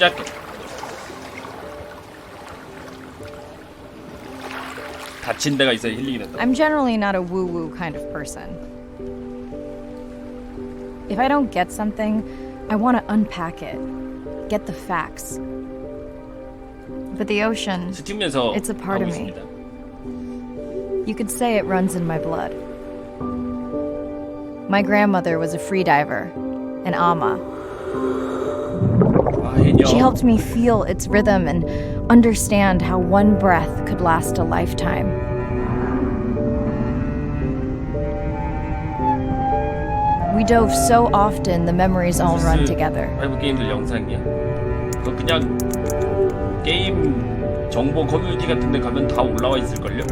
시작해. 다친 데가 있어야 힐링이 된다. I'm generally not a woo-woo kind of person. If I don't get something, I want to unpack it, get the facts. But the ocean, 스팀에서 it's a part 하고 of me. 있습니다. You could say it runs in my blood. My grandmother was a freediver, an ama. She helped me feel its rhythm and understand how one breath could last a lifetime. We dove so often, the memories all run together. 라이브 게임들 영상이야. 너 그냥 게임 정보 커뮤니티 같은 데 가면 다 올라와 있을걸요?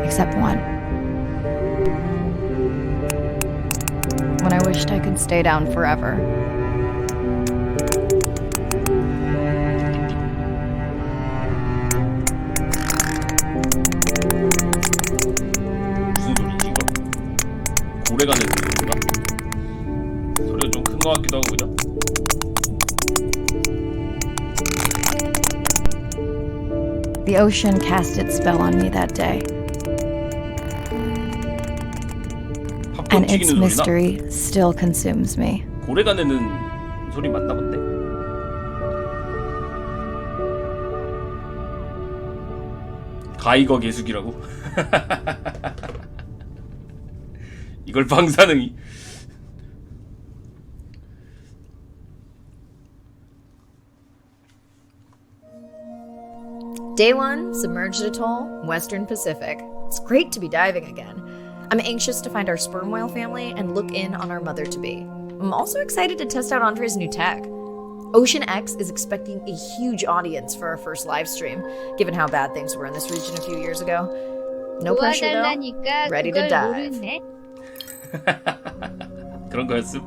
Except one. When I wished I could stay down forever. 무슨 소리지 이거? 고래가 내는 소리인가? 소리가 좀 큰 것 같기도 하고 그죠? The ocean cast its spell on me that day. And its mystery still consumes me. 고래가 내는 소리 맞나 본데? 가이거 개수기라고? 이걸 방사능이? Day 1, submerged atoll, Western Pacific. It's great to be diving again. I'm anxious to find our sperm whale family and look in on our mother-to-be. I'm also excited to test out Andre's new tech. Ocean X is expecting a huge audience for our first live stream, given how bad things were in this region a few years ago. No pressure though. Ready to dive. 그런 거였음?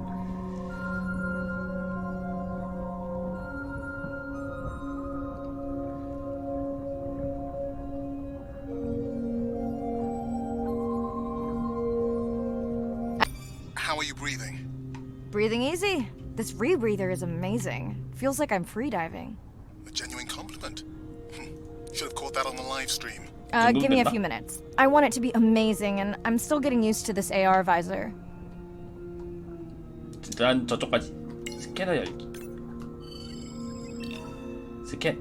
How are you breathing? Breathing easy. This rebreather is amazing. Feels like I'm freediving. A genuine compliment. Should have caught that on the live stream. Give me a few minutes. I want it to be amazing, and I'm still getting used to this AR visor. 난 저쪽까지 스캐너 열기. 스캔.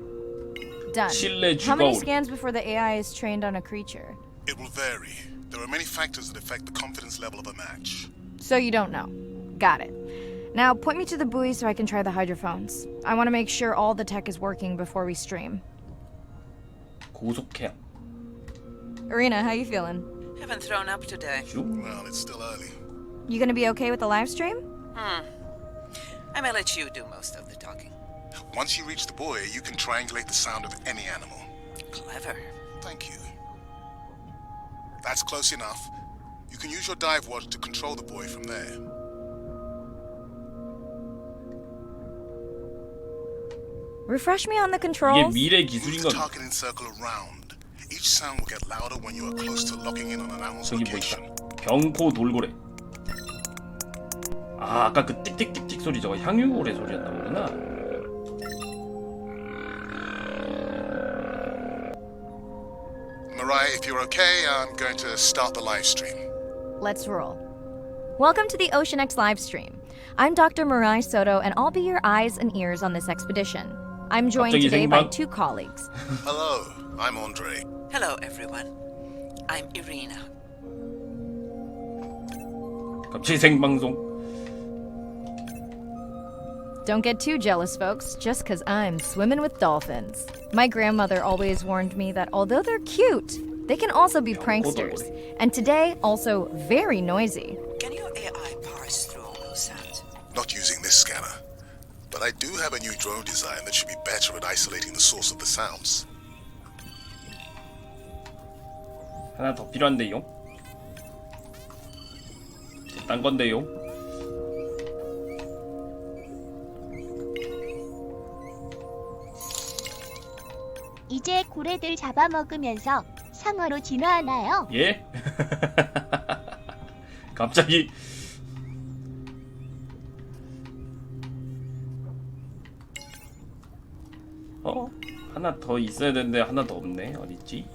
Done. 실내 How many 주거울. scans before the AI is trained on a creature? It will vary. There are many factors that affect the confidence level of a match. So you don't know. Got it. Now point me to the buoy so I can try the hydrophones. I want to make sure all the tech is working before we stream. 고속해야. Irina, how you feeling? Haven't thrown up today. Well, it's still early. You gonna be okay with the live stream? I may let you do most of the talking. Once you reach the buoy, you can triangulate the sound of any animal. Clever. Thank you. That's close enough. You can use your dive watch to control the buoy from there. Refresh me on the 이게 controls. 미래 Move 기술인 the 건 target and circle around. Each sound will get louder when you are close to locking in on an animal's 저기 뭐 location. 있다. 경포 돌고래. 아, 아까 그 띡띡띡띡 소리 저거 향유고래 소리였나 보구나. Mariah, if you're okay, I'm going to start the live stream. Let's roll. Welcome to the Ocean X live stream. I'm Dr. Mirai Soto, and I'll be your eyes and ears on this expedition. I'm joined 갑자기 today by 생방? 2 colleagues. Hello, I'm Andre. Hello, everyone. I'm Irina. 갑자기 생방송. Don't get too jealous, folks, just because I'm swimming with dolphins. My grandmother always warned me that although they're cute, they can also be pranksters. And today, also very noisy. Can your AI parse through all those sounds? Not using this scanner. But I do have a new drone design that should be better at isolating the source of the sounds. 하나 더 필요한데요. 딴 건데요. 이제 고래들 잡아먹으면서 상어로 진화하나요? 예? 갑자기 하나 더 있어야 되는데 하나 더 없네. 어딨지?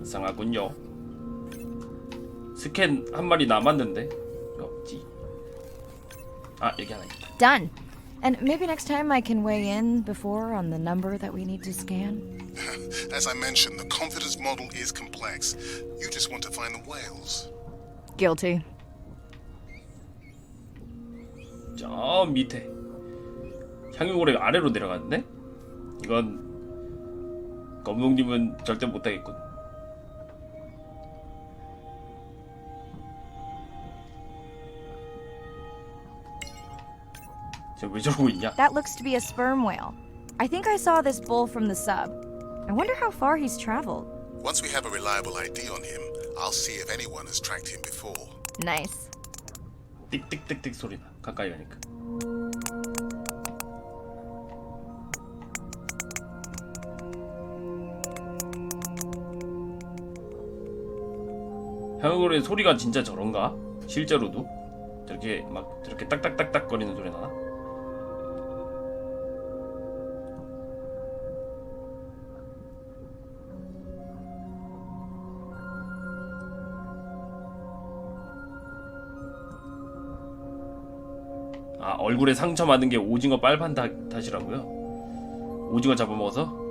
이상하군요. 스캔 한 마리 남았는데 이거 없지? 아 여기 하나 있다. Done. And maybe next time I can weigh in before on the number that we need to scan. As I mentioned, the confidence model is complex. You just want to find the whales. Guilty. 저 밑에 향유고래 아래로 내려갔네? 이건 검동님은 절대 못하겠군. 쟤 왜 저러고 있냐? That looks to be a sperm whale. I think I saw this bull from the sub. I wonder how far he's traveled. Once we have a reliable ID on him, I'll see if anyone has tracked him before. Nice. 띡띡띡띡 소리나. 가까이 가니까. 향유고래 소리가 진짜 저런가? 실제로도? 저렇게 막 저렇게 딱딱딱딱 거리는 소리 나나? 아 얼굴에 상처 받은 게 오징어 빨판 탓이라고요? 오징어 잡아먹어서?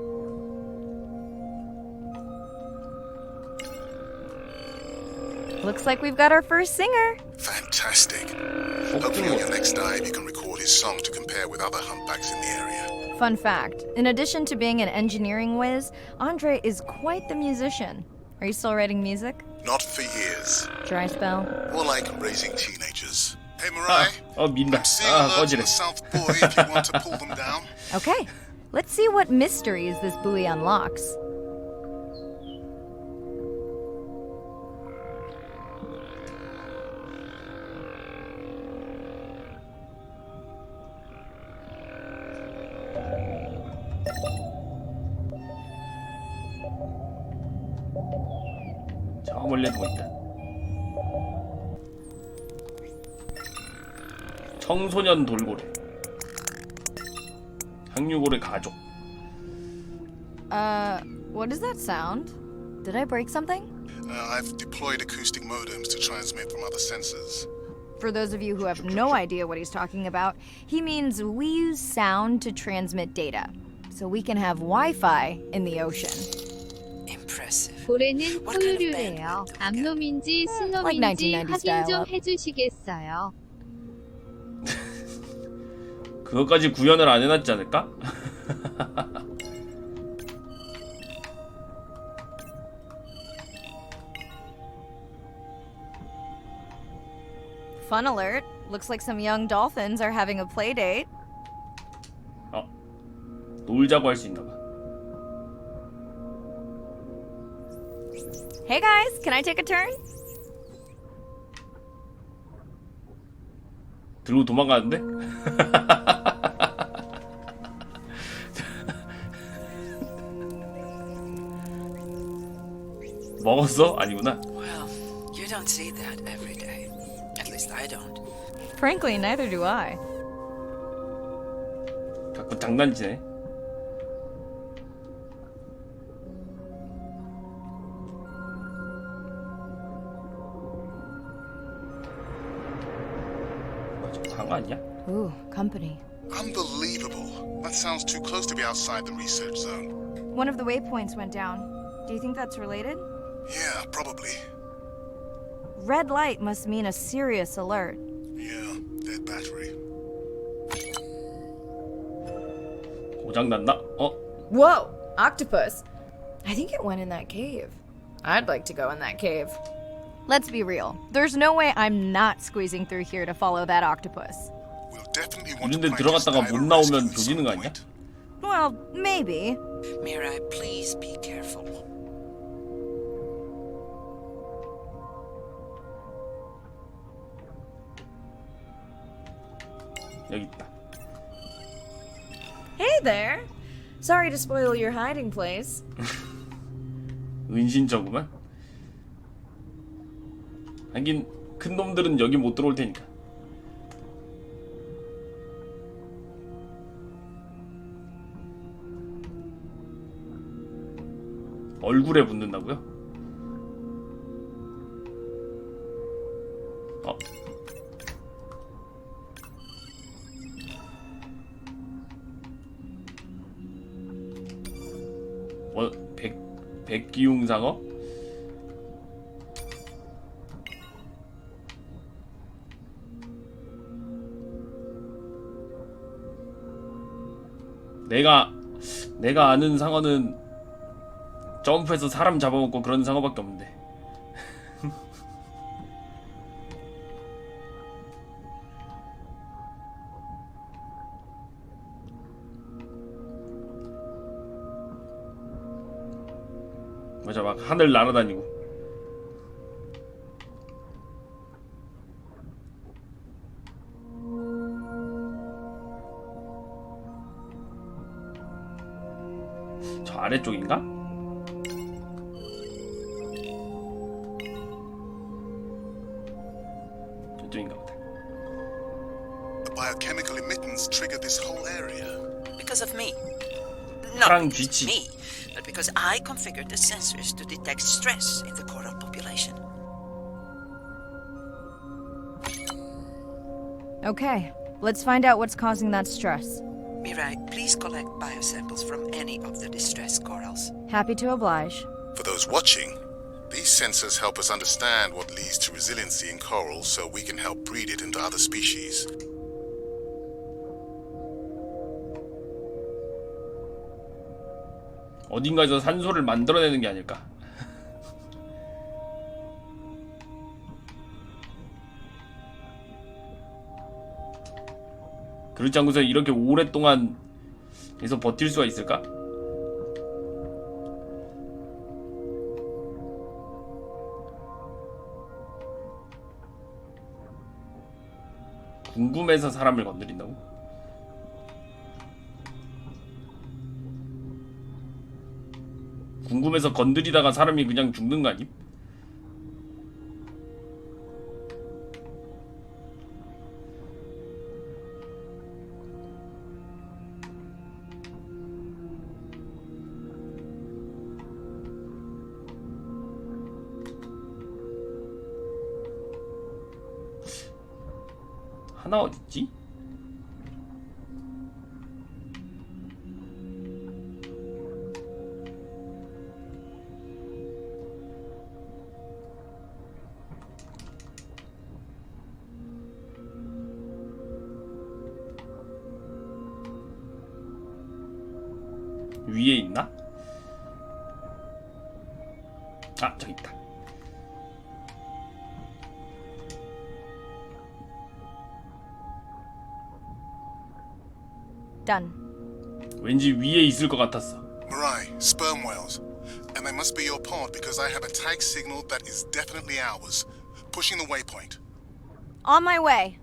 Looks like we've got our first singer. Fantastic. Hopefully on your next dive you can record his song to compare with other humpbacks in the area. Fun fact, in addition to being an engineering whiz, Andre is quite the musician. Are you still writing music? Not for years. Dry spell? More like raising teenagers. Hey Mariah, 민다. I'm seeing alerts on 꺼지래. the South Buoy if you want to pull them down. Okay, let's see what mysteries this buoy unlocks. 저 멀리 보고 있다. 청소년 돌고래. 향유고래 가족. What does that sound? Did I break something? I've deployed acoustic modems to transmit from other sensors. For those of you who have no idea what he's talking about, he means we use sound to transmit data. So we can have Wi-Fi in the ocean. Impressive. 고래는 What kind of 포유류래요. bandwidth do we get? 암놈인지 Like 순놈인지 1990s 확인 style 좀 up. 해주시겠어요? 그것까지 구현을 안 해놨지 않을까? Fun alert. Looks like some young dolphins are having a play date. 놀자고 할 수 있나 봐. Hey guys, can I take a turn? 들고 도망가는데? 먹었어? 아니구나. Well, you don't see that every day. At least I don't. Frankly, neither do I. 자꾸 장난치네. 강어 아니야? Ooh, company. Unbelievable. That sounds too close to be outside the research zone. One of the waypoints went down. Do you think that's related? Yeah, probably. Red light must mean a serious alert. Yeah, dead battery. 고장 났나? Whoa! Octopus! I think it went in that cave. I'd like to go in that cave. Let's be real. There's no way I'm not squeezing through here to follow that octopus. We'll definitely want to 이런데 practice 들어갔다가 diver 못 나오면 rescue at 조지는 some 거 아니야? point. Well, maybe. Mirai, please be careful. 여기 있다. Hey there. Sorry to spoil your hiding place. 은신처구만. 하긴 큰 놈들은 여기 못 들어올 테니까. 얼굴에 붙는다고요? 어. 백기웅상어? 내가 아는 상어는 점프해서 사람 잡아먹고 그런 상어밖에 없는데. 맞아, 막 하늘 날아다니고. 저 아래쪽인가? 저쪽인가 보다. The biochemical emittance triggered this whole area. Because of me. 파랑 Not 쥐치. me, but because I configured the sensors to detect stress in the coral population. Okay, let's find out what's causing that stress. Mirai, please collect biosamples from any of the distressed corals. Happy to oblige. For those watching, these sensors help us understand what leads to resiliency in coral so we can help breed it into other species. 어딘가에서 산소를 만들어내는 게 아닐까? 그렇지 않고서 이렇게 오랫동안 계속 버틸 수가 있을까? 궁금해서 사람을 건드린다고? 궁금해서 건드리다가 사람이 그냥 죽는 거 아님? 하나 어딨지? 위에 있나? 아, 저기 있다. Done. 왠지 위에 있을 것 같았어. Mirai, sperm whales. And they must be your pod because I have a tag signal that is definitely ours. Pushing the waypoint. On my way.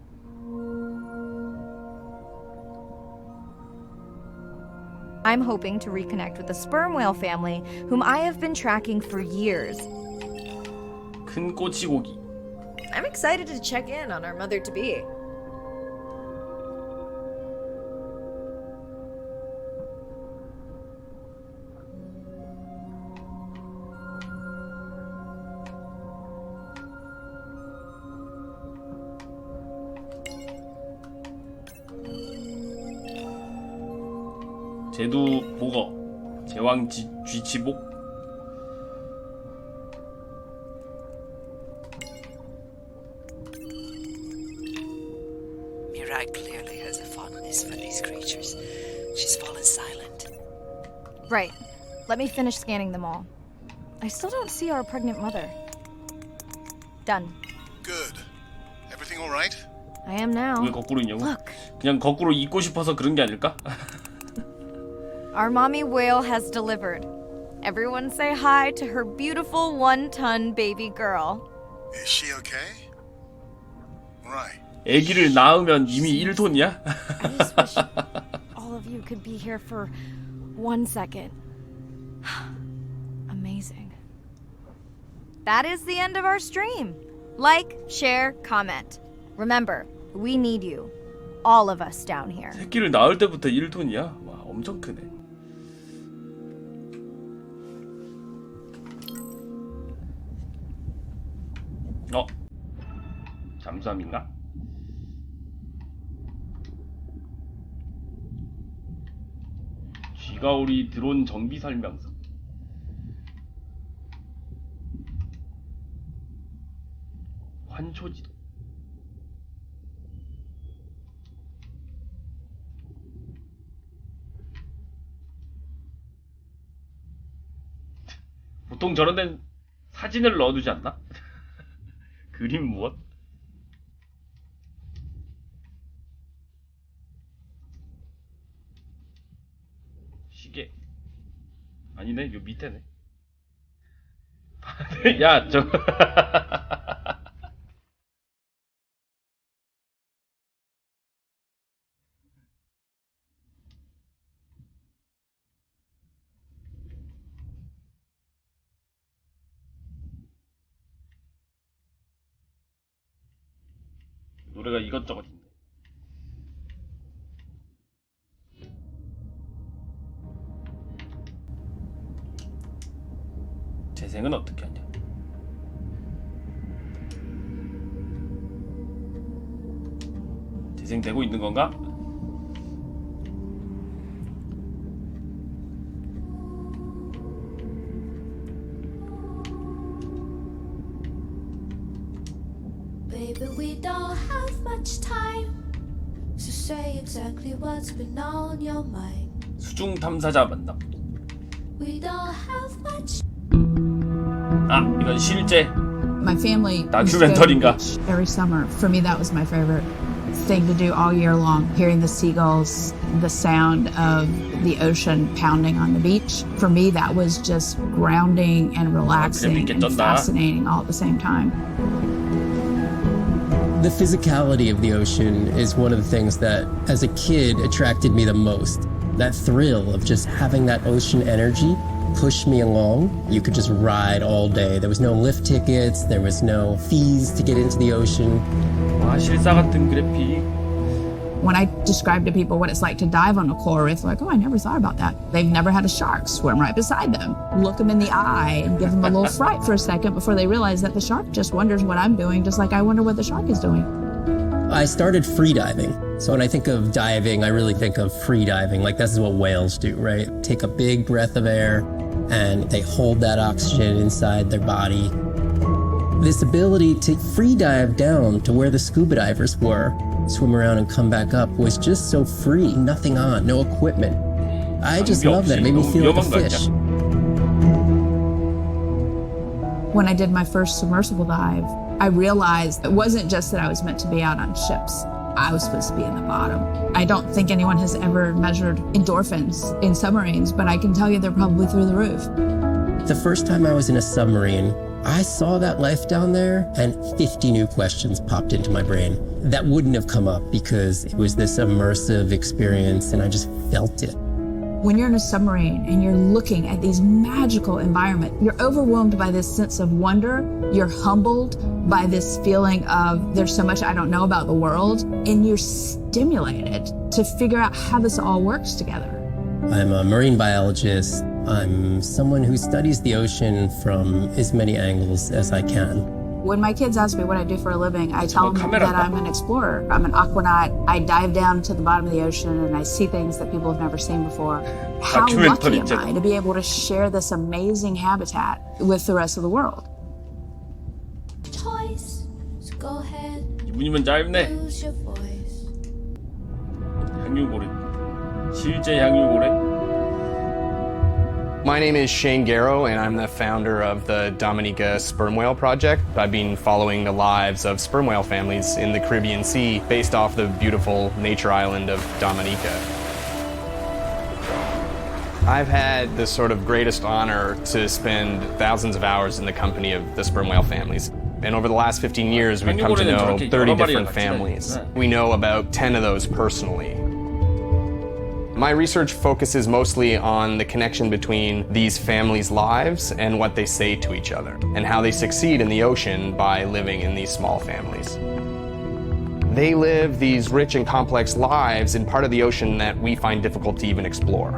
I'm hoping to reconnect with the sperm whale family, whom I have been tracking for years. 큰 꼬치고기. I'm excited to check in on our mother-to-be. 제두 보거. 제왕 쥐치복. Mirai clearly has a fondness for these creatures. She's fallen silent. Right. Let me finish scanning them all. I still don't see our pregnant mother. Done. Good. Everything all right? I am now. 왜 거꾸로 있냐고? Look, 그냥 거꾸로 있고 싶어서 그런 게 아닐까? our mommy whale has delivered. Everyone say hi to her beautiful 1-ton baby girl. Is she okay? Right. 애기를 낳으면 이미 1톤이야? I just wish all of you could be here for 1 second. Amazing. That is the end of our stream. Like, share, comment. Remember, we need you. All of us down here. 새끼를 낳을 때부터 1톤이야? 와, 엄청 크네. 잠수함인가? 쥐가오리 드론 정비 설명서. 환초지도. 보통 저런 데는 사진을 넣어두지 않나? 그림 무엇? 시계. 아니네, 요 밑에네. 야, 저. 노래가 이것저것 있네. 재생은 어떻게 하냐? 재생되고 있는 건가? Baby, we don't have much time to say exactly what's been on your mind. 수중 탐사자 만남. We don't have much. 아, 이건 실제 My family 다큐멘터리인가? every summer. For me, that was my favorite thing to do all year long. Hearing the seagulls, the sound of the ocean pounding on the beach. For me, that was just grounding and relaxing and fascinating all at the same time. The physicality of the ocean is one of the things that, as a kid, attracted me the most. That thrill of just having that ocean energy push me along. You could just ride all day. There was no lift tickets. There was no fees to get into the ocean. 와, 실사 같은 그래픽. When I describe to people what it's like to dive on a coral reef, they're like, oh, I never thought about that. They've never had a shark swim right beside them. Look them in the eye and give them a little fright for a second before they realize that the shark just wonders what I'm doing, just like I wonder what the shark is doing. I started free diving. So when I think of diving, I really think of free diving. Like this is what whales do, right? Take a big breath of air and they hold that oxygen inside their body. This ability to free dive down to where the scuba divers were, swim around and come back up, was just so free. Nothing on, no equipment. I just love that. It made me feel like a fish. When I did my first submersible dive, I realized it wasn't just that I was meant to be out on ships. I was supposed to be in the bottom. I don't think anyone has ever measured endorphins in submarines, but I can tell you they're probably through the roof. The first time I was in a submarine, I saw that life down there and 50 new questions popped into my brain that wouldn't have come up because it was this immersive experience and I just felt it. When you're in a submarine and you're looking at these magical environments, you're overwhelmed by this sense of wonder. You're humbled by this feeling of there's so much I don't know about the world, and you're stimulated to figure out how this all works together. I'm a marine biologist. I'm someone who studies the ocean from as many angles as I can. When my kids ask me what I do for a living, I tell them that I'm an explorer. I'm an aquanaut. I dive down to the bottom of the ocean and I see things that people have never seen before. How lucky am I to be able to share this amazing habitat with the rest of the world? Choice, so go ahead, 2분이면 짧네. use your voice. 향유고래. 실제 향유고래. My name is Shane Garrow, and I'm the founder of the Dominica Sperm Whale Project. I've been following the lives of sperm whale families in the Caribbean Sea based off the beautiful nature island of Dominica. I've had the sort of greatest honor to spend thousands of hours in the company of the sperm whale families. And over the last 15 years, we've come to know 30 different families. We know about 10 of those personally. My research focuses mostly on the connection between these families' lives and what they say to each other, and how they succeed in the ocean by living in these small families. They live these rich and complex lives in part of the ocean that we find difficult to even explore.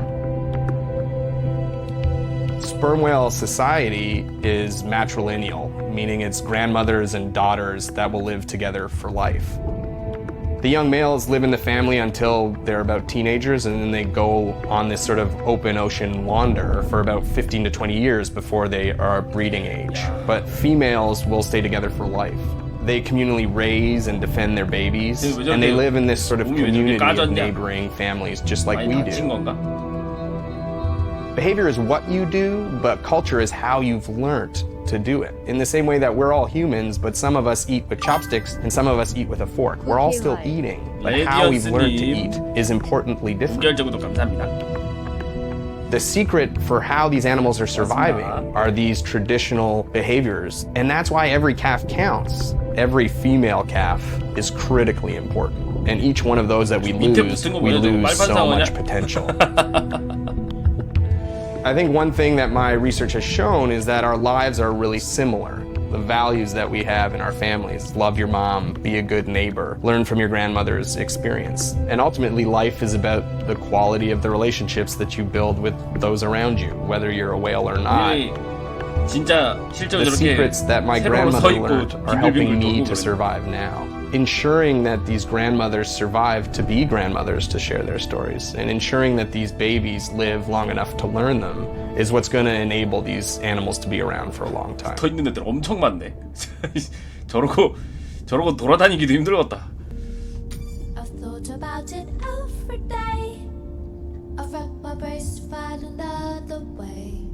Sperm whale society is matrilineal, meaning it's grandmothers and daughters that will live together for life. The young males live in the family until they're about teenagers, and then they go on this sort of open ocean wander for about 15 to 20 years before they are breeding age. But females will stay together for life. They communally raise and defend their babies, and they live in this sort of community of neighboring families just like we do. Behavior is what you do, but culture is how you've learned to do it. In the same way that we're all humans, but some of us eat with chopsticks and some of us eat with a fork. We're all still eating, but how we've learned to eat is importantly different. The secret for how these animals are surviving are these traditional behaviors, and that's why every calf counts. Every female calf is critically important, and each one of those that we lose so much potential. I think one thing that my research has shown is that our lives are really similar. The values that we have in our families, love your mom, be a good neighbor, learn from your grandmother's experience. And ultimately, life is about the quality of the relationships that you build with those around you, whether you're a whale or not. The secrets that my grandmother learned are helping me to survive now. Ensuring that these grandmothers survive to be grandmothers to share their stories, and ensuring that these babies live long enough to learn them is what's going to enable these animals to be around for a long time. 붙어 있는 애들 엄청 많네. 저러고 돌아다니기도 힘들었다. I've thought about it every day. I've wrapped my brains to find another way.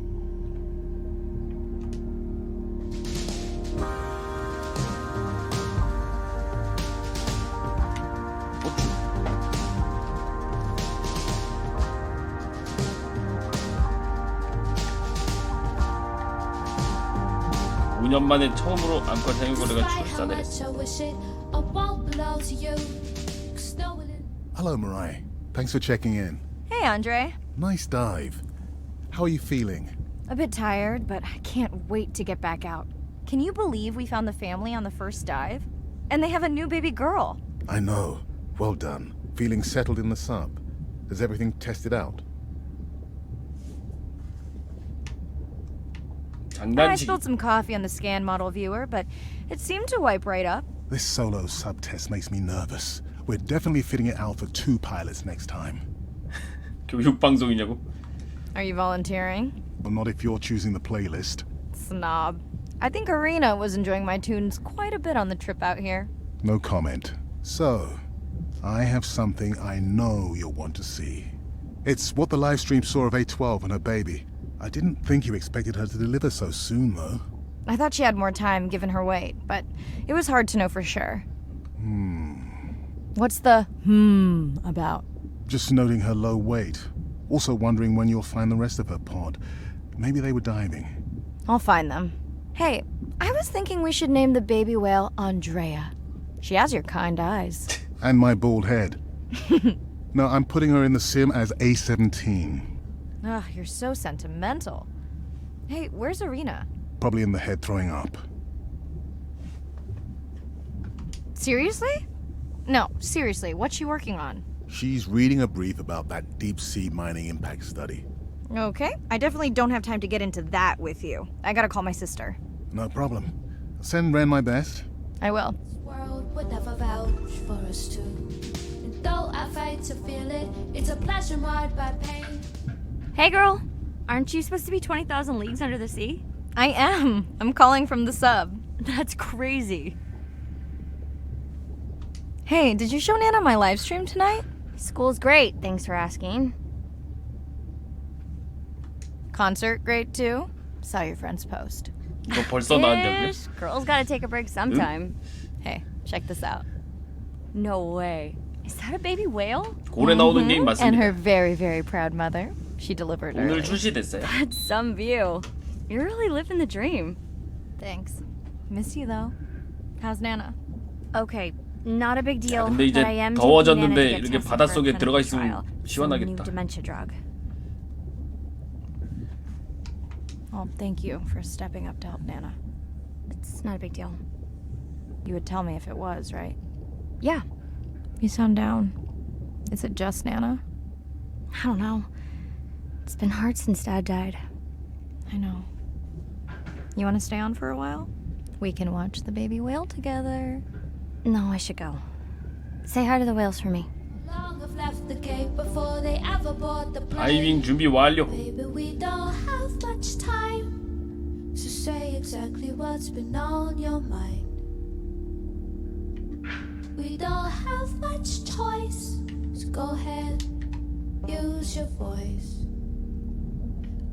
오 년 만에 처음으로 암컷 행유고래가 출산을 했어. Hello, Mirai. Thanks for checking in. Hey, Andre. Nice dive. How are you feeling? A bit tired, but I can't wait to get back out. Can you believe we found the family on the first dive? And they have a new baby girl. I know. Well done. Feeling settled in the sub. Has everything tested out? I spilled some coffee on the scan model viewer, but it seemed to wipe right up. This solo sub test makes me nervous. We're definitely fitting it out for 2 pilots next time. 교육 방송이냐고? Are you volunteering? Well, not if you're choosing the playlist. Snob. I think Arena was enjoying my tunes quite a bit on the trip out here. No comment. So, I have something I know you'll want to see. It's what the live stream saw of A12 and her baby. I didn't think you expected her to deliver so soon, though. I thought she had more time given her weight, but it was hard to know for sure. What's the about? Just noting her low weight. Also wondering when you'll find the rest of her pod. Maybe they were diving. I'll find them. Hey, I was thinking we should name the baby whale Andrea. She has your kind eyes. And my bald head. No, I'm putting her in the sim as A17. Ugh, you're so sentimental. Hey, where's Arena? Probably in the head throwing up. Seriously? No, seriously, what's she working on? She's reading a brief about that deep-sea mining impact study. Okay, I definitely don't have time to get into that with you. I gotta call my sister. No problem. Send Ren my best. I will. This world would never vouch for us two. And though I fight to feel it, it's a pleasure marred by pain. Hey girl, aren't you supposed to be 20,000 leagues under the sea? I am. I'm calling from the sub. That's crazy. Hey, did you show Nana my live stream tonight? School's great, thanks for asking. Concert great too? Saw your friend's post. 너 벌써 나왔냐고요? Girls gotta take a break sometime. Hey, check this out. No way. Is that a baby whale? 고래 나오는 게임 맞습니다. And her very, very proud mother. She delivered 오늘 early. 출시됐어요. That's some view. You're really living the dream. Thanks. Miss you though. How's Nana? Okay, not a big 야, deal. 근데 이제 but I am taking Nana to 더워졌는데 get 이렇게 tested for a 바닷속에 들어가 clinical 있으면 trial. Some new 시원하겠다. dementia drug. Well, thank you for stepping up to help Nana. It's not a big deal. You would tell me if it was, right? Yeah. You sound down. Is it just Nana? I don't know. It's been hard since Dad died. I know. You want to stay on for a while? We can watch the baby whale together. No, I should go. Say hi to the whales for me. Long have left the gate before they ever board the 다이빙 plane. 준비 완료. Baby, we don't have much time. So say exactly what's been on your mind. We don't have much choice. So go ahead, use your voice.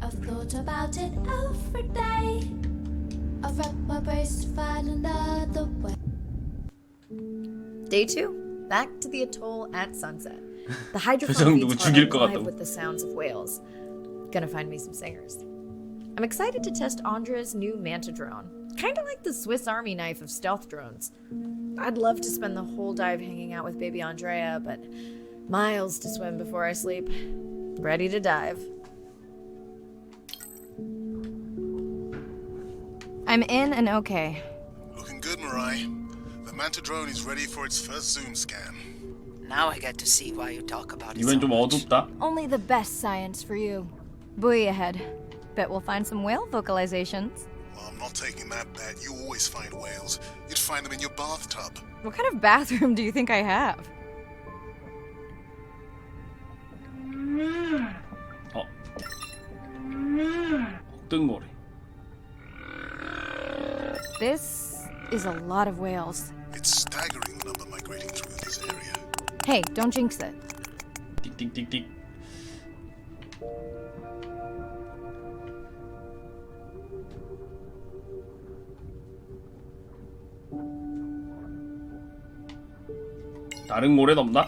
I've thought about it every day. I've wrapped my brains to find another way. Day 2. Back to the atoll at sunset. The 표정 hydrophone 누구 feeds 죽일 are 것 alive 같다고. with the sounds of whales. Gonna find me some singers. I'm excited to test Andrea's new manta drone. Kinda like the Swiss Army knife of stealth drones. I'd love to spend the whole dive hanging out with baby Andrea, but miles to swim before I sleep. Ready to dive. I'm in and okay. Looking good, Mirai. The Manta drone is ready for its first zoom scan. Now I get to see why you talk about it so 이번엔 좀 much. 어둡다. Only the best science for you. Buoy ahead. Bet we'll find some whale vocalizations. Well, I'm not taking that bet. You always find whales. You'd find them in your bathtub. What kind of bathroom do you think I have? 뜬거래. This is a lot of whales. It's staggering the number migrating through this area. Hey, don't jinx it. 띡띡띡띡. 다른 고래는 없나?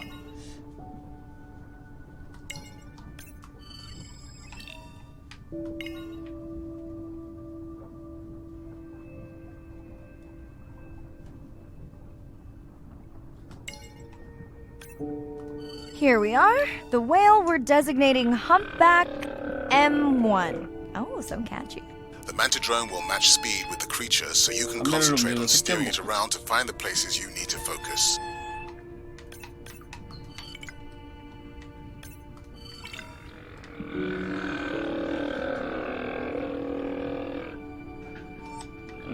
Here we are. The whale we're designating Humpback M1. Oh, so catchy. The Manta drone will match speed with the creature, so you can concentrate on steering it around to find the places you need to focus.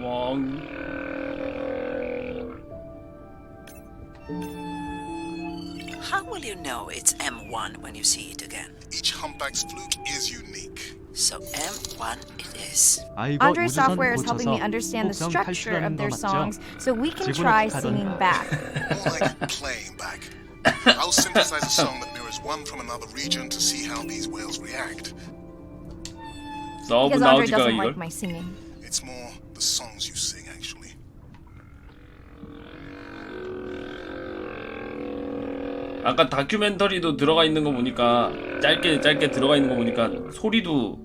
왕. How will you know it's M1 when you see it again? Each humpback's fluke is unique. So M1 it is. Andre software is helping me understand the structure of their songs, so we can try singing back. More like playing back. I'll synthesize a song that mirrors one from another region to see how these whales react. 서브 Because Andre 나오지가 doesn't 이걸. like my singing. It's more the songs you sing, actually. 아까 다큐멘터리도 들어가 있는 거 보니까 짧게 들어가 있는 거 보니까 소리도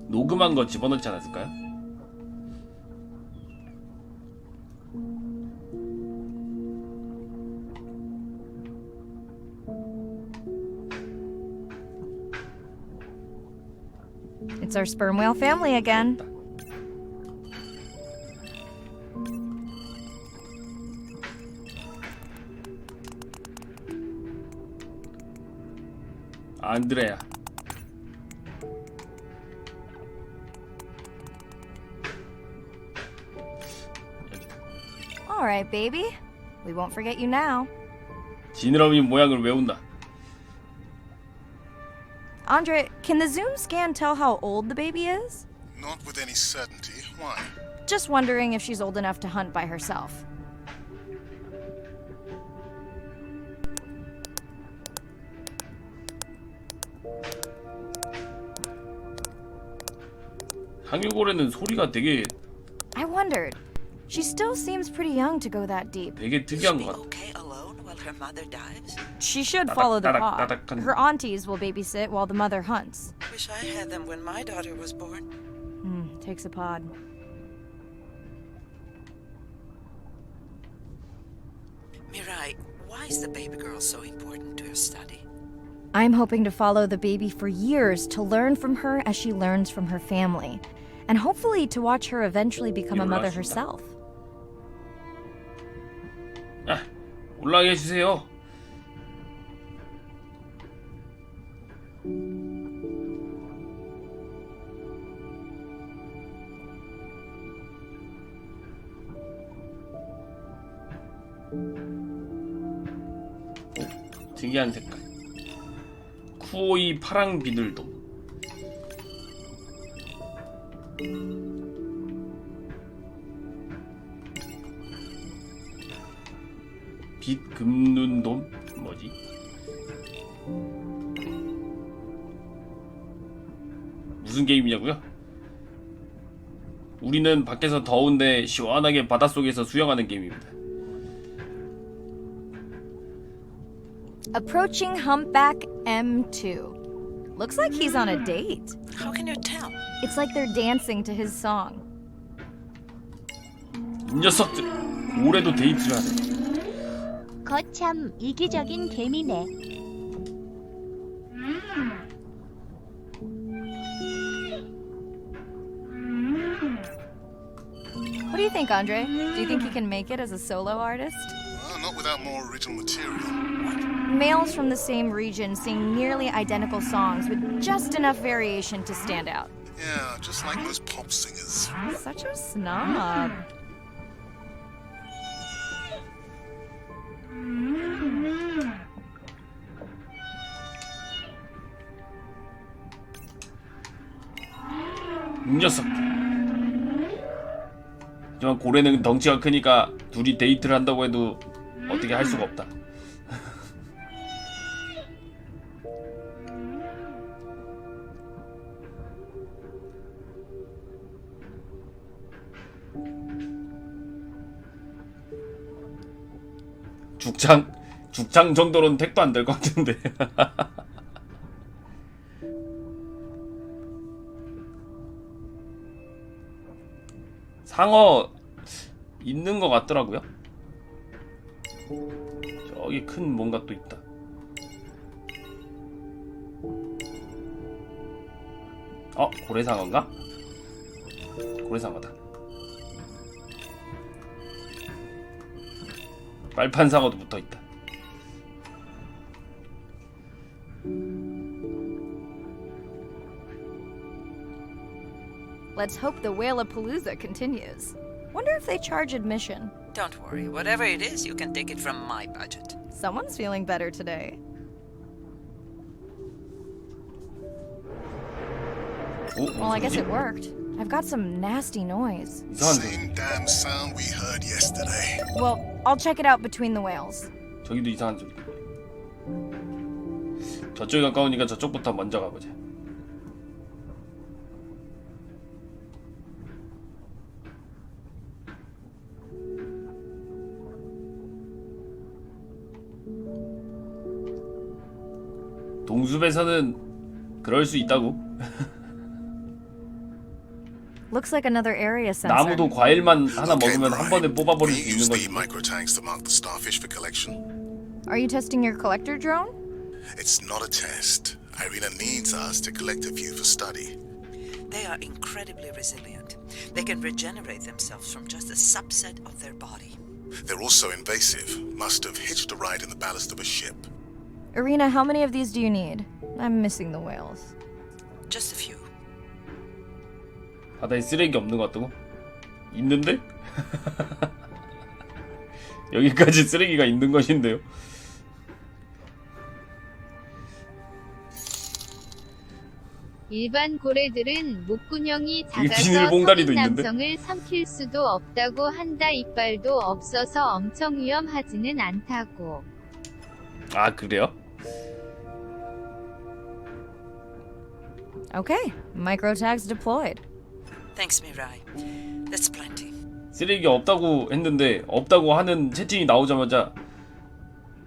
녹음한 거 집어넣지 않았을까요? It's our sperm whale family again. 안드레야. All right, baby. We won't forget you now. 지느러미 모양을 외운다. Andre, can the zoom scan tell how old the baby is? Not with any certainty. Why? Just wondering if she's old enough to hunt by herself. 항유고래는 소리가 되게 I wondered. She still seems pretty young to go that deep. 되게 특이한 것 Be 같아. okay alone while her mother dives? She should follow the pod. 따닥따닥한- Her aunties will babysit while the mother hunts. Wish I had them when my daughter was born. Takes a pod. is the baby girl so important to your study? I'm hoping to follow the baby for years to learn from her as she learns from her family, and hopefully to watch her eventually become a mother herself. 아, 올라가게 해주세요. 특이한 색깔. 쿠오이 파랑 비늘돔. 빛 금눈돔? 뭐지? 무슨 게임이냐고요? 우리는 밖에서 더운데 시원하게 바닷속에서 수영하는 게임입니다. Approaching Humpback M2. Looks like he's on a date. How can you tell? It's like they're dancing to his song. 이 녀석들 올해도 데이트를 하네. 거참 이기적인 개미네. What do you think, Andre? Do you think he can make it as a solo artist? Not without more original material. Males from the same region sing nearly identical songs with just enough variation to stand out. Yeah, just like most pop singers. Such a snob. 이 녀석들. 하지만 고래는 덩치가 크니까 둘이 데이트를 한다고 해도 어떻게 할 수가 없다. 죽창 정도로는 택도 안 될 것 같은데. 상어 있는 것 같더라고요. 저기 큰 뭔가 또 있다. 고래상어인가? 고래상어다. 빨판상어도 붙어있다. Let's hope the Whalapalooza continues. Wonder if they charge admission. Don't worry, whatever it is, you can take it from my budget. Someone's feeling better today. Well, I guess it worked. I've got some nasty noise. Same damn sound we heard yesterday. Well, I'll check it out between the whales. 저기도 이상한 소리. 저쪽이 가까우니까 저쪽부터 먼저 가보자. 동숲에서는 그럴 수 있다고. Looks like another area sensor. 나무도 과일만 하나 먹으면 한 번에 뽑아버릴 수 있는 Use 거지. the micro tanks to mark the starfish for collection. Are you testing your collector drone? It's not a test. Irina needs us to collect a few for study. They are incredibly resilient. They can regenerate themselves from just a subset of their body. They're also invasive. Must have hitched a ride in the ballast of a ship. Irina, how many of these do you need? I'm missing the whales. Just a few. 바다에 쓰레기 없는 것 같다고? 있는데? 여기까지 쓰레기가 있는 것인데요. 일반 고래들은 목구멍이 여기 작아서 비닐봉다리도 성인 있는데? 남성을 삼킬 수도 없다고 한다. 이빨도 없어서 엄청 위험하지는 않다고. 아, 그래요? Okay, micro tags deployed. Thanks, Mirai. That's plenty. 쓰레기 없다고 했는데 없다고 하는 채팅이 나오자마자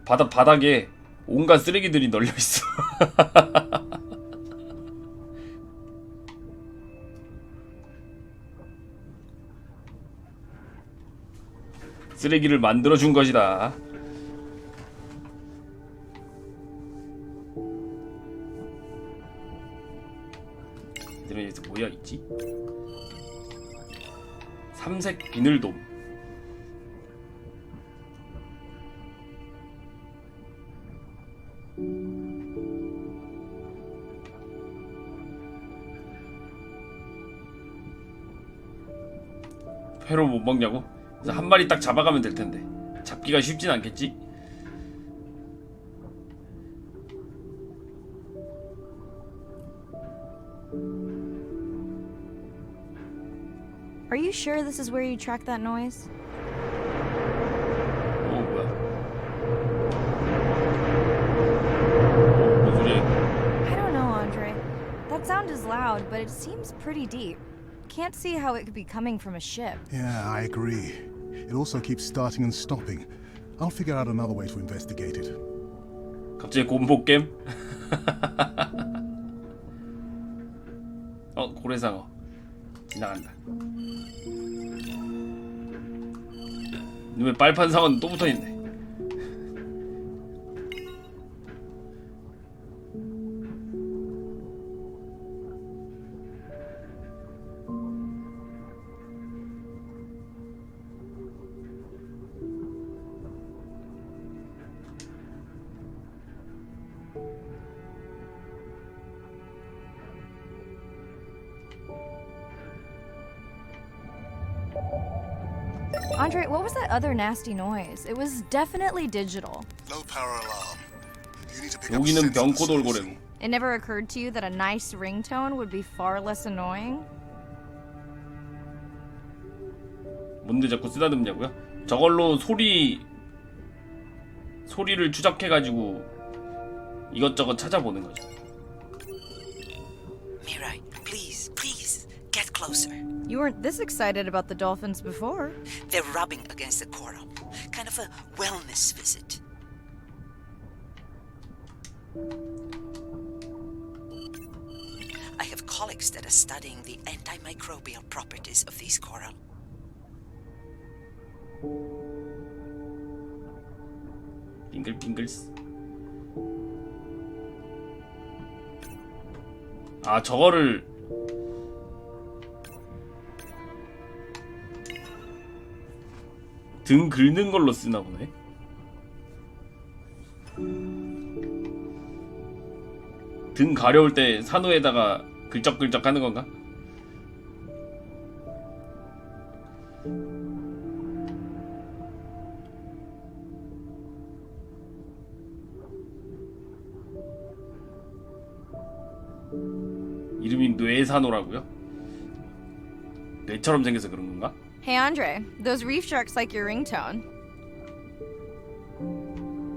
바닥에 온갖 쓰레기들이 널려 있어. 쓰레기를 만들어 준 것이다. 삼색 비늘돔. 회로 못 먹냐고? 그래서 한 마리 딱 잡아가면 될 텐데. 잡기가 쉽진 않겠지? Are you sure this is where you track that noise? 오, 뭐야? 뭔 소리야? I don't know, Andre. That sound is loud, but it seems pretty deep. Can't see how it could be coming from a ship. Yeah, I agree. It also keeps starting and stopping. I'll figure out another way to investigate it. 갑자기 곰보 게임? 고래상어 지나간다. 왜 빨판 상어는 또 붙어있네. Andre, what was that other nasty noise? It was definitely digital. Low power alarm. You need to pick up 여기는 sensitive 병코 sources. 돌고래고. It never occurred to you that a nice ringtone would be far less annoying? 뭔데 자꾸 쓰다듬냐고요? 저걸로 소리를 추적해가지고 이것저것 찾아보는 거죠. Mirai, please, please, get closer. You weren't this excited about the dolphins before. They're rubbing against the coral. Kind of a wellness visit. I have colleagues that are studying the antimicrobial properties of these coral. 빙글빙글스. 아, 저거를 등 긁는 걸로 쓰나 보네. 등 가려울 때 산호에다가 긁적긁적 하는 건가? 이름이 뇌산호라고요? 뇌처럼 생겨서 그런 건가? Hey Andre, those reef sharks like your ringtone.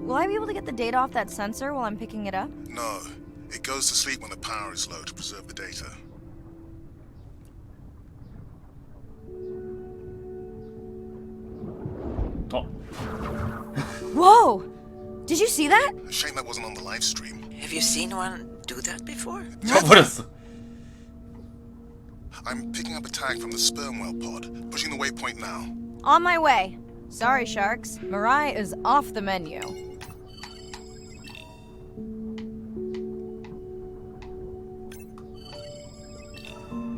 Will I be able to get the data off that sensor while I'm picking it up? No. It goes to sleep when the power is low to preserve the data. Whoa! Did you see that? Shame that wasn't on the live stream. Have you seen one do that before? 쳐버렸어. I'm picking up a tag from the sperm whale pod. Pushing the waypoint now. On my way. Sorry, sharks. Mirai is off the menu.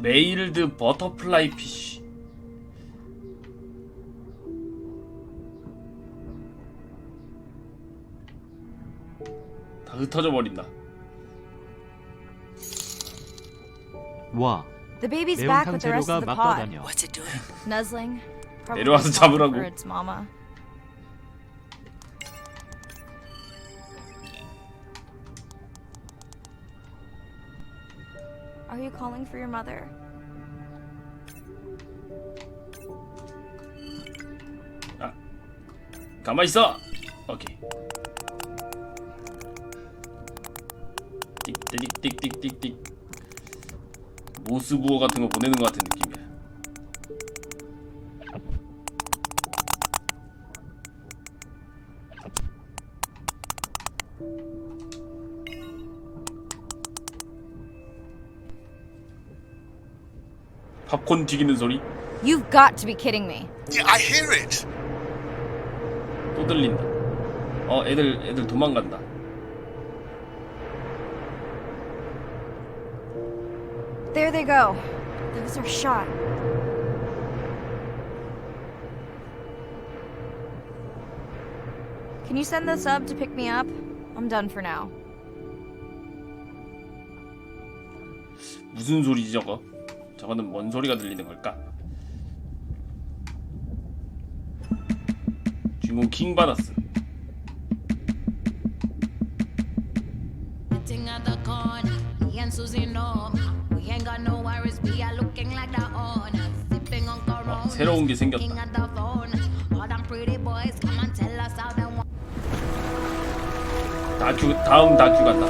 메일드 버터플라이 피쉬. 다 흩어져 버린다. 와, The baby's 매운탕 back with the rest 재료가 of the 막 pod. 떠다녀. What's it doing? Nuzzling. Probably 내려와서 calling 잡으라고. for its mama. Are you calling for your mother? 아, 가만 있어. 오케이. 띡띡띡띡띡띡. 모스부어 같은 거 보내는 것 같은 느낌이야. 팝콘 튀기는 소리? You've got to be kidding me. Yeah, I hear it. 또 들린다. 애들 도망간다. There they go. That was our shot. Can you send the sub to pick me up? I'm done for now. 무슨 소리지 저거? 저거는 뭔 소리가 들리는 걸까? 주인공 킹 받았어. 새로운 게 생겼다. 다음 다큐 같다.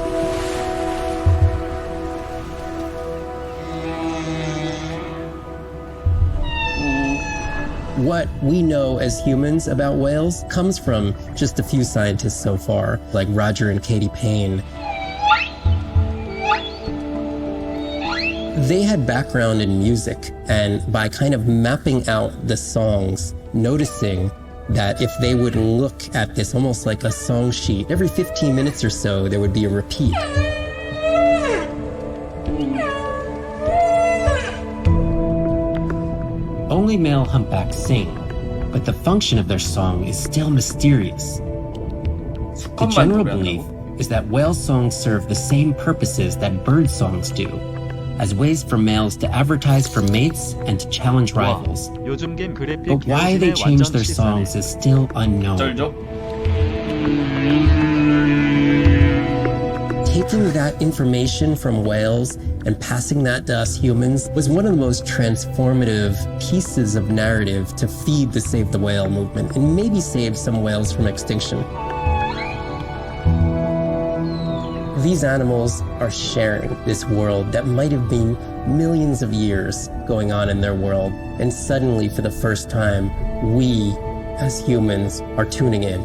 What we know as humans about whales comes from just a few scientists so far, like Roger and Katie Payne. They had background in music, and by kind of mapping out the songs, noticing that if they would look at this almost like a song sheet, every 15 minutes or so there would be a repeat. Only male humpbacks sing, but the function of their song is still mysterious. The general belief is that whale songs serve the same purposes that bird songs do, as ways for males to advertise for mates and to challenge rivals. 요즘 게임 그래픽 But why they change their songs is still unknown. Taking that information from whales and passing that to us humans was one of the most transformative pieces of narrative to feed the Save the Whale movement and maybe save some whales from extinction. These animals are sharing this world that might have been millions of years going on in their world, and suddenly, for the first time, we, as humans, are tuning in.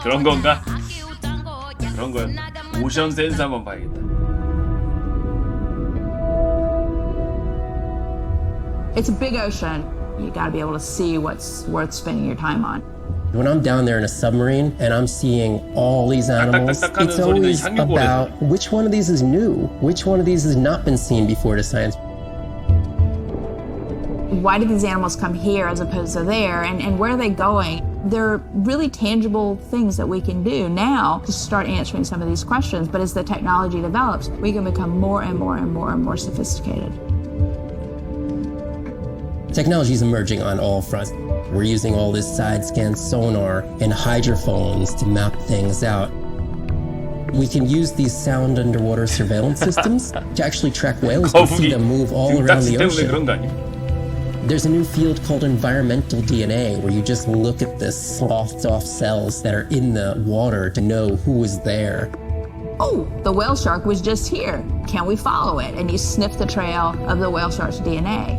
그런 건가? 그런 거야. 오션 센스 한번 봐야겠다. It's a big ocean. You gotta be able to see what's worth spending your time on. When I'm down there in a submarine and I'm seeing all these animals, it's always about which one of these is new, which one of these has not been seen before to science. Why did these animals come here as opposed to there, and where are they going? There are really tangible things that we can do now to start answering some of these questions, but as the technology develops, we can become more and more and more and more sophisticated. Technology is emerging on all fronts. We're using all this side-scan sonar and hydrophones to map things out. We can use these sound underwater surveillance systems to actually track whales and see them move all around the ocean. There's a new field called environmental DNA, where you just look at the sloughed-off cells that are in the water to know who is there. Oh, the whale shark was just here. Can we follow it? And you sniff the trail of the whale shark's DNA.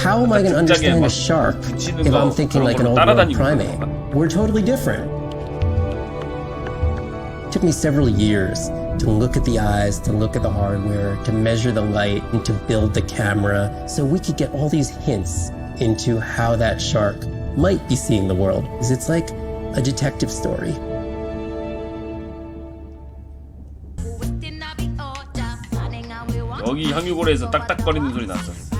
How am I going to understand a shark if I'm thinking like an old-world primate? We're totally different. It took me several years to look at the eyes, to look at the hardware, to measure the light, and to build the camera, so we could get all these hints into how that shark might be seeing the world. It's like a detective story. 여기 향유고래에서 딱딱거리는 소리 났었어.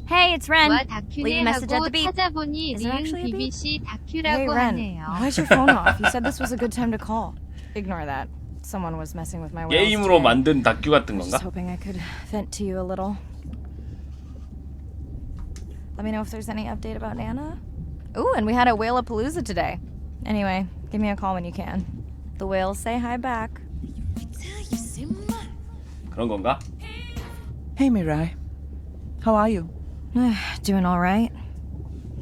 Hey, it's Ren. 와 Leave a message at 다큐네 the beep. 하고 찾아보니 Is it 리응 actually a beep? BBC Hey, 다큐라고 Ren. 하네요. Why's your phone off? You said this was a good time to call. Ignore that. Someone was messing with my whales 게임으로 today. 만든 다큐 같은 Just 건가? hoping I could vent to you a little. Let me know if there's any update about Nana. Ooh, and we had a whale-apalooza today. Anyway, give me a call when you can. The whales say hi back. 그런 건가? Hey, Mirai. How are you? Doing all right.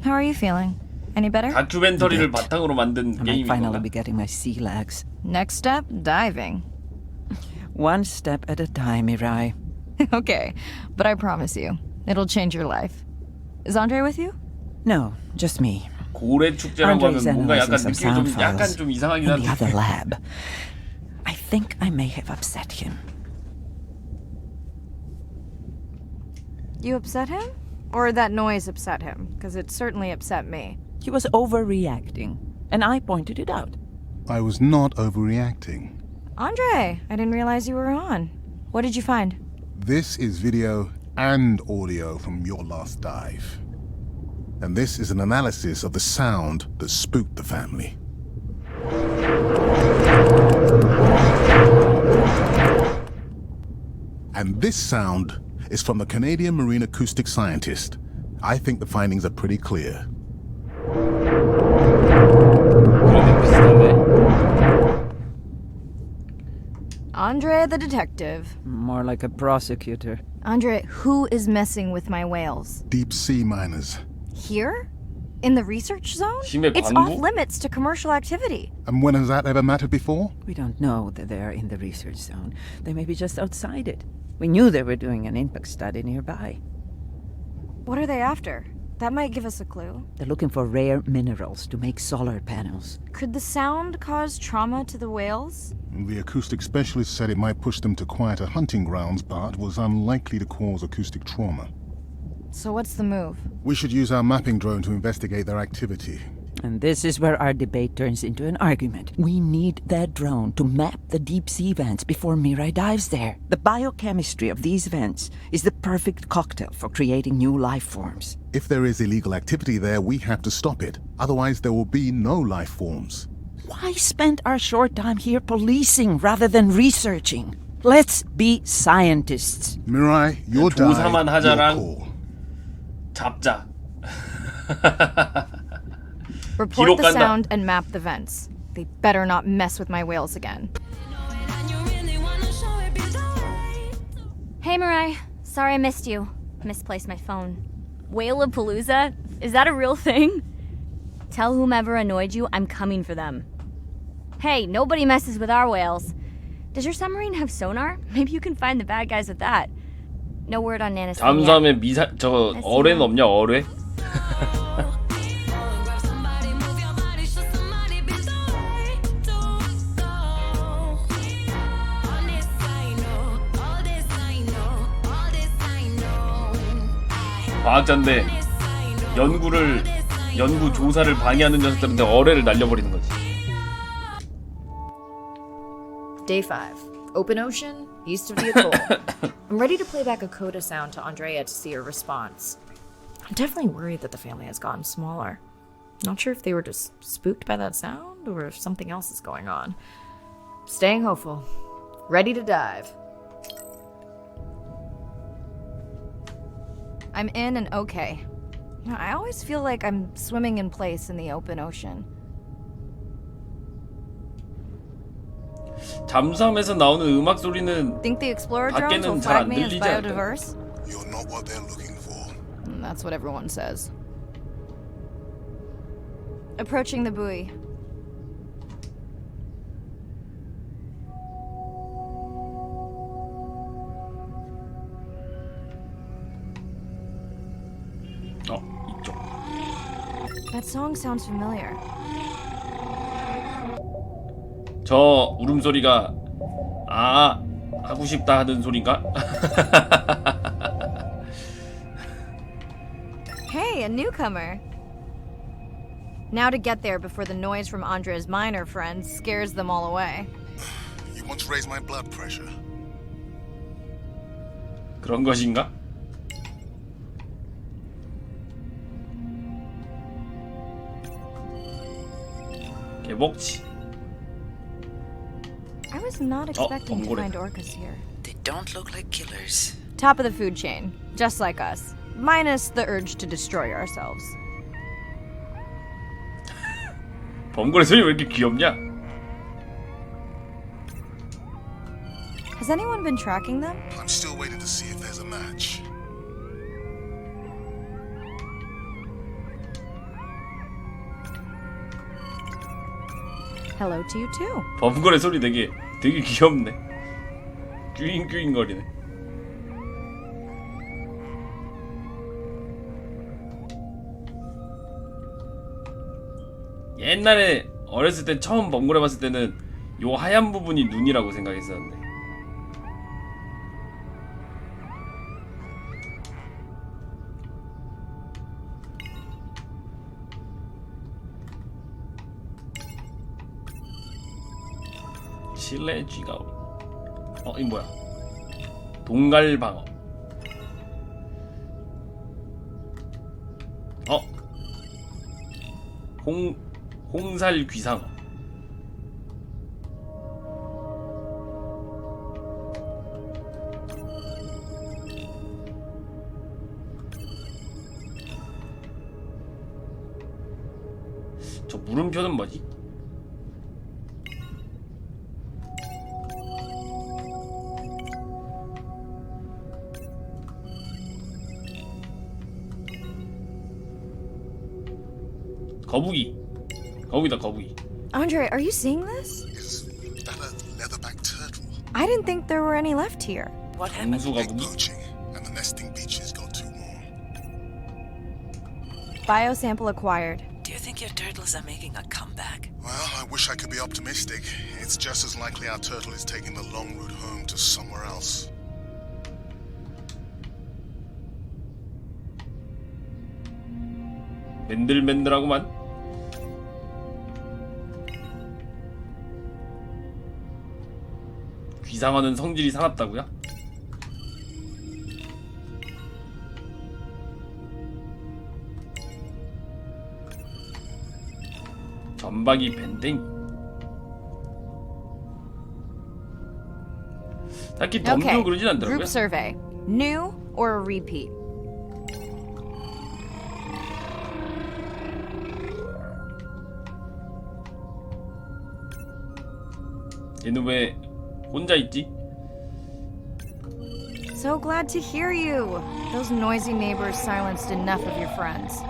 How are you feeling? Any better? 다큐멘터리를 바탕으로 만든 I might 게임인 finally 건가? be getting my sea legs. Next step, diving. One step at a time, Mirai. Okay, but I promise you, it'll change your life. Is Andre with you? No, just me. 고래 축제라고 하면 Andre's 뭔가 약간 analyzing some 느낌이 sound 좀 약간 files 좀 이상하긴 in the 한데. other lab. I think I may have upset him. You upset him? Or that noise upset him? Because it certainly upset me. He was overreacting, and I pointed it out. I was not overreacting. Andre, I didn't realize you were on. What did you find? This is video and audio from your last dive. And this is an analysis of the sound that spooked the family. And this sound is from the Canadian marine acoustic scientist. I think the findings are pretty clear. Andre the detective. More like a prosecutor. Andre, who is messing with my whales? Deep sea miners. Here? In the research zone? 심해 It's 광부? off limits to commercial activity. And when has that ever mattered before? We don't know that they are in the research zone. They may be just outside it. We knew they were doing an impact study nearby. What are they after? That might give us a clue. They're looking for rare minerals to make solar panels. Could the sound cause trauma to the whales? The acoustic specialist said it might push them to quieter hunting grounds, but was unlikely to cause acoustic trauma. So what's the move? We should use our mapping drone to investigate their activity. And this is where our debate turns into an argument. We need that drone to map the deep sea vents before Mirai dives there. The biochemistry of these vents is the perfect cocktail for creating new life forms. If there is illegal activity there, we have to stop it. Otherwise, there will be no life forms. Why spend our short time here policing rather than researching? Let's be scientists. Mirai, your dive, 조사만 your 하자랑 call. 잡자. Report the 간다. sound and map the vents. They better not mess with my whales again. Hey Mirai, sorry I missed you. Misplaced my phone. Whale-a-palooza? Is that a real thing? Tell whomever annoyed you I'm coming for them. Hey, nobody messes with our whales. Does your submarine have sonar? Maybe you can find the bad guys with that. No word on Nana's thing yet. 잠수함에 저 어뢰는 없냐 어뢰? 과학자인데 연구 조사를 방해하는 녀석들한테 어뢰를 날려버리는 거지. Day 5. Open ocean, east of the atoll. I'm ready to play back a coda sound to Andrea to see her response. I'm definitely worried that the family has gotten smaller. Not sure if they were just spooked by that sound or if something else is going on. Staying hopeful. Ready to dive. I'm in and okay. You know, I always feel like I'm swimming in place in the open ocean. 잠수함에서 나오는 음악 소리는 Think the explorer drones will 밖에는 잘 flag 안 me as 들리지 않을까요? biodiverse? You're not what they're looking for. That's what everyone says. Approaching the buoy. 이쪽. That song sounds familiar. 저 울음소리가 하고 싶다 하는 소린가? Hey, a newcomer. Now to get there before the noise from Andre's miner friends scares them all away. You want to raise my blood pressure? 그런 것인가? 개복치. I was not expecting to 범고래. find orcas here. They don't look like killers. Top of the food chain, just like us. Minus the urge to destroy ourselves. 범고래 소리 왜 이렇게 귀엽냐? Has anyone been tracking them? I'm still waiting to see if there's a match. Hello to you too. 범고래 소리 되게 귀엽네. 뀨잉뀨잉 거리네. 옛날에 어렸을 때 처음 범고래 봤을 때는 요 하얀 부분이 눈이라고 생각했었는데 칠레 쥐가오리. 이거 뭐야? 동갈방어. 홍살 귀상어. 저 물음표는 뭐지? 거북이. 거북이다, 거북이. Andre, are you seeing this? Is that a leatherback turtle? I didn't think there were any left here. What happened? 정수 거북이? Poaching, and the nesting beaches got too warm. Biosample acquired. Do you think your turtles are making a comeback? Well, I wish I could be optimistic. It's just as likely our turtle is taking the long route home to somewhere else. 맨들맨들하구만. 귀상어는 성질이 사납다고요? 전박이 밴댕. 딱히 덤도 그러진 않더라고요. Group survey. New or a repeat? 얘는 왜 혼자 있지? So glad to hear you. Those noisy neighbors silenced enough of your friends.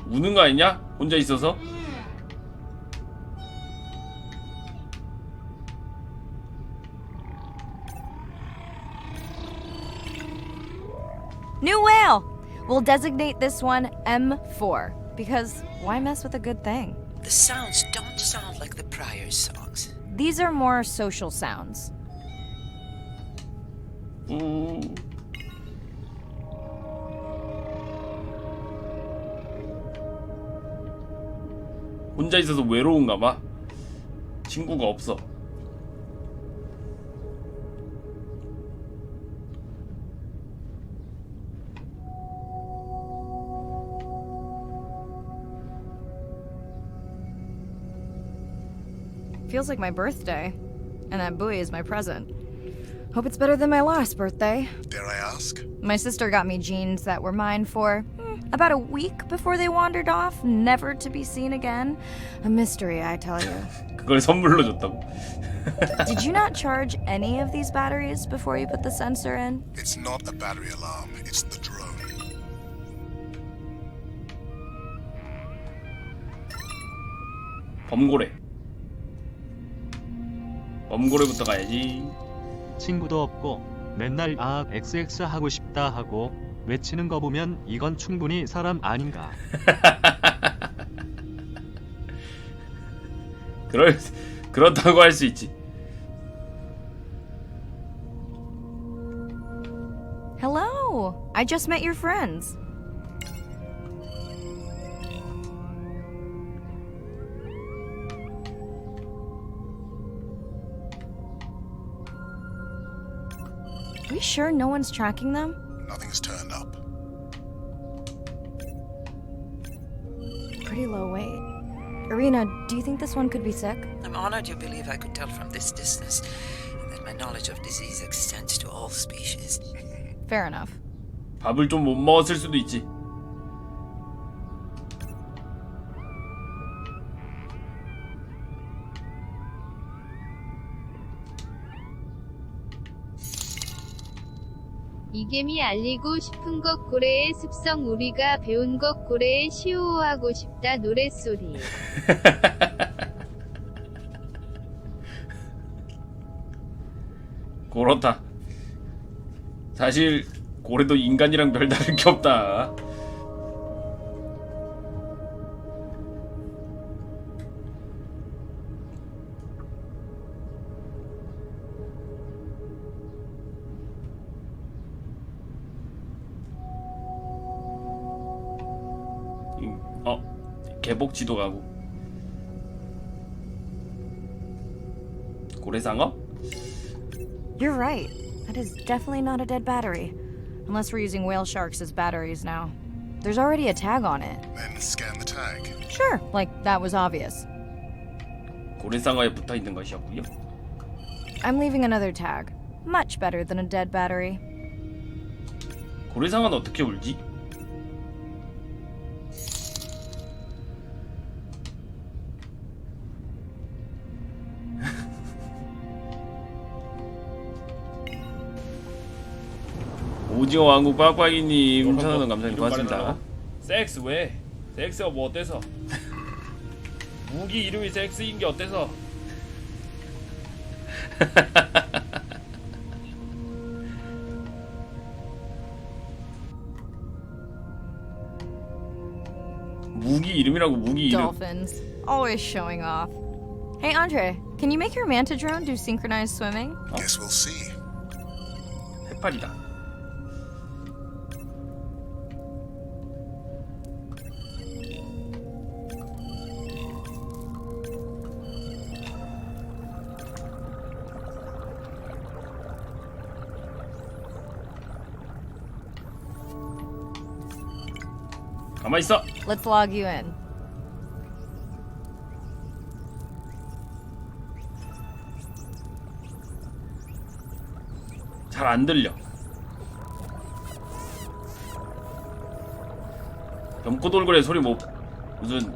우는 거 아니냐? 혼자 있어서? New whale! We'll designate this one M4, because why mess with a good thing? The sounds don't sound like the prior songs. These are more social sounds. 혼자 있어서 외로운가 봐. 친구가 없어. Feels like my birthday, and that buoy is my present. Hope it's better than my last birthday. Dare I ask? My sister got me jeans that were mine for about a week before they wandered off, never to be seen again. A mystery, I tell you. 그걸 선물로 줬다고. Did you not charge any of these batteries before you put the sensor in? It's not a battery alarm, it's the drone. 범고래. 범고래부터 가야지. 친구도 없고 맨날 XX 하고 싶다 하고 외치는 거 보면 이건 충분히 사람 아닌가. 그렇다고 할 수 있지. Hello! I just met your friends. Are you sure no one's tracking them? Nothing's turned up. Pretty low weight. Irina, do you think this one could be sick? I'm honored you believe I could tell from this distance that my knowledge of disease extends to all species. Fair enough. 밥을 좀 못 먹었을 수도 있지. 이겜이 알리고 싶은 것 고래의 습성 우리가 배운 것 고래의 시호하고 싶다 노랫소리. 그렇다. 사실 고래도 인간이랑 별다를 게 없다. 개복지도 가고. 고래상어? You're right. That is definitely not a dead battery. Unless we're using whale sharks as batteries now. There's already a tag on it. Then scan the tag. Sure, like that was obvious. 고래상어에 붙어 있는 것이었고요. I'm leaving another tag. Much better than a dead battery. 고래상어는 어떻게 울지? 오징어 왕국 빡빡이님 3,000원 감사합니다. 고맙습니다. 섹스 왜? 섹스가 뭐 어때서? 무기 이름이 섹스인 게 어때서? 무기 이름이라고. 무기 이름. Dolphins, always showing off. Hey Andre, can you make your manta drone do synchronized swimming? Guess we'll see. 해파리다. 가만 있어. Let's log you in. 잘 안 들려. 염꼬돌고래 소리 뭐 무슨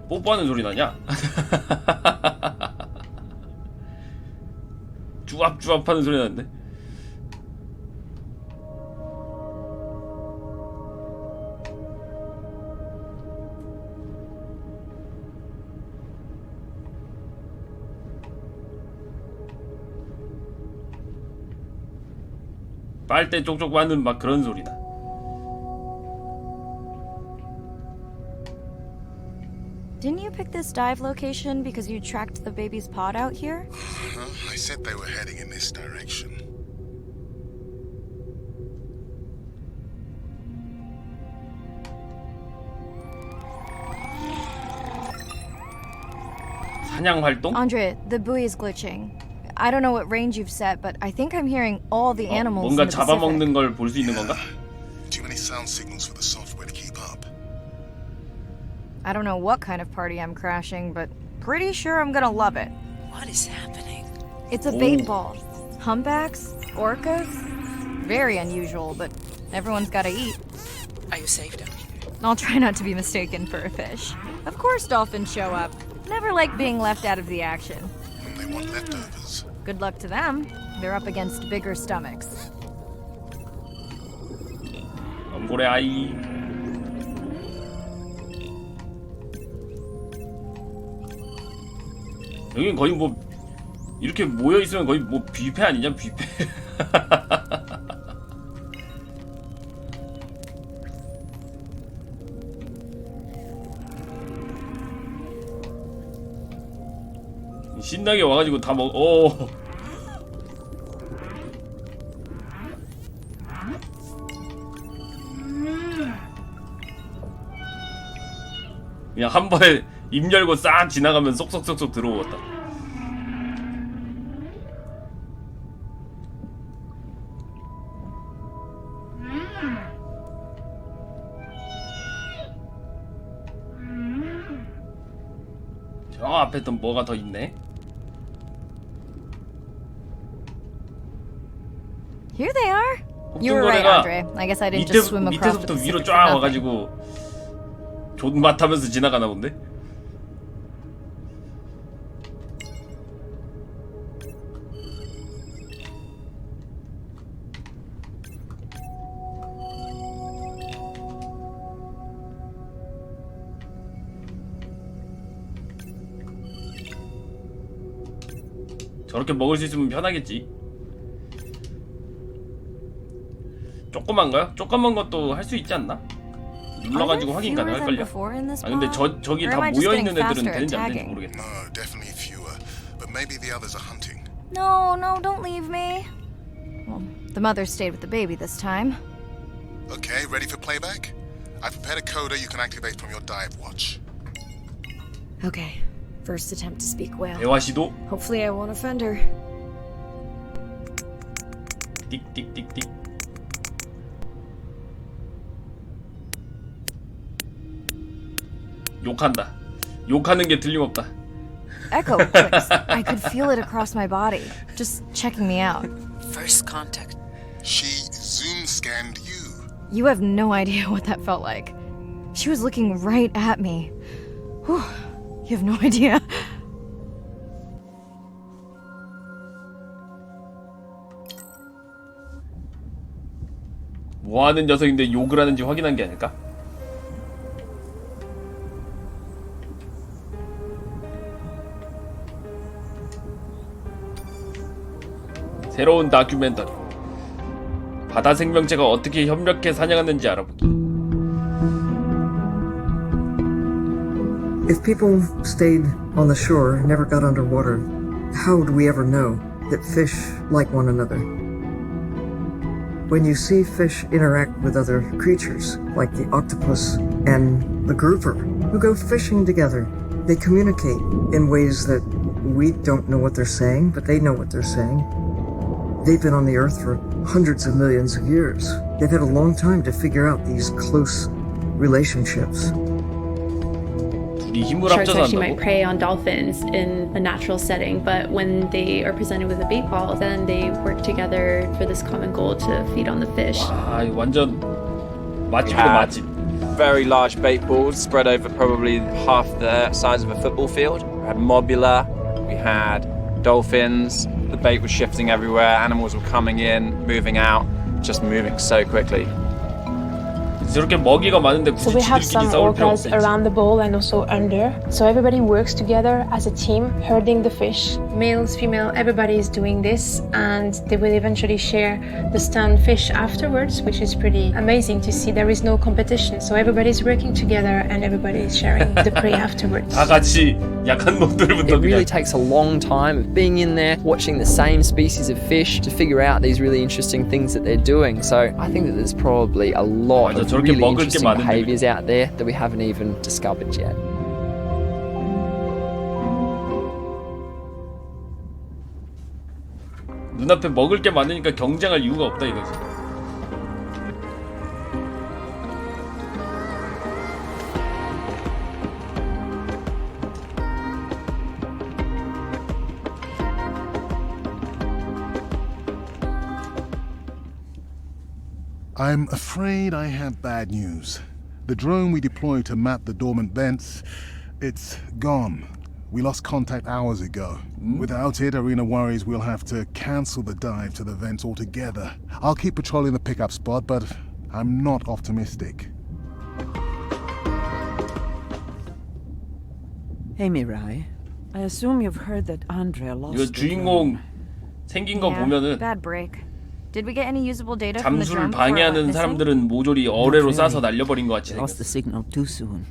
뽀뽀하는 소리 나냐? 쭈압쭈압 하는 소리 나는데? 빨대 쪽쪽 맞는 막 그런 소리다. Didn't you pick this dive location because you tracked the baby's pod out here? I said they were heading in this direction. 사냥 활동? Andre, the buoy is glitching. I don't know what range you've set, but I think I'm hearing all the animals 뭔가 in the Pacific. 잡아먹는 걸 볼 수 있는 건가? Too many sound signals for the software to keep up. I don't know what kind of party I'm crashing, but pretty sure I'm gonna love it. What is happening? It's a bait ball. Humpbacks, orcas. Very unusual, but everyone's gotta eat. Are you safe down here? I'll try not to be mistaken for a fish. Of course dolphins show up. Never like being left out of the action. They want leftovers. Good luck to them. They're up against bigger stomachs. 엄고래 아이. 여긴 거의 뭐 이렇게 모여 있으면 거의 뭐 뷔페 아니냐? 뷔페. 신나게 와가지고 다 먹. 오. 그냥 한 번에 입 열고 싹 지나가면 쏙쏙쏙쏙 들어오겠다. 저 앞에 또 뭐가 더 있네. Here they are. You were right, Andre. I guess I didn't just swim across the 밑에서부터 위로 Pacific for 쫙 nothing. 와가지고 존맛하면서 지나가나 본데? 저렇게 먹을 수 있으면 편하겠지. 조그만가요? 조그만 것도 할 수 있지 않나? 눌러가지고 확인 가능할걸요? 아 근데 저기 다 모여있는 애들은 되는지 안 되는지 모르겠다. No, definitely fewer. But maybe the others are hunting. No, don't leave me. Well, the mother stayed with the baby this time. Okay, ready for playback? I've prepared a coder you can activate from your dive watch. Okay, first attempt to speak whale. 대화 시도. Hopefully I won't offend her. 띡띡띡띡. 욕한다. 욕하는 게 틀림없다. Echo clicks. I could feel it across my body, just checking me out. First contact. She zoom scanned you. You have no idea what that felt like. She was looking right at me. Whew, you have no idea. 뭐하는 녀석인데 욕을 하는지 확인한 게 아닐까? 새로운 다큐멘터리. 바다 생명체가 어떻게 협력해 사냥하는지 알아보기. If people stayed on the shore, never got underwater, how would we ever know that fish like one another? When you see fish interact with other creatures, like the octopus and the grouper, who go fishing together, they communicate in ways that we don't know what they're saying, but they know what they're saying. They've been on the earth for hundreds of millions of years. They've had a long time to figure out these close relationships. Sharks actually might prey on dolphins in a natural setting, but when they are presented with a bait ball, then they work together for this common goal to feed on the fish. 아, 완전 맛집이다 맛집. Very large bait balls spread over probably half the size of a football field. We had mobula, we had dolphins. The bait was shifting everywhere. Animals were coming in, moving out, just moving so quickly. 저렇게 먹이가 많은데 굳이 So we have 지들끼리 some 싸울 필요 orcas 없지. around the bowl and also under. So everybody works together as a team, herding the fish. Males, female, everybody is doing this, and they will eventually share the stunned fish afterwards, which is pretty amazing to see. There is no competition, so everybody's working together and everybody is sharing the prey afterwards. 다 같이 약한 놈들부터 It really 그냥. takes a long time of being in there, watching the same species of fish to figure out these really interesting things that they're doing. So I think that there's probably a lot of really interesting behaviors out there that we haven't even discovered yet. 눈앞에 먹을 게 많으니까 경쟁할 이유가 없다 이거지. I'm afraid I have bad news. The drone we deployed to map the dormant vents, it's gone. We lost contact hours ago. Without it, Arena worries we'll have to cancel the dive to the vents altogether. I'll keep patrolling the pickup spot, but I'm not optimistic. Hey, Mirai. I assume you've heard that Andrea lost 이거 주인공 생긴 거 보면은 Bad break. Did we get any usable data from the 잠수를 drone before it went 방해하는 missing? 사람들은 모조리 어뢰로 쏴서 날려버린 것 같이 Lost the 생겼어. signal too soon.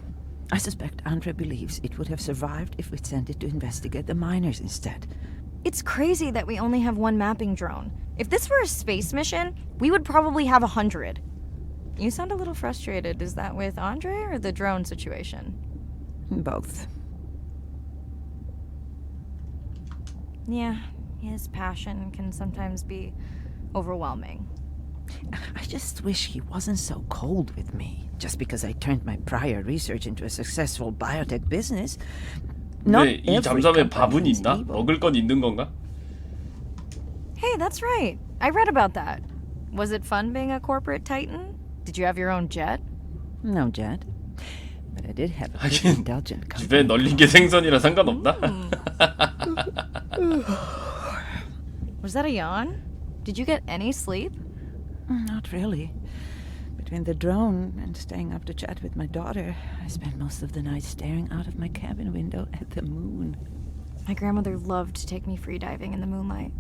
I suspect Andrea believes it would have survived if we'd sent it to investigate the miners instead. It's crazy that we only have one mapping drone. If this were a space mission, we would probably have 100. You sound a little frustrated. Is that with Andre or the drone situation? Both. Yeah, his passion can sometimes be overwhelming. I just wish he wasn't so cold with me, just because I turned my prior research into a successful biotech business. Not 근데 이 잠수함에 밥은 있나? 먹을 건 있는 건가? Hey, that's right. I read about that. Was it fun being a corporate titan? Did you have your own jet? No jet. But I did have a pretty 하긴 indulgent company. 집에 널린 게 생선이라 상관없다. Was that a yawn? Did you get any sleep? Not really. Between the drone and staying up to chat with my daughter, I spent most of the night staring out of my cabin window at the moon. My grandmother loved to take me free diving in the moonlight.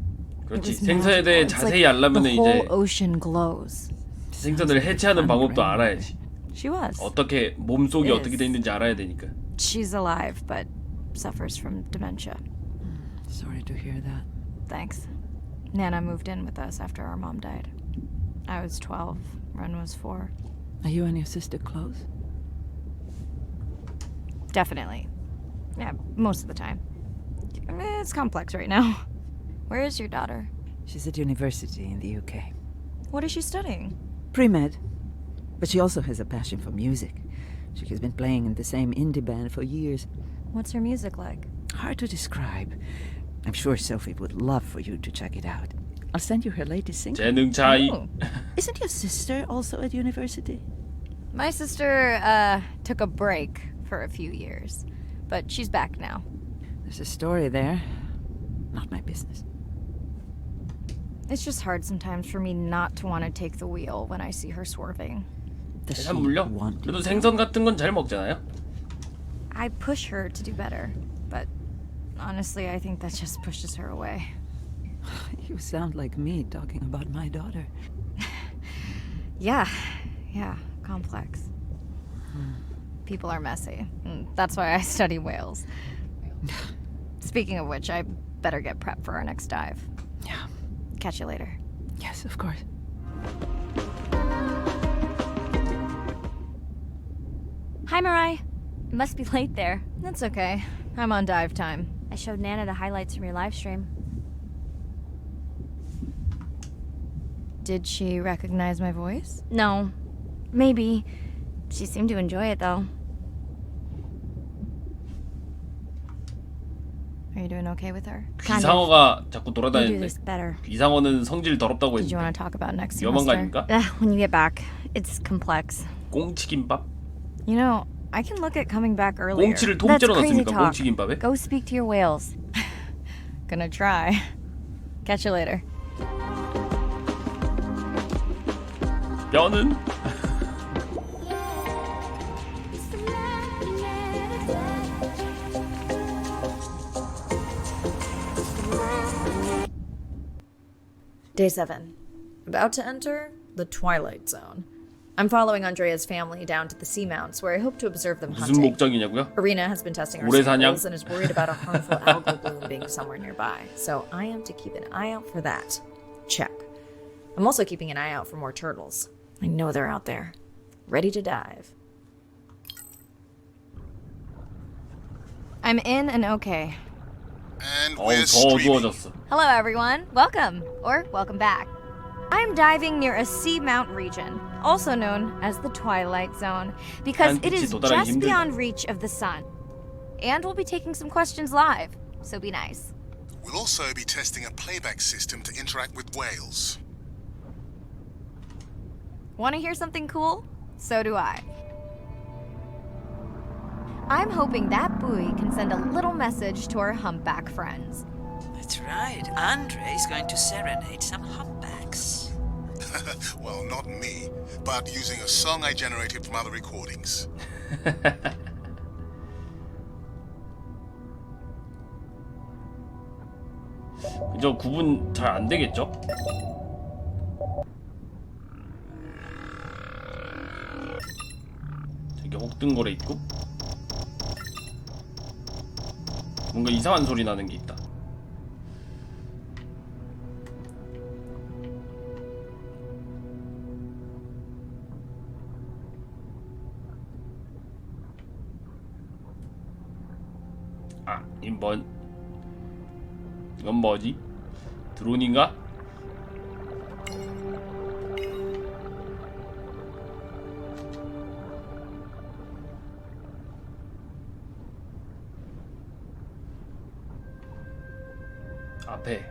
그렇지. 생선에 대해 자세히 알려면 the 이제 whole ocean glows. 생선을 해체하는 방법도 알아야지. She was. 어떻게 몸속이 Is. 어떻게 돼 있는지 알아야 되니까. She's alive, but suffers from dementia. Sorry to hear that. Thanks. Nana moved in with us after our mom died. I was 12, Ren was 4. Are you and your sister close? Definitely. Yeah, most of the time. It's complex right now. Where is your daughter? She's at university in the UK. What is she studying? Pre-med. But she also has a passion for music. She has been playing in the same indie band for years. What's her music like? Hard to describe. I'm sure Sophie would love for you to check it out. I'll send you her latest single. 재능 차이. Oh. Isn't your sister also at university? My sister took a break for a few years, but she's back now. There's a story there. Not my business. It's just hard sometimes for me not to want to take the wheel when I see her swerving. 잘 물려? 그래도 생선 같은 건 잘 먹잖아요. I push her to do better, but honestly, I think that just pushes her away. You sound like me talking about my daughter. Yeah, complex. People are messy. That's why I study whales. Speaking of which, I better get prepped for our next dive. Yeah. Catch you later. Yes, of course. Hi, Mirai. It must be late there. That's okay. I'm on dive time. I showed Nana the highlights from your live stream. Did she recognize my voice? No. Maybe. She seemed to enjoy it, though. Are you doing okay with her? 비상어가 자꾸 You do 돌아다니는데. this better. 비상어는 성질 더럽다고 Did you 했는데. want to talk about next 위험한 거 semester? 아닙니까? When you get back, it's complex. 꽁치김밥? You know, I can look at coming back earlier. 꽁치를 That's 통째로 crazy 넣습니까? talk. 꽁치김밥에? Go speak to your whales. Gonna try. Catch you later. 뼈는? Day 7. About to enter the Twilight Zone. I'm following Andrea's family down to the seamounts where I hope to observe them 무슨 hunting. 목적이냐고요? Arena has been testing our 모래사냥? samples and is worried about a harmful algal bloom being somewhere nearby, so I am to keep an eye out for that. Check. I'm also keeping an eye out for more turtles. I know they're out there, ready to dive. I'm in and okay. And 더 어두워졌어. Hello, everyone. Welcome, or welcome back. I'm diving near a seamount region, also known as the Twilight Zone, because it is just beyond reach of the sun. And we'll be taking some questions live, so be nice. We'll also be testing a playback system to interact with whales. Want to hear something cool? So do I. I'm hoping that buoy can send a little message to our humpback friends. That's right. Andre is going to serenade some humpbacks. Well, not me, but using a song I generated from other recordings. 저 구분 잘 안 되겠죠? 되게 혹든 거래 있고 뭔가 이상한 소리 나는 게 있다. 아, 이건 뭐지? 드론인가? 앞에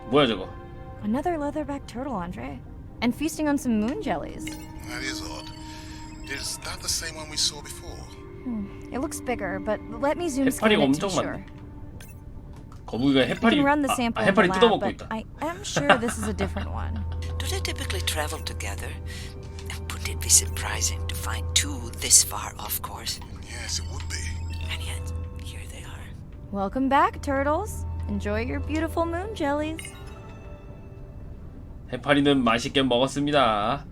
뭐야 저거? Another leatherback turtle, Andre. And feasting on some moon jellies. That is odd. Is that the same one we saw before? It looks bigger, but let me zoom scan 해파리가 it to 엄청 be sure. 많네. 거북이가 You 해파리 can run the sample in the 해파리 lab, 뜯어먹고 but 있다. I am sure this is a different one. Do they typically travel together? Would it be surprising to find two this far off course? Yes, it would be. And yet, here they are. Welcome back, turtles. Enjoy your beautiful moon jellies. 해파리는 맛있게 먹었습니다.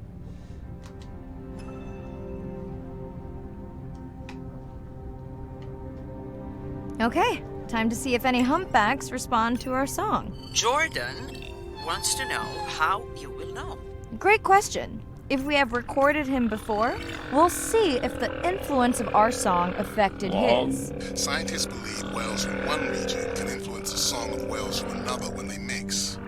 Okay, time to see if any humpbacks respond to our song. Jordan wants to know how you will know. Great question. If we have recorded him before, we'll see if the influence of our song affected his. Scientists believe whales from one region can influence the song of whales from another when they mix.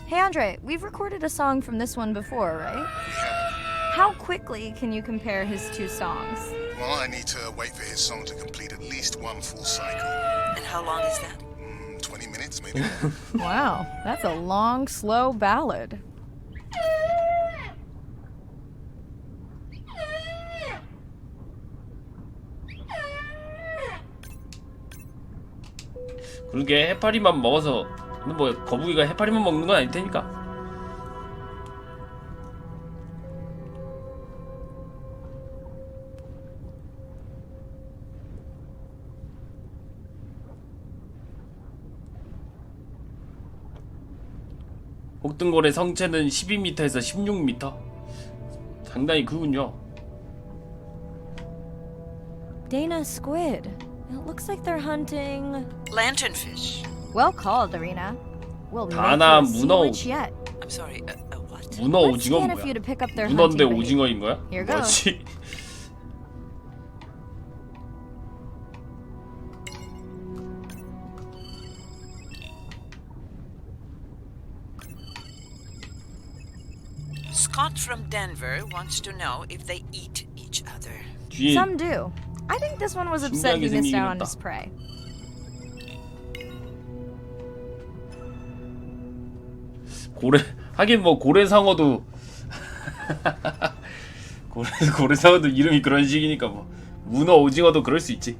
Hey Andre, we've recorded a song from this one before, right? How quickly can you compare his two songs? Well, I need to wait for his song to complete at least one full cycle. And how long is that? 20 minutes, maybe. Wow, that's a long, slow ballad. 그러게 해파리만 먹어서 근데 뭐 거북이가 해파리만 먹는 건 아닐 테니까. 혹등골의 성체는 12m에서 16m. 상당히 크군요. Dana squid. It looks like they're hunting lanternfish. Well called, Arena. We'll make 다나 you a sea 문어 witch yet. I'm sorry, what? 문어 Let's 오징어 scan a 뭐야? few to pick up their 문어인데 hunting bait. 오징어인 거야? Here goes. 뭐지? Scott from Denver wants to know if they eat each other. Some do. I think this one was upset he missed out on his prey. 고래 하긴 뭐 고래상어도 고래상어도 이름이 그런 식이니까 뭐 문어 오징어도 그럴 수 있지.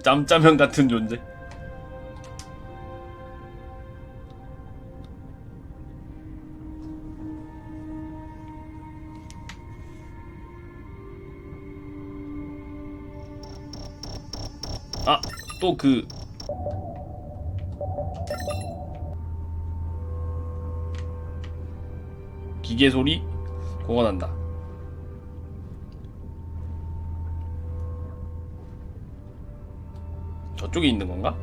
짬짜면 같은 존재. 아, 또 그 기계 소리 그거 난다. 저쪽에 있는 건가?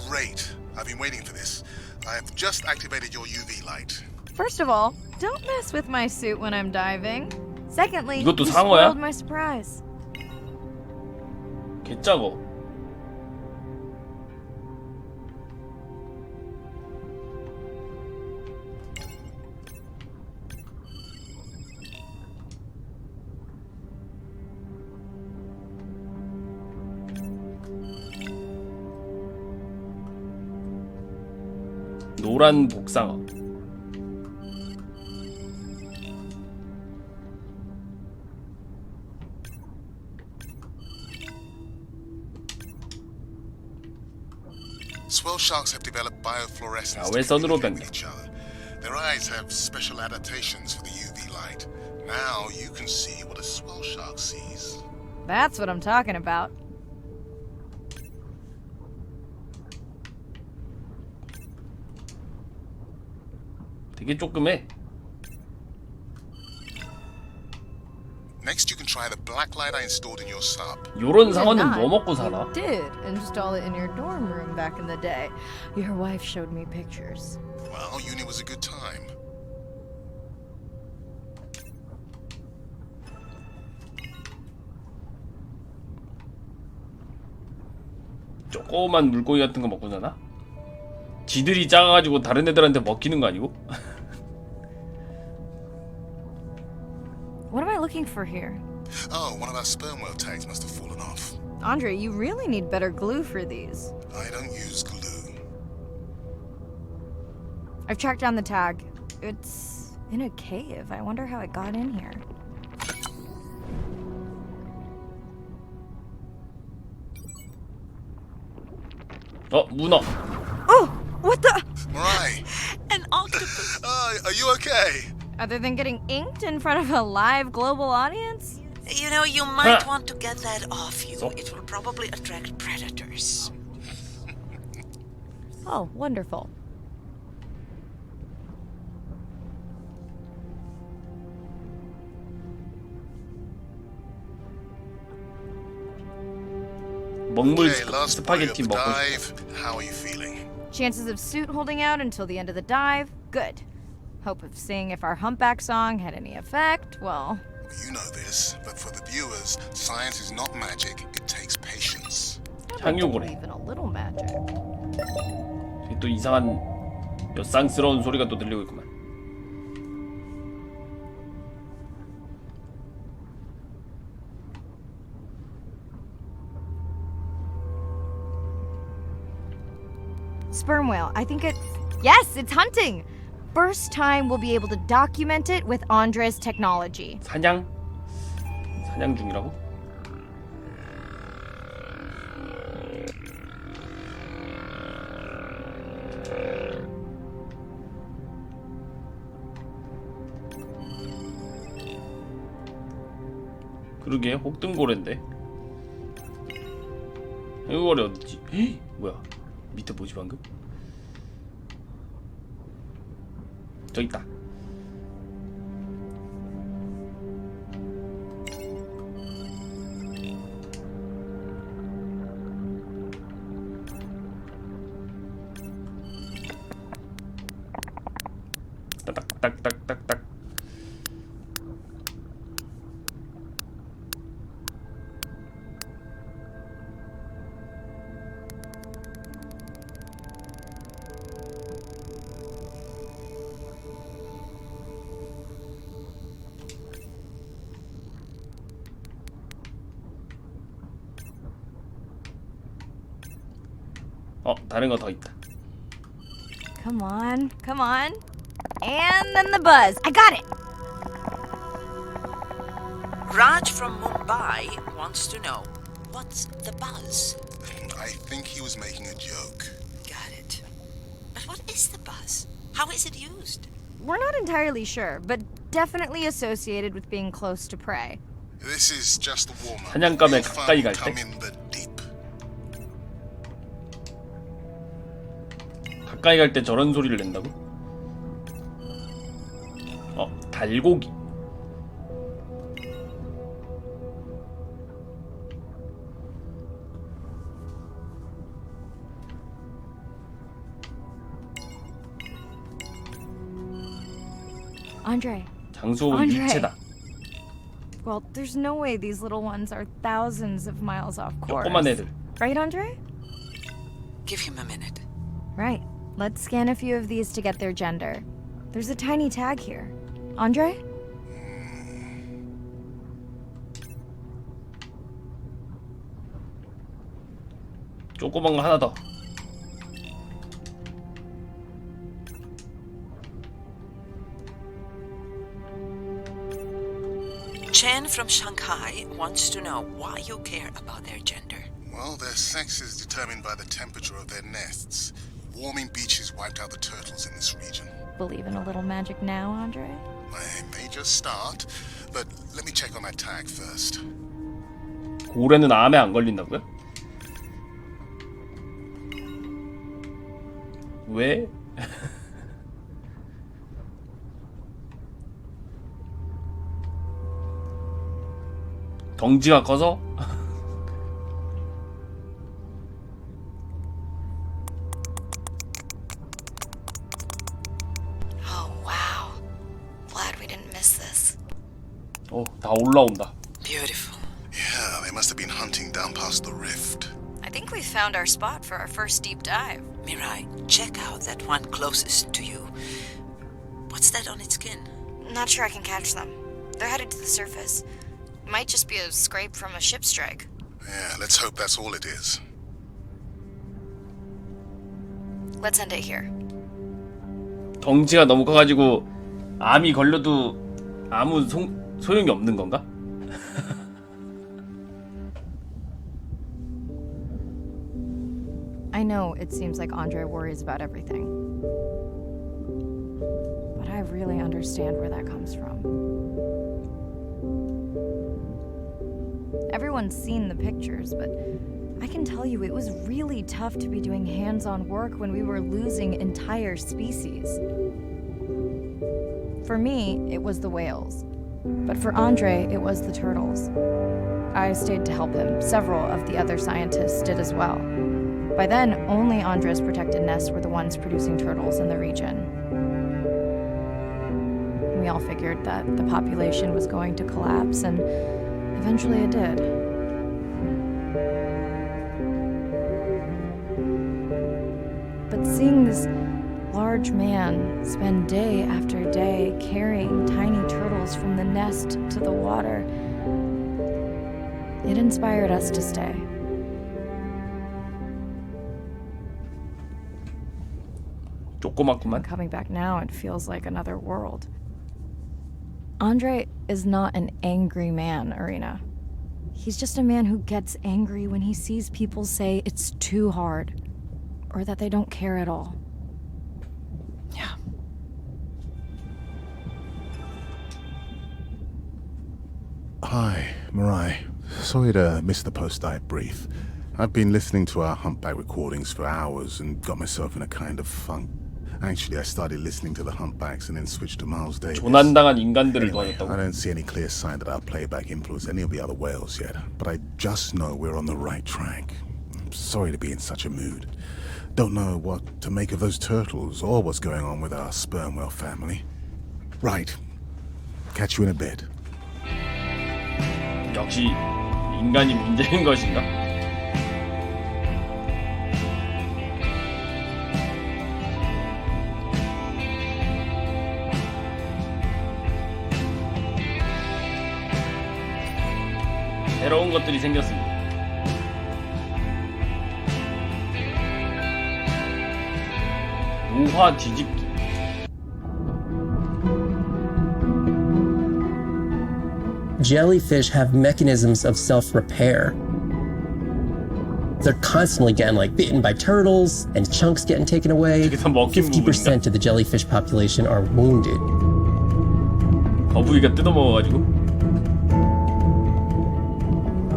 Great. I've been waiting for this. I've just activated your UV light. First of all, don't mess with my suit when I'm diving. Secondly, 이것도 you 상어야? spoiled my surprise. 개짜고. 노란 복상어. Swell sharks have developed biofluorescence 왜 to 선으로 communicate 변해? with each other. Their eyes have special adaptations for the UV light. Now you can see what a swell shark sees. That's what I'm talking about. 되게 조그매. Next, you can try the black light I installed in your sub. 요런 상어는 뭐 먹고 살아? You did install it in your dorm room back in the day. Your wife showed me pictures. Well, uni was a good time. 조그만 물고기 같은 거 먹고 사나? 지들이 작아가지고 다른 애들한테 먹히는 거 아니고? What am I looking for here? Oh, one of our sperm whale tags must have fallen off. Andre, you really need better glue for these. I don't use glue. I've tracked down the tag. It's in a cave. I wonder how it got in here. 문어. Oh, what the? Mirai! An octopus! Are you okay? Other than getting inked in front of a live global audience? You know, you might want to get that off you. It will probably attract predators. Oh, wonderful. 먹물 Okay, last body of 스파게티 the 먹고 싶어. dive. How are you feeling? Chances of suit holding out until the end of the dive? Good. Hope of seeing if our humpback song had any effect? Well, You know this, but for the viewers, science is not magic. It takes patience. 향유고래. even a little magic. 또 이상한 엿상스러운 소리가 또 들리고 있구만. Sperm whale. I think it's... Yes, it's hunting! First time we'll be able to document it with Andre's technology. 사냥 중이라고? 그러게 혹등고래인데. 해고고래 어딨지? 헉, 뭐야? 밑에 뭐지 방금? 저기 있다. 딱딱딱딱딱. 다른 거 더 있다. Come on, come on. And then the buzz. I got it! Raj from Mumbai wants to know, what's the buzz? I think he was making a joke. Got it. But what is the buzz? How is it used? We're not entirely sure, but definitely associated with being close to prey. This is just the warm-up. 사냥감에 Real fun 가까이 갈 come 때. in the deep. 가까이 갈 때 저런 소리를 낸다고? 달고기. Andre. 장소 Andre. 유체다. Well, there's no way these little ones are thousands of miles off course. 조그만 애들. Right, Andre? Give him a minute. Right. Let's scan a few of these to get their gender. There's a tiny tag here. Andre? 조그만 거 하나 더. Chen from Shanghai wants to know why you care about their gender. Well, their sex is determined by the temperature of their nests. Warming beaches wiped out the turtles in this region. Believe in a little magic now, Andre? I may just start, but let me check on that tag first. 고래는 암에 안 걸린다고요? 왜? 덩치가 커서? Oh, wow. Glad we didn't miss this. 다 올라온다. Beautiful. Yeah, they must have been hunting down past the rift. I think we found our spot for our first deep dive. Mirai, check out that one closest to you. What's that on its skin? Not sure I can catch them. They're headed to the surface. Might just be a scrape from a ship strike. Yeah, let's hope that's all it is. Let's end it here. 덩치가 너무 커가지고 암이 걸려도 아무 소용이 없는 건가? I know it seems like Andre worries about everything. But I really understand where that comes from. Everyone's seen the pictures, but I can tell you it was really tough to be doing hands-on work when we were losing entire species. For me, it was the whales. But for Andre, it was the turtles. I stayed to help him. Several of the other scientists did as well. By then, only Andre's protected nests were the ones producing turtles in the region. We all figured that the population was going to collapse, and eventually it did. But seeing this large man spend day after day carrying tiny turtles from the nest to the water, it inspired us to stay. 조그맣구만. Coming back now, it feels like another world. Andre is not an angry man, Irina. He's just a man who gets angry when he sees people say it's too hard, or that they don't care at all. Yeah. Hi, Mirai. Sorry to miss the post-dive brief. I've been listening to our humpback recordings for hours and got myself in a kind of funk. Actually, I started listening to the humpbacks and then switched to Miles Davis. 조난당한 인간들을 Anyway, 도와줬다고. I don't see any clear sign that our playback influenced any of the other whales yet, but I just know we're on the right track. I'm sorry to be in such a mood. Don't know what to make of those turtles or what's going on with our sperm whale family. Right. Catch you in a bit. 역시 인간이 문제인 것인가? 새로운 것들이 생겼습니다. 노화 뒤집기. Jellyfish have mechanisms of self-repair. They're constantly getting bitten by turtles and chunks getting taken away. 50% of the jellyfish population are wounded. 거북이가 뜯어먹어가지고.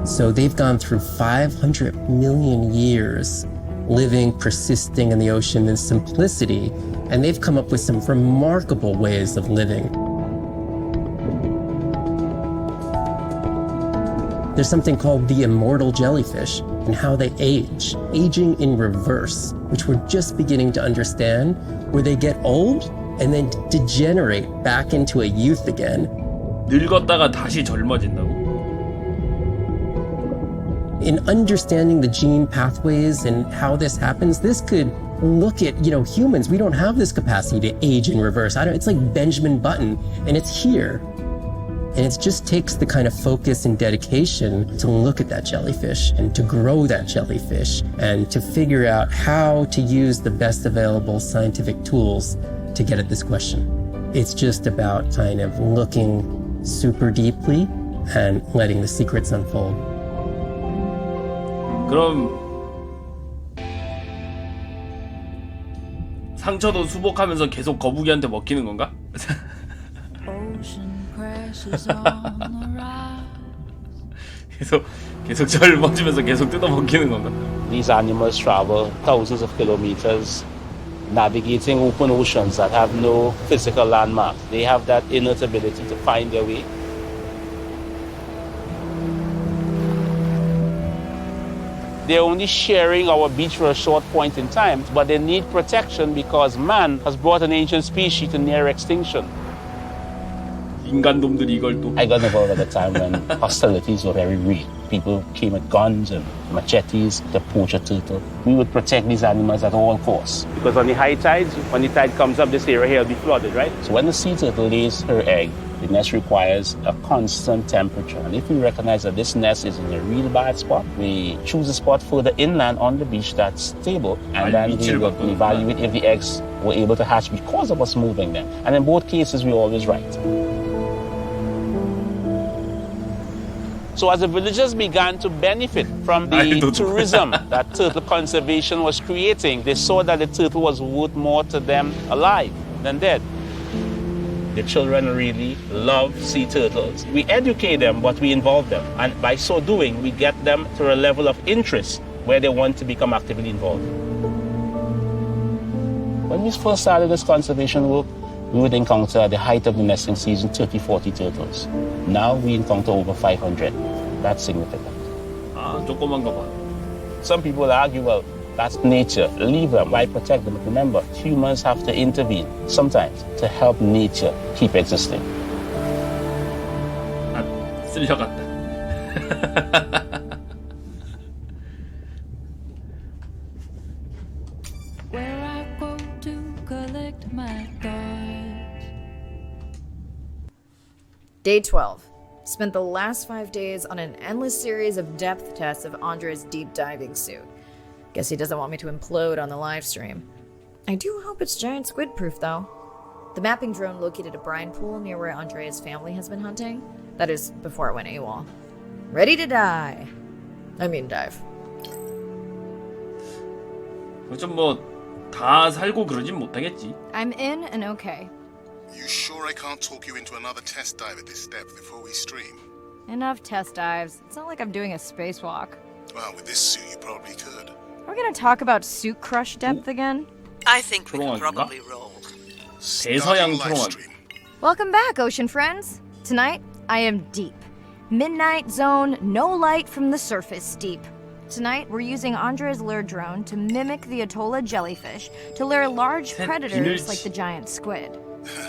So they've gone through 500 million years living, persisting in the ocean in simplicity, and they've come up with some remarkable ways of living. There's something called the immortal jellyfish and how they age, aging in reverse, which we're just beginning to understand, where they get old and then degenerate back into a youth again. 늙었다가 다시 젊어진다고? In understanding the gene pathways and how this happens, this could look at, humans. We don't have this capacity to age in reverse. It's like Benjamin Button, and it's here. And it just takes the kind of focus and dedication to look at that jellyfish and to grow that jellyfish and to figure out how to use the best available scientific tools to get at this question. It's just about kind of looking super deeply and letting the secrets unfold. 그럼 상처도 수복하면서 계속 거북이한테 먹히는 건가? 계속 젊어지면서 계속 뜯어 먹히는 건가? These animals travel thousands of kilometers, navigating open oceans that have no physical landmarks. They have that innate ability to find their way. They're only sharing our beach for a short point in time, but they need protection because man has brought an ancient species to near extinction. 인간놈들이 이걸 또. I got involved at a time when hostilities were very real. People came with guns and machetes to poach a turtle. We would protect these animals at all costs. Because on the high tides, when the tide comes up, this area here will be flooded, right? So when the sea turtle lays her egg, the nest requires a constant temperature. And if we recognize that this nest is in a real bad spot, we choose a spot further inland on the beach that's stable, and then we will evaluate if the eggs were able to hatch because of us moving them. And in both cases, we're always right. So as the villagers began to benefit from the tourism that turtle conservation was creating, they saw that the turtle was worth more to them alive than dead. The children really love sea turtles. We educate them, but we involve them. And by so doing, we get them to a level of interest where they want to become actively involved. When we first started this conservation work, we would encounter at the height of the nesting season 30, 40 turtles. Now we encounter over 500. That's significant. 조그만가 봐. Some people argue, well, that's nature. Leave them. Why protect them? But remember, humans have to intervene sometimes to help nature keep existing. 쓸려갔다. Where I go to collect my thoughts. Day 12. Spent the last 5 days on an endless series of depth tests of Andre's deep diving suit. Guess he doesn't want me to implode on the live stream. I do hope it's giant squid proof though. The mapping drone located a brine pool near where Andrea's family has been hunting. That is, before it went AWOL. Ready to die. I mean dive. 좀 다 살고 그러진 못하겠지. I'm in and okay. You sure I can't talk you into another test dive at this depth before we stream? Enough test dives. It's not like I'm doing a spacewalk. Well, with this suit, you probably could. Are we gonna talk about suit crush depth again? I think we can probably roll. 대서양 초롱하기. Welcome back, ocean friends. Tonight, I am deep. Midnight zone, no light from the surface deep. Tonight, we're using Andre's lure drone to mimic the Atolla jellyfish to lure large predators like the giant squid.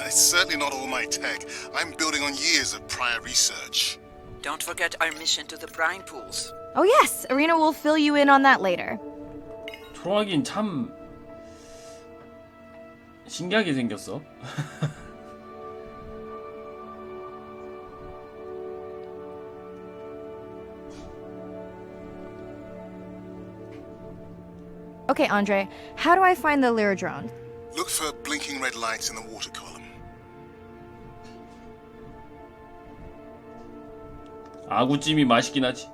It's certainly not all my tech. I'm building on years of prior research. Don't forget our mission to the brine pools. Oh yes, Arena will fill you in on that later. 초롱하긴 참 신기하게 생겼어. Okay, Andre, how do I find the lure drone? Look for blinking red lights in the water column. 아구찜이 맛있긴 하지.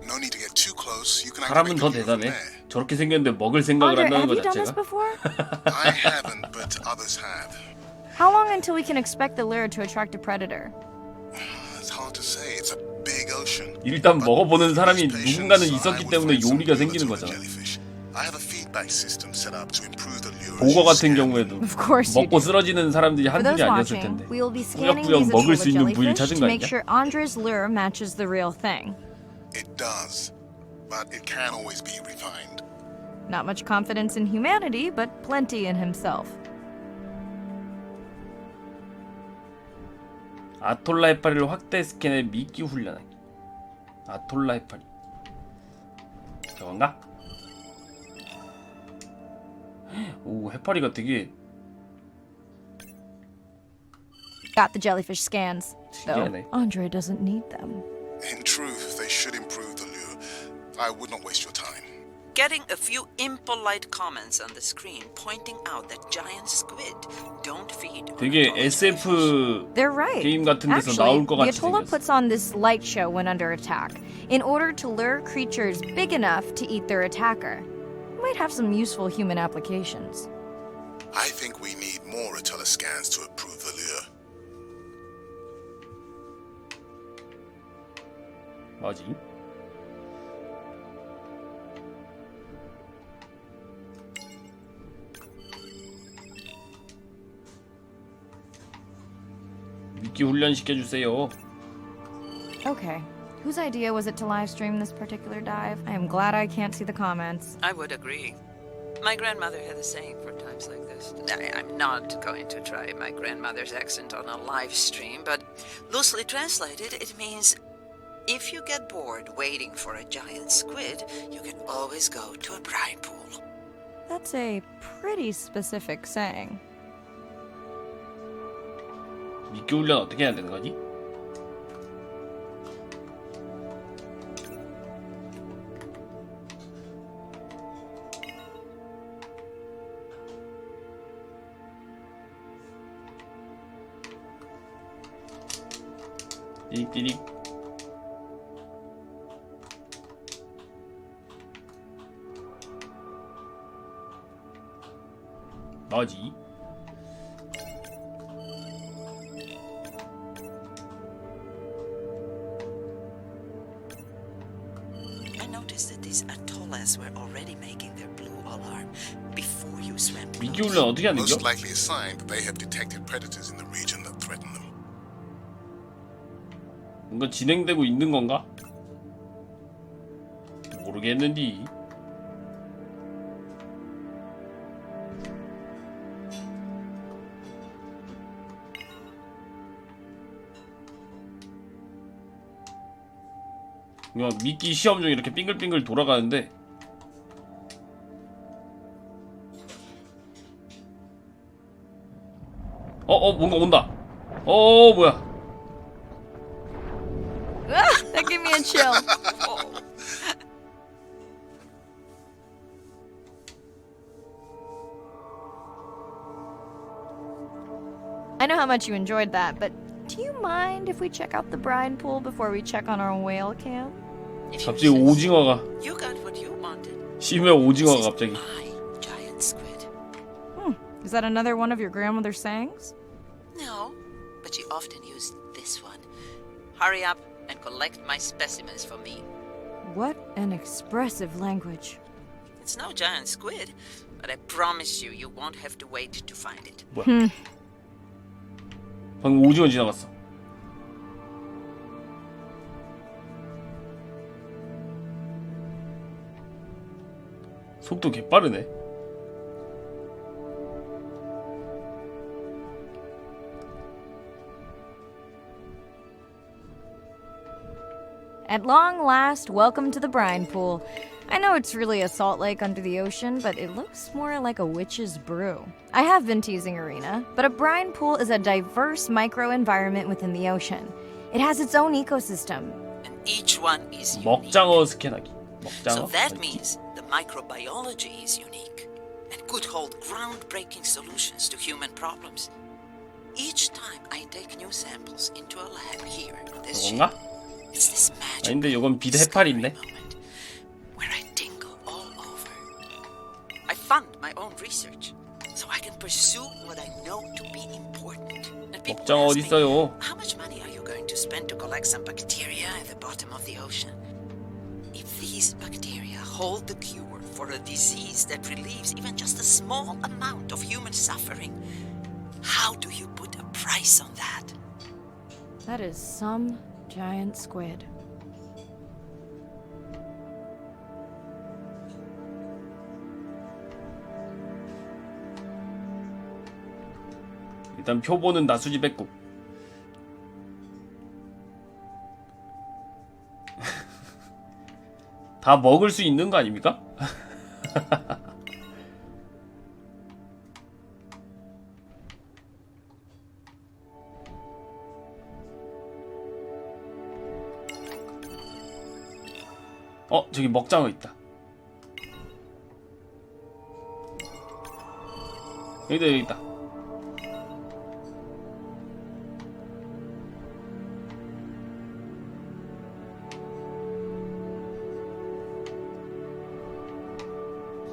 No need to get too close. You can 사람은 더 대단해. 저렇게 생겼는데 먹을 생각을 Andre, 한다는 have 것 you done this 자체가. before? I haven't, but others have. How long until we can expect the lure to attract a predator? It's hard to say. It's a big ocean. 일단 먹어보는 사람이 누군가는 있었기 때문에 요리가 생기는 거잖아. I have a feedback system set up to improve the lure. 보거 같은 경우에도 Of course you 먹고 do. 쓰러지는 사람들이 For 한둘이 those 아니었을 watching, 텐데. we will be scanning 꾸역꾸역 these 먹을 수 Atolla 있는 부위를 jellyfish 찾은 to 거 make 아니야? sure Andre's lure matches the real thing. It does, but it can always be refined. Not much confidence in humanity, but plenty in himself. 아톨라 해파리를 확대 스캔해 미끼 훈련하기. 아톨라 해파리. 저건가? 오, 해파리가 되게 Got the jellyfish scans, though 특이하네. Andre doesn't need them. In truth, they should improve the lure. I would not waste your time. Getting a few impolite comments on the screen pointing out that giant squid don't feed. 되게 SF They're right. 게임 같은 데서 Actually, 나올 것 the 같이 Atolla 생겼어. puts on this light show when under attack, in order to lure creatures big enough to eat their attacker. Might have some useful human applications. I think we need more Atolla scans to approve the lure. 뭐지? 미끼 훈련 시켜주세요. Okay. Whose idea was it to live stream this particular dive? I am glad I can't see the comments. I would agree. My grandmother had a saying for times like this. I'm not going to try my grandmother's accent on a live stream, but loosely translated, it means if you get bored waiting for a giant squid, you can always go to a brine pool. That's a pretty specific saying. 미끼 훈련 어떻게 해야 되는 거지? 띠릭띠릭. 뭐지? means that these atollas were already making their blue alarm before you swam close. 미기 훈련 어떻게 하는 Most 겨? likely a sign that they have detected predators in the region that threaten them. 뭔가 진행되고 있는 건가? 모르겠는디. 그냥 미끼 시험 중에 이렇게 빙글빙글 돌아가는데 뭔가 온다. 뭐야. That gave me a chill. I know how much you enjoyed that, but do you mind if we check out the brine pool before we check on our whale cam? 갑자기 오징어가 You got what you wanted. 심해 오징어가 갑자기. Giant squid. Is that another one of your grandmother's sayings? No, but you often use this one. Hurry up and collect my specimens for me. What an expressive language. It's no giant squid, but I promise you, you won't have to wait to find it. 뭐야? 방금 오징어 지나갔어. 속도 개빠르네. At long last, welcome to the brine pool. I know it's really a salt lake under the ocean, but it looks more like a witch's brew. I have been teasing Arena, but a brine pool is a diverse microenvironment within the ocean. It has its own ecosystem. And each one is unique. 먹장어 스캔하기. So 먹장어. that means the microbiology is unique and could hold groundbreaking solutions to human problems. Each time I take new samples into a lab here in this ship, 저건가? it's this magic 아닌데 이건 비드 해파리인데. where I tingle all over. I fund my own research so I can pursue what I know to be important. And people 먹장어 ask 어디 me, 있어요? how much money are you going to spend to collect some bacteria at the bottom of the ocean? If these bacteria hold the cure for a disease that relieves even just a small amount of human suffering, how do you put a price on that? That is some giant squid. 일단 표보는 나수지 뱉고. 다 먹을 수 있는 거 아닙니까? 저기 먹장어 있다. 여기 있다.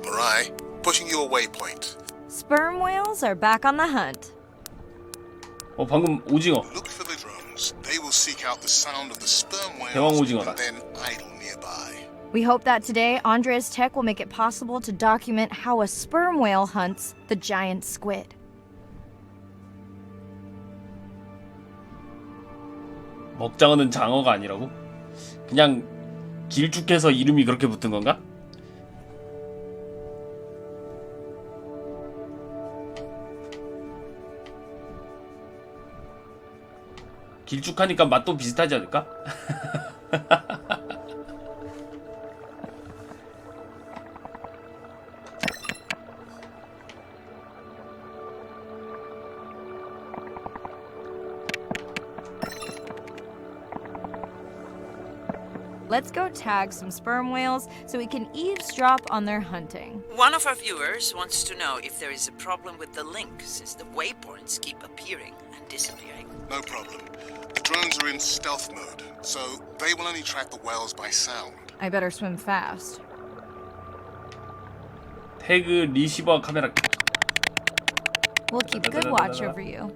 Mirai, pushing your waypoint. Sperm whales are back on the hunt. 방금 오징어. Look for the drones. They will seek out the sound of the sperm 대왕 whales 오징어다. and then idle nearby. We hope that today, Andrea's tech will make it possible to document how a sperm whale hunts the giant squid. 먹장어는 장어가 아니라고? 그냥 길쭉해서 이름이 그렇게 붙은 건가? 길쭉하니까 맛도 비슷하지 않을까? Let's go tag some sperm whales so we can eavesdrop on their hunting. One of our viewers wants to know if there is a problem with the link, since the waypoints keep appearing and disappearing. No problem. The drones are in stealth mode, so they will only track the whales by sound. I better swim fast. 태그 리시버 카메라. We'll keep good watch over you.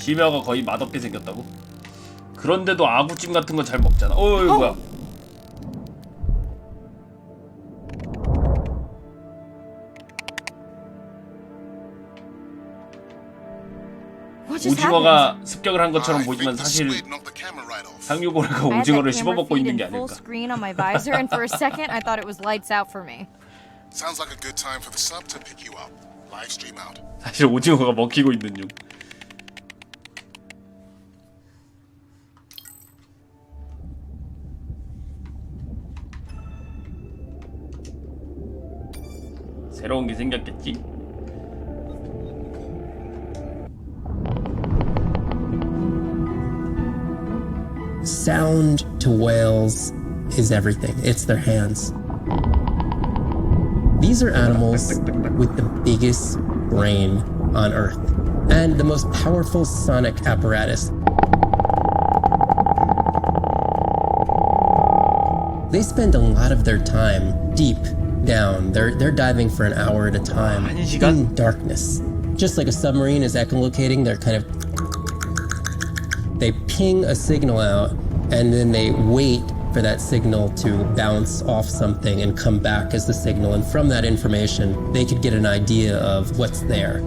심해어가 거의 맛없게 생겼다고? 그런데도 아구찜 같은 거 잘 먹잖아. 이거 뭐야? 오징어가 습격을 한 것처럼 보이지만 사실 상류고래가 오징어를 씹어먹고 있는 게 아닐까. Screen on my visor, and for a second, I thought it was lights out for me. Sounds like a good time for the sub to pick you up. Live stream out. 사실 오징어가 먹히고 있는 중. 새로운 게 생겼겠지? Sound to whales is everything. It's their hands. These are animals with the biggest brain on Earth and the most powerful sonic apparatus. They spend a lot of their time deep down. They're diving for an hour at a time in darkness. Just like a submarine is echolocating, they're kind of... They ping a signal out, and then they wait for that signal to bounce off something and come back as the signal. And from that information, they could get an idea of what's there.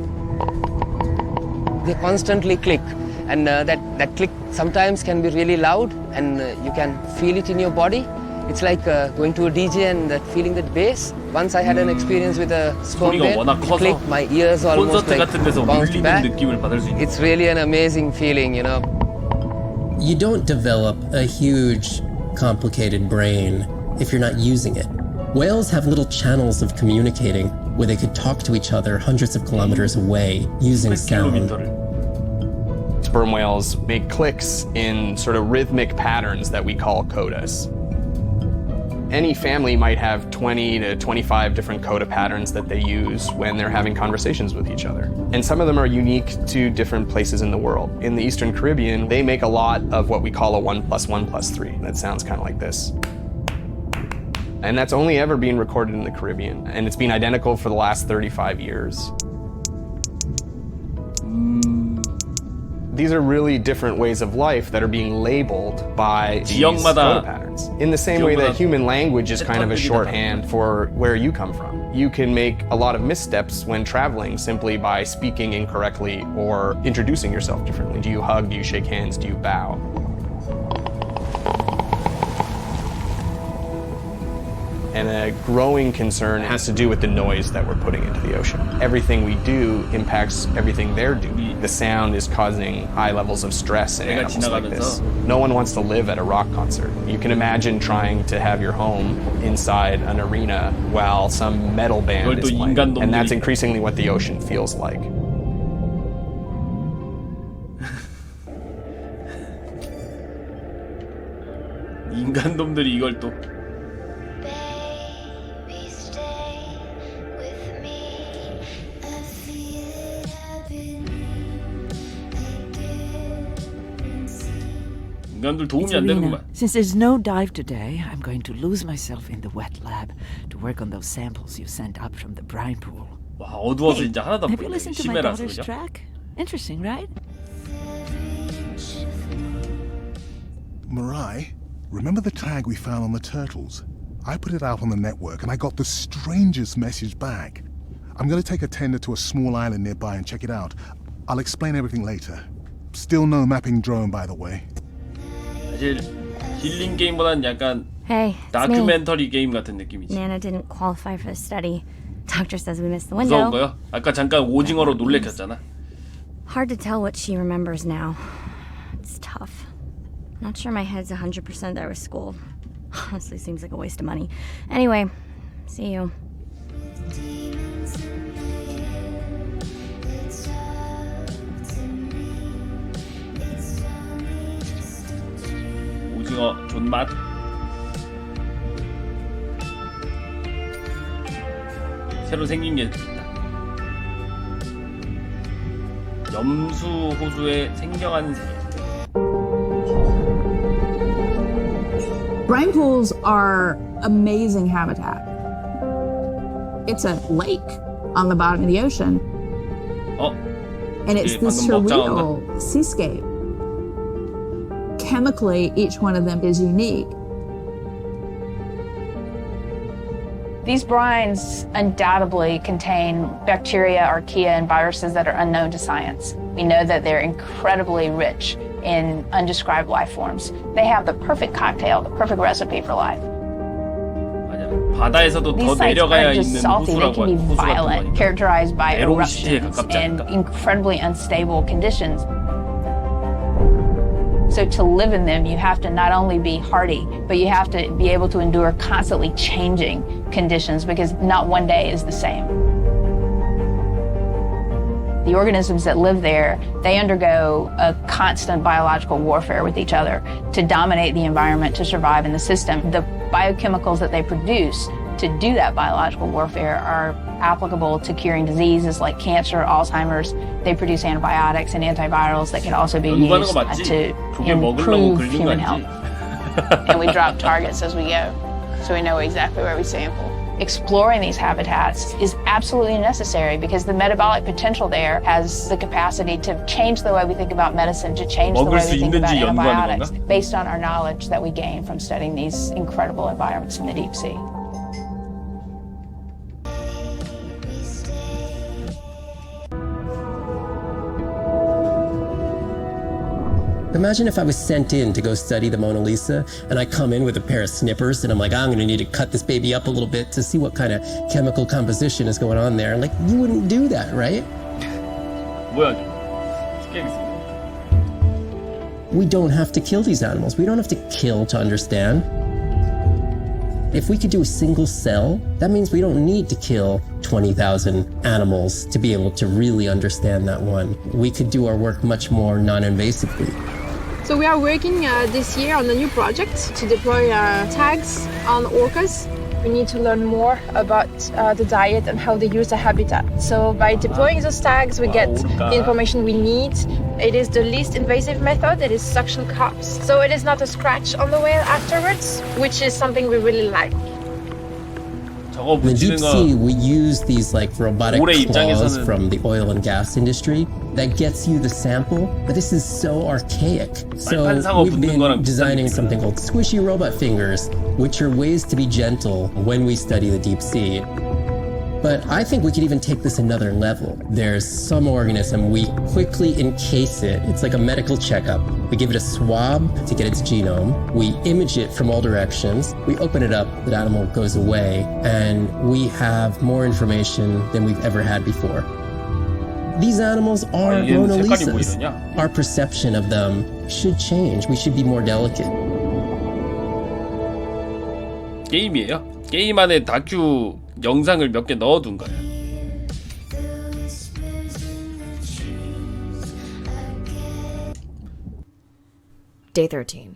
They constantly click, and that click sometimes can be really loud, and you can feel it in your body. It's like going to a DJ and feeling that bass. Once I had an experience with a sperm whale, it clicked, my ears almost like bounced back. It's really an amazing feeling, you know. You don't develop a huge, complicated brain if you're not using it. Whales have little channels of communicating where they could talk to each other hundreds of kilometers away using sound. Sperm whales make clicks in sort of rhythmic patterns that we call codas. Any family might have 20 to 25 different coda patterns that they use when they're having conversations with each other. And some of them are unique to different places in the world. In the Eastern Caribbean, they make a lot of what we call a 1 + 1 + 3. That sounds kind of like this. And that's only ever been recorded in the Caribbean. And it's been identical for the last 35 years. These are really different ways of life that are being labeled by these coda patterns. In the same way that human language is kind of a shorthand for where you come from. You can make a lot of missteps when traveling simply by speaking incorrectly or introducing yourself differently. Do you hug? Do you shake hands? Do you bow? And a growing concern has to do with the noise that we're putting into the ocean. Everything we do impacts everything they're doing. The sound is causing high levels of stress in animals like this. No one wants to live at a rock concert. You can imagine trying to have your home inside an arena while some metal band is playing. And that's increasingly what the ocean feels like. 인간놈들이 이걸 또 인간들 도움이 안 되는구만. Since there's no dive today, I'm going to lose myself in the wet lab to work on those samples you sent up from the brine pool. 와, 어두워서 이제 하나도 안 Have you 보이네. listened to my 심해라서 daughter's 그죠? track? Interesting, right? Mirai, remember the tag we found on the turtles? I put it out on the network and I got the strangest message back. I'm going to take a tender to a small island nearby and check it out. I'll explain everything later. Still no mapping drone, by the way. 사실 힐링 게임보다는 약간 Hey, 다큐멘터리 게임 같은 느낌이지. Nana didn't qualify for the study. Doctor says we missed the window. 무서운 거요? 아까 잠깐 오징어로 놀래켰잖아. Hard to tell what she remembers now. It's tough. Not sure my head's 100% there with school. Honestly, seems like a waste of money. Anyway, see you. 오징어 존맛. 새로 생긴 게 있다. 염수 호수의 생경한 새. Brine pools are amazing habitat. It's a lake on the bottom of the ocean. And it's this surreal seascape. Chemically, each one of them is unique. These brines undoubtedly contain bacteria, archaea, and viruses that are unknown to science. We know that they're incredibly rich in undescribed life forms. They have the perfect cocktail, the perfect recipe for life. 바다에서도 더 내려가야 있는 they can be violent, 거니까. characterized by 에롱시티에 eruptions 가깝지 and 않을까? incredibly unstable conditions. So to live in them, you have to not only be hardy, but you have to be able to endure constantly changing conditions because not one day is the same. The organisms that live there, they undergo a constant biological warfare with each other to dominate the environment, to survive in the system. The biochemicals that they produce to do that biological warfare are applicable to curing diseases like cancer, Alzheimer's. They produce antibiotics and antivirals that can also be used to improve human health. And we drop targets as we go, so we know exactly where we sample. Exploring these habitats is absolutely necessary because the metabolic potential there has the capacity to change the way we think about medicine, to change the way we think about antibiotics, based on our knowledge that we gain from studying these incredible environments in the deep sea. Imagine if I was sent in to go study the Mona Lisa and I come in with a pair of snippers and I'm like, I'm going to need to cut this baby up a little bit to see what kind of chemical composition is going on there. Like, you wouldn't do that, right? We don't have to kill these animals. We don't have to kill to understand. If we could do a single cell, that means we don't need to kill 20,000 animals to be able to really understand that one. We could do our work much more non-invasively. So we are working this year on a new project to deploy tags on orcas. We need to learn more about the diet and how they use the habitat. So by deploying those tags, we get the information we need. It is the least invasive method. It is suction cups. So it is not a scratch on the whale afterwards, which is something we really like. In the deep sea, we use these like robotic claws from the oil and gas industry that gets you the sample, but this is so archaic. So we've been designing something called squishy robot fingers, which are ways to be gentle when we study the deep sea. But I think we could even take this another level. There's some organism, we quickly encase it. It's like a medical checkup. We give it a swab to get its genome. We image it from all directions. We open it up, the animal goes away, and we have more information than we've ever had before. These animals are Mona Lisas. Our perception of them should change. We should be more delicate. 게임이에요. 게임 안에 다큐 영상을 몇 개 넣어둔 거예요. Day 13.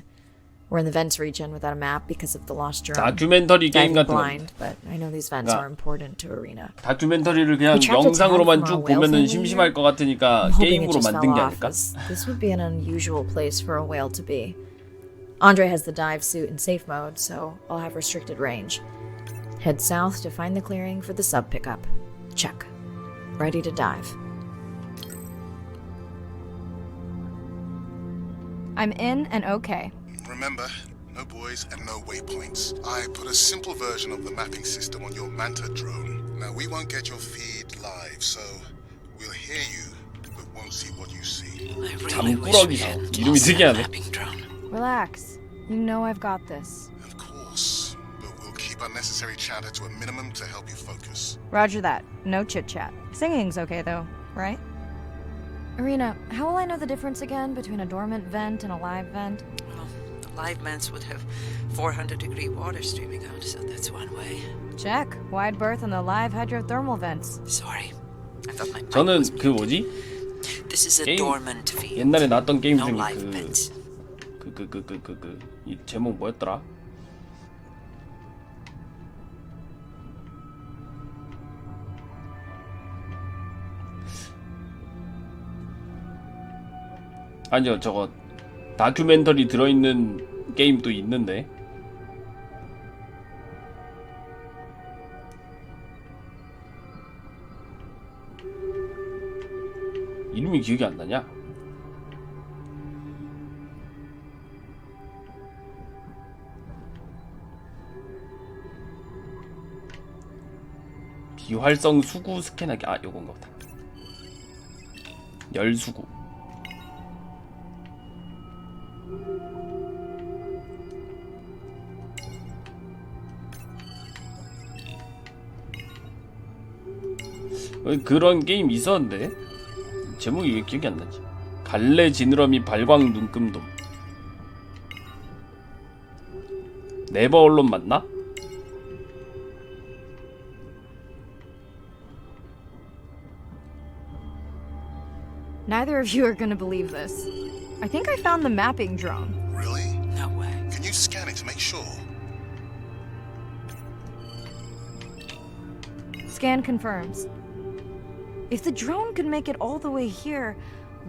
We're in the vents region without a map because of the lost drone. 다큐멘터리 게임 같은 거. blind, but I know these vents are important to Arena. 다큐멘터리를 그냥 영상으로만 쭉 보면은 심심할 것 같으니까 게임으로 만든 게 아닐까? This would be an unusual place for a whale to be. Andre has the dive suit in safe mode, so I'll have restricted range. Head south to find the clearing for the sub pickup. Check. Ready to dive. I'm in and okay. Remember, no buoys and no waypoints. I put a simple version of the mapping system on your Manta drone. Now, we won't get your feed live, so we'll hear you, but won't see what you see. 잠꾸러기사. 이름이 특이하네. Relax. You know I've got this. Of course, but we'll keep unnecessary chatter to a minimum to help you focus. Roger that. No chit-chat. Singing's okay though, right? Arena, how will I know the difference again between a dormant vent and a live vent? Well, the live vents would have 400-degree water streaming out, so that's one way. Check. Wide berth and the live hydrothermal vents. Sorry. I thought my 저는 그 뭐지? This is a 게임, dormant field. 옛날에 나왔던 게임 No 중에 live vents. 이 제목 뭐였더라? 아니요, 저거 다큐멘터리 들어있는 게임도 있는데. 이름이 기억이 안 나냐? 비활성 수구 스캔하기. 아, 요건가 보다. 열수구. 그런 게임 있었는데 제목이 왜 기억이 안 나지? 갈래 지느러미 발광 눈금돔. 네버 언론 맞나? Neither of you are gonna believe this. I think I found the mapping drone. Really? No way. Can you scan it to make sure? Scan confirms. If the drone could make it all the way here,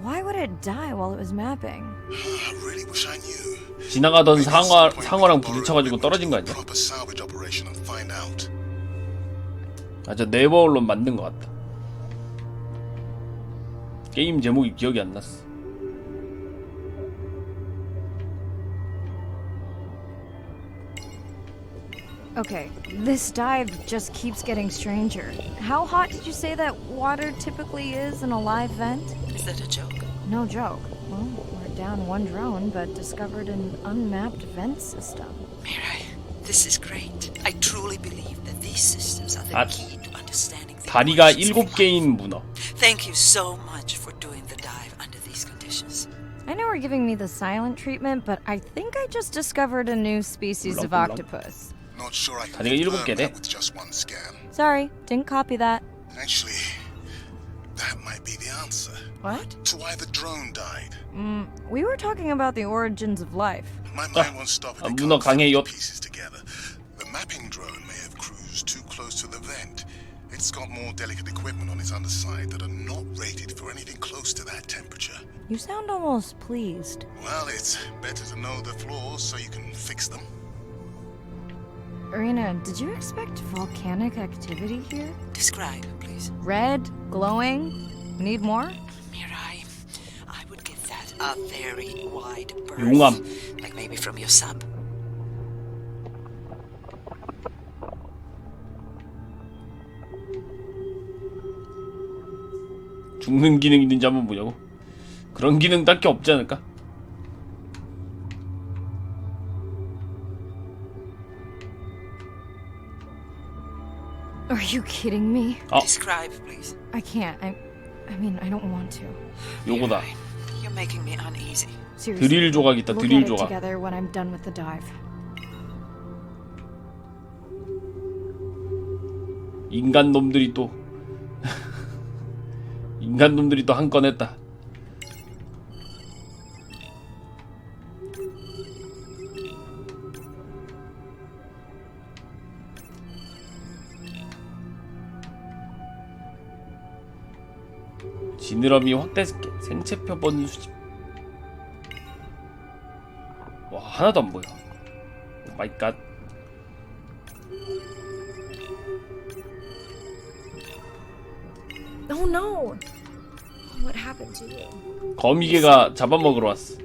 why would it die while it was mapping? I really wish I knew. 지나가던 상어랑 부딪혀가지고 떨어진 거 아니야? Proper salvage operation and find out. 아, 저 네버 언론 만든 것 같다. 게임 제목이 기억이 안 났어. Okay, this dive just keeps getting stranger. How hot did you say that water typically is in a live vent? Is that a joke? No joke. Well, we're down one drone, but discovered an unmapped vent system. Mirai, this is great. I truly believe that these systems are the key to understanding the 다리가 origins of 7개인 문어. Thank you so much for doing the dive under these conditions. I know we're giving me the silent treatment, but I think I just discovered a new species of octopus. Not sure I can 다리가 confirm 7개네. that with just one scan. Sorry, didn't copy that. Actually, that might be the answer. What? To why the drone died. We were talking about the origins of life. My mind won't stop at 문어 강해요. pieces together. The mapping drone may have cruised too close to the vent. It's got more delicate equipment on its underside that are not rated for anything close to that temperature. You sound almost pleased. Well, it's better to know the flaws so you can fix them. Irina, did you expect volcanic activity here? Describe, please. Red, glowing. Need more? Mirai, I would give that a very wide berth. 용암. Like maybe from your sub. 죽는 기능 있는지 한번 보자고. 그런 기능 딱히 없지 않을까? Are you kidding me? Describe, please. I can't. I mean, I don't want to. 요거다. You're making me uneasy. Seriously, 드릴 조각 있다. look 드릴 at it 조각. together when I'm done with the dive. 인간 놈들이 또 한 건 했다. 지느러미 확대 스캔, 생체 표본 수집. 와, 하나도 안 보여. 오 마이 갓. Oh no! What happened to you? 거미개가 잡아먹으러 왔어.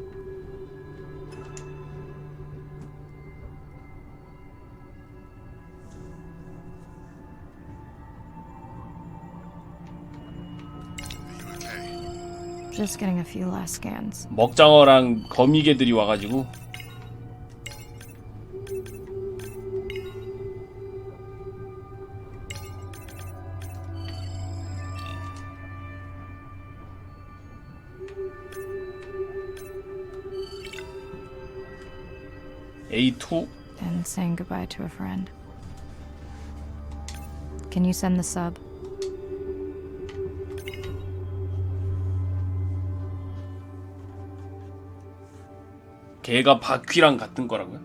Just getting a few last scans. 먹장어랑 거미개들이 와가지고 A2 And saying goodbye to a friend. Can you send the sub? 걔가 바퀴랑 같은 거라고요?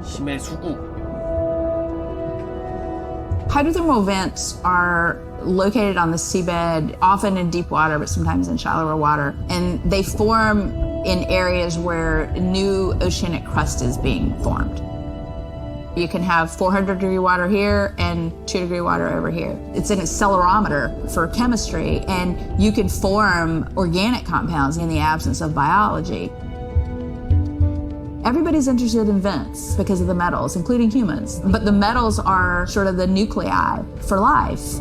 심해 수구. Hydrothermal vents are located on the seabed, often in deep water, but sometimes in shallower water. And they form in areas where new oceanic crust is being formed. You can have 400-degree water here and 2-degree water over here. It's an accelerometer for chemistry, and you can form organic compounds in the absence of biology. Everybody's interested in vents because of the metals, including humans. But the metals are sort of the nuclei for life.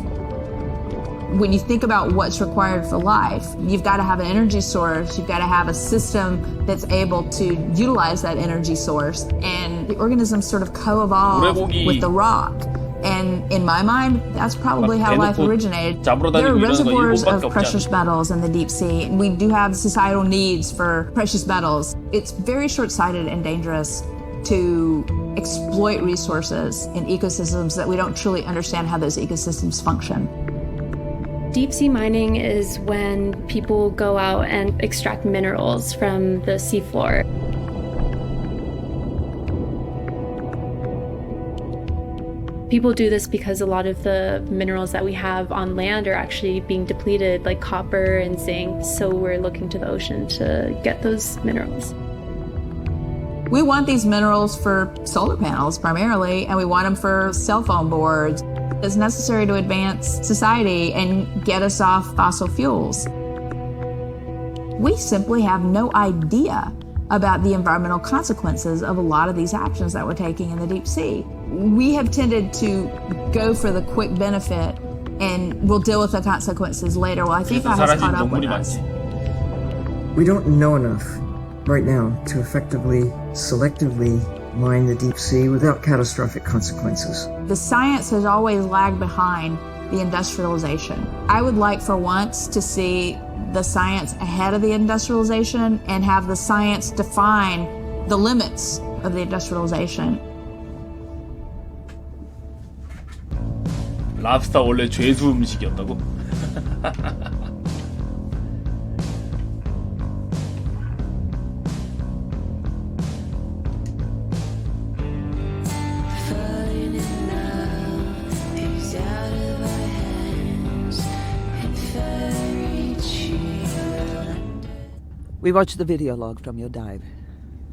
When you think about what's required for life, you've got to have an energy source, you've got to have a system that's able to utilize that energy source, and the organisms sort of co-evolve with the rock. And in my mind, that's probably how life originated. There are reservoirs of precious metals in the deep sea. We do have societal needs for precious metals. It's very short-sighted and dangerous to exploit resources in ecosystems that we don't truly understand how those ecosystems function. Deep sea mining is when people go out and extract minerals from the seafloor. People do this because a lot of the minerals that we have on land are actually being depleted, like copper and zinc, so we're looking to the ocean to get those minerals. We want these minerals for solar panels primarily, and we want them for cell phone boards. It's necessary to advance society and get us off fossil fuels. We simply have no idea about the environmental consequences of a lot of these actions that we're taking in the deep sea. We have tended to go for the quick benefit and we'll deal with the consequences later. Well, I think that has caught up with us. We don't know enough right now to effectively, selectively mine the deep sea without catastrophic consequences. The science has always lagged behind the industrialization. I would like for once to see the science ahead of the industrialization and have the science define the limits of the industrialization. 랍스터 원래 죄수 음식이었다고? We watched the video log from your dive.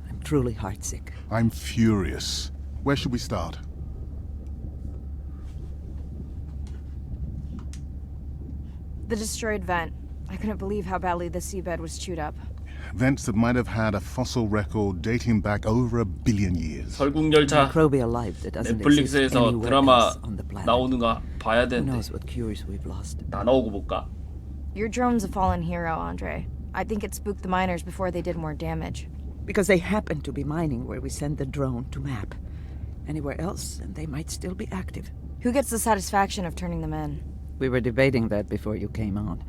I'm truly heartsick. I'm furious. Where should we start? The destroyed vent. I couldn't believe how badly the seabed was chewed up. Vents that might have had a fossil record dating back over 1 billion years. 설국열차 Microbial life that doesn't exist 넷플릭스에서 anywhere 드라마 else on the planet. 나오는 거 봐야 Who 되는데 knows what cures we've lost? 나 나오고 볼까? Your drone's a fallen hero, Andre. I think it spooked the miners before they did more damage. Because they happen to be mining where we send the drone to map. Anywhere else, and they might still be active. Who gets the satisfaction of turning them in? We were debating that before you came on.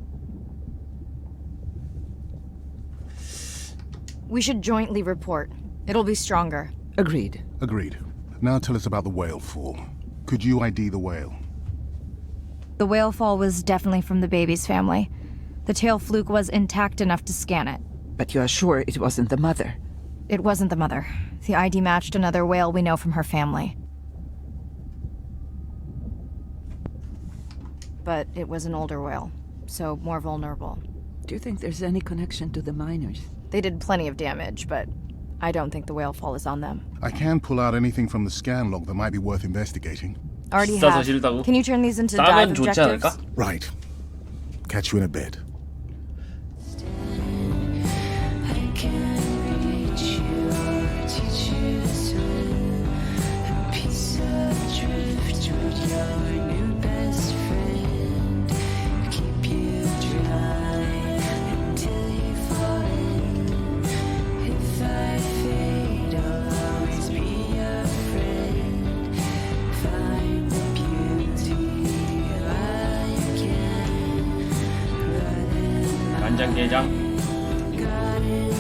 We should jointly report. It'll be stronger. Agreed. Agreed. Now tell us about the whale fall. Could you ID the whale? The whale fall was definitely from the baby's family. The tail fluke was intact enough to scan it. But you are sure it wasn't the mother? It wasn't the mother. The ID matched another whale we know from her family. But it was an older whale, so more vulnerable. Do you think there's any connection to the miners? They did plenty of damage, but I don't think the whale fall is on them. I can pull out anything from the scan log that might be worth investigating. Already have. Can you turn these into dive objectives? Right. Catch you in a bit.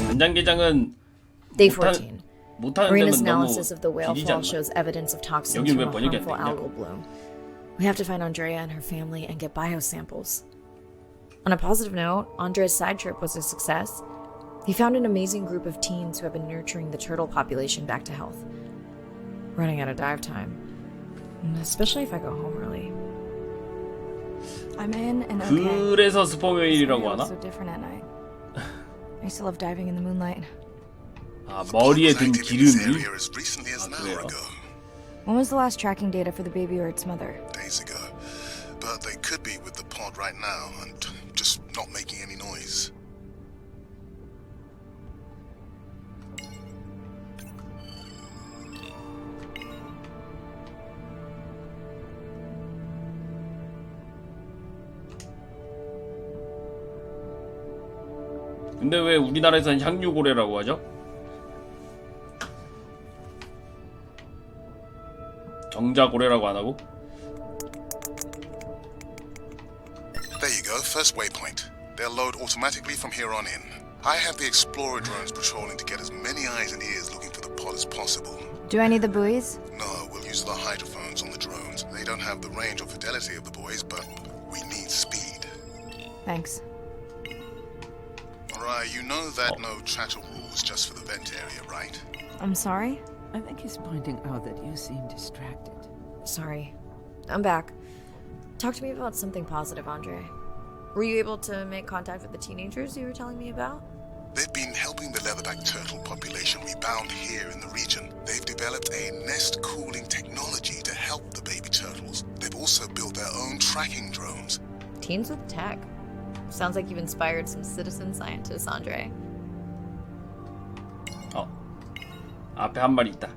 간장게장은 Day 14. 못하는 Marina's 데는 너무 analysis of the whale 길이지 fall 않나? shows evidence of toxins 여긴 from 왜 a 번역이 안 harmful 되냐? algal bloom. We have to find Andrea and her family and get biosamples. On a positive note, Andrea's side trip was a success. He found an amazing group of teens who have been nurturing the turtle population back to health. Running out of dive time. especially if I go home early. I'm in and okay. 그래서 스포메일이라고 하나? So different at night. I used to love diving in the moonlight. 아, 머리에 든 기름이? 아, 그래요? When was the last tracking data for the baby or its mother? Days ago. But they could be with the pod right now and just not making any noise. 근데 왜 우리나라에서는 향유고래라고 하죠? 정자고래라고 안 하고? There you go, first waypoint. They'll load automatically from here on in. I have the Explorer drones patrolling to get as many eyes and ears looking for the pod as possible. Do I need the buoys? No, we'll use the hydrophones on the drones. They don't have the range or fidelity of the boys, but we need speed. Thanks. Alright, you know that no chatter rules just for the vent area, right? I'm sorry? I think he's pointing out that you seem distracted. Sorry. I'm back. Talk to me about something positive, Andre. Were you able to make contact with the teenagers you were telling me about? They've been helping the leatherback turtle population rebound here in the region. They've developed a nest cooling technology to help the baby turtles. They've also built their own tracking drones. Teens with tech. Sounds like you've inspired some citizen scientists, Andre. 앞에 한 마리 있다.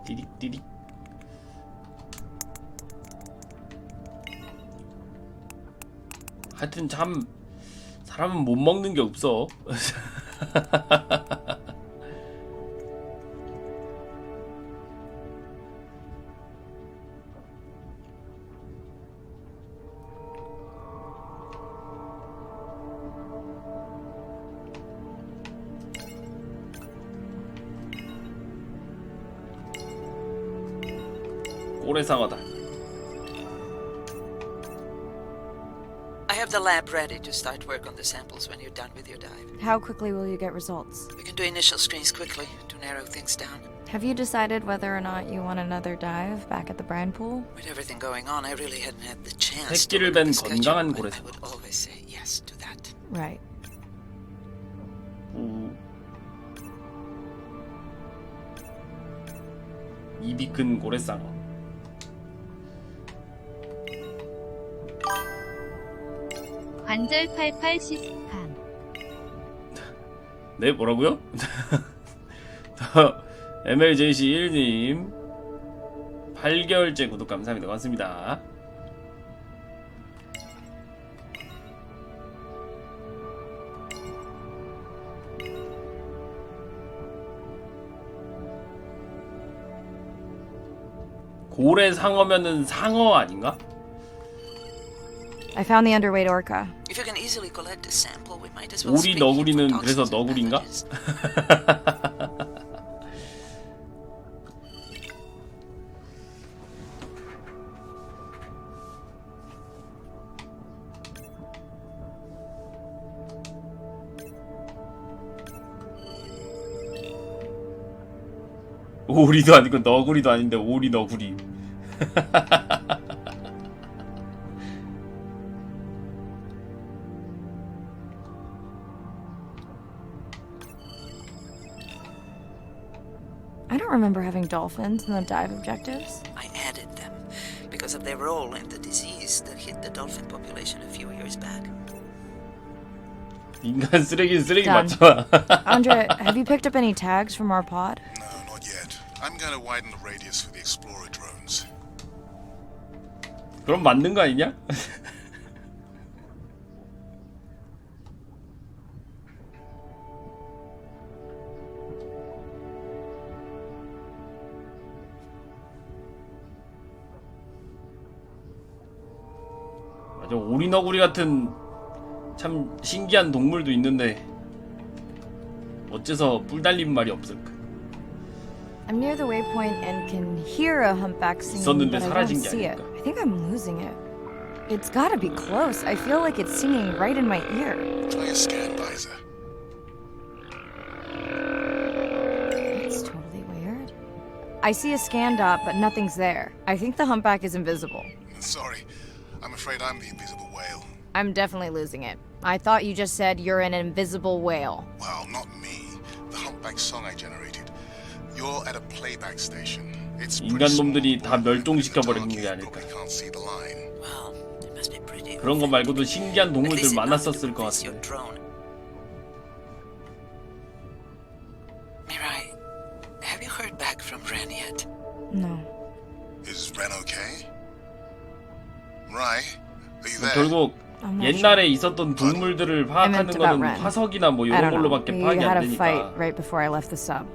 띠릭띠릭. 하여튼 참 사람은 못 먹는 게 없어. 고래상어다. I have the lab ready to start work on the samples when you're done with your dive. How quickly will you get results? We can do initial screens quickly to narrow things down. Have you decided whether or not you want another dive back at the brine pool? With everything going on, I really hadn't had the chance to 새끼를 look at 뺀 the schedule, 건강한 but 고래상어. I would always say yes to that. Right. 입이 큰 고래상어. 관절 88 시스판. 네, 뭐라고요? MLJC1님 8개월째 구독 감사합니다. 고맙습니다. 고래 상어면은 상어 아닌가? I found the underweight orca. If you can easily collect a sample, we might as well 오리 screen 너구리는 for 그래서 toxins and 너구리인가? pathogens. 오리도 아니고 너구리도 아닌데 오리 너구리. I don't remember having dolphins in the dive objectives. I added them because of their role in the disease that hit the dolphin population a few years back. 인간 쓰레기 Done. 맞잖아. Andre, have you picked up any tags from our pod? No, not yet. I'm going to widen the radius for the Explorer drones. 그럼 맞는 거 아니냐? 맞아, 오리너구리 같은 참 신기한 동물도 있는데 어째서 뿔 달린 말이 없을까? I'm near the waypoint and can hear a humpback singing, 있었는데 but I don't 사라진 게 see it. 아닐까? I think I'm losing it. It's gotta be close. I feel like it's singing right in my ear. Try a scan visor. It's totally weird. I see a scan dot, but nothing's there. I think the humpback is invisible. Sorry, I'm afraid I'm the invisible whale. I'm definitely losing it. I thought you just said you're an invisible whale. Well, not me. The humpback song I generated. You're at a playback station. It's 인간 놈들이 다 멸종시켜 버리는 게 아닐까. can't see the line. Well, it must be pretty. 그런 거 말고도 신기한 동물들 많았었을 것 같은데. Mirai, have you heard back from Ren yet? No. Is Ren okay? Rai, are you there? 결국 옛날에 있었던 동물들을 파악하는 거는 화석이나 뭐 이런 걸로밖에 We 파악이 had 안 a fight 되니까. right before I left the sub.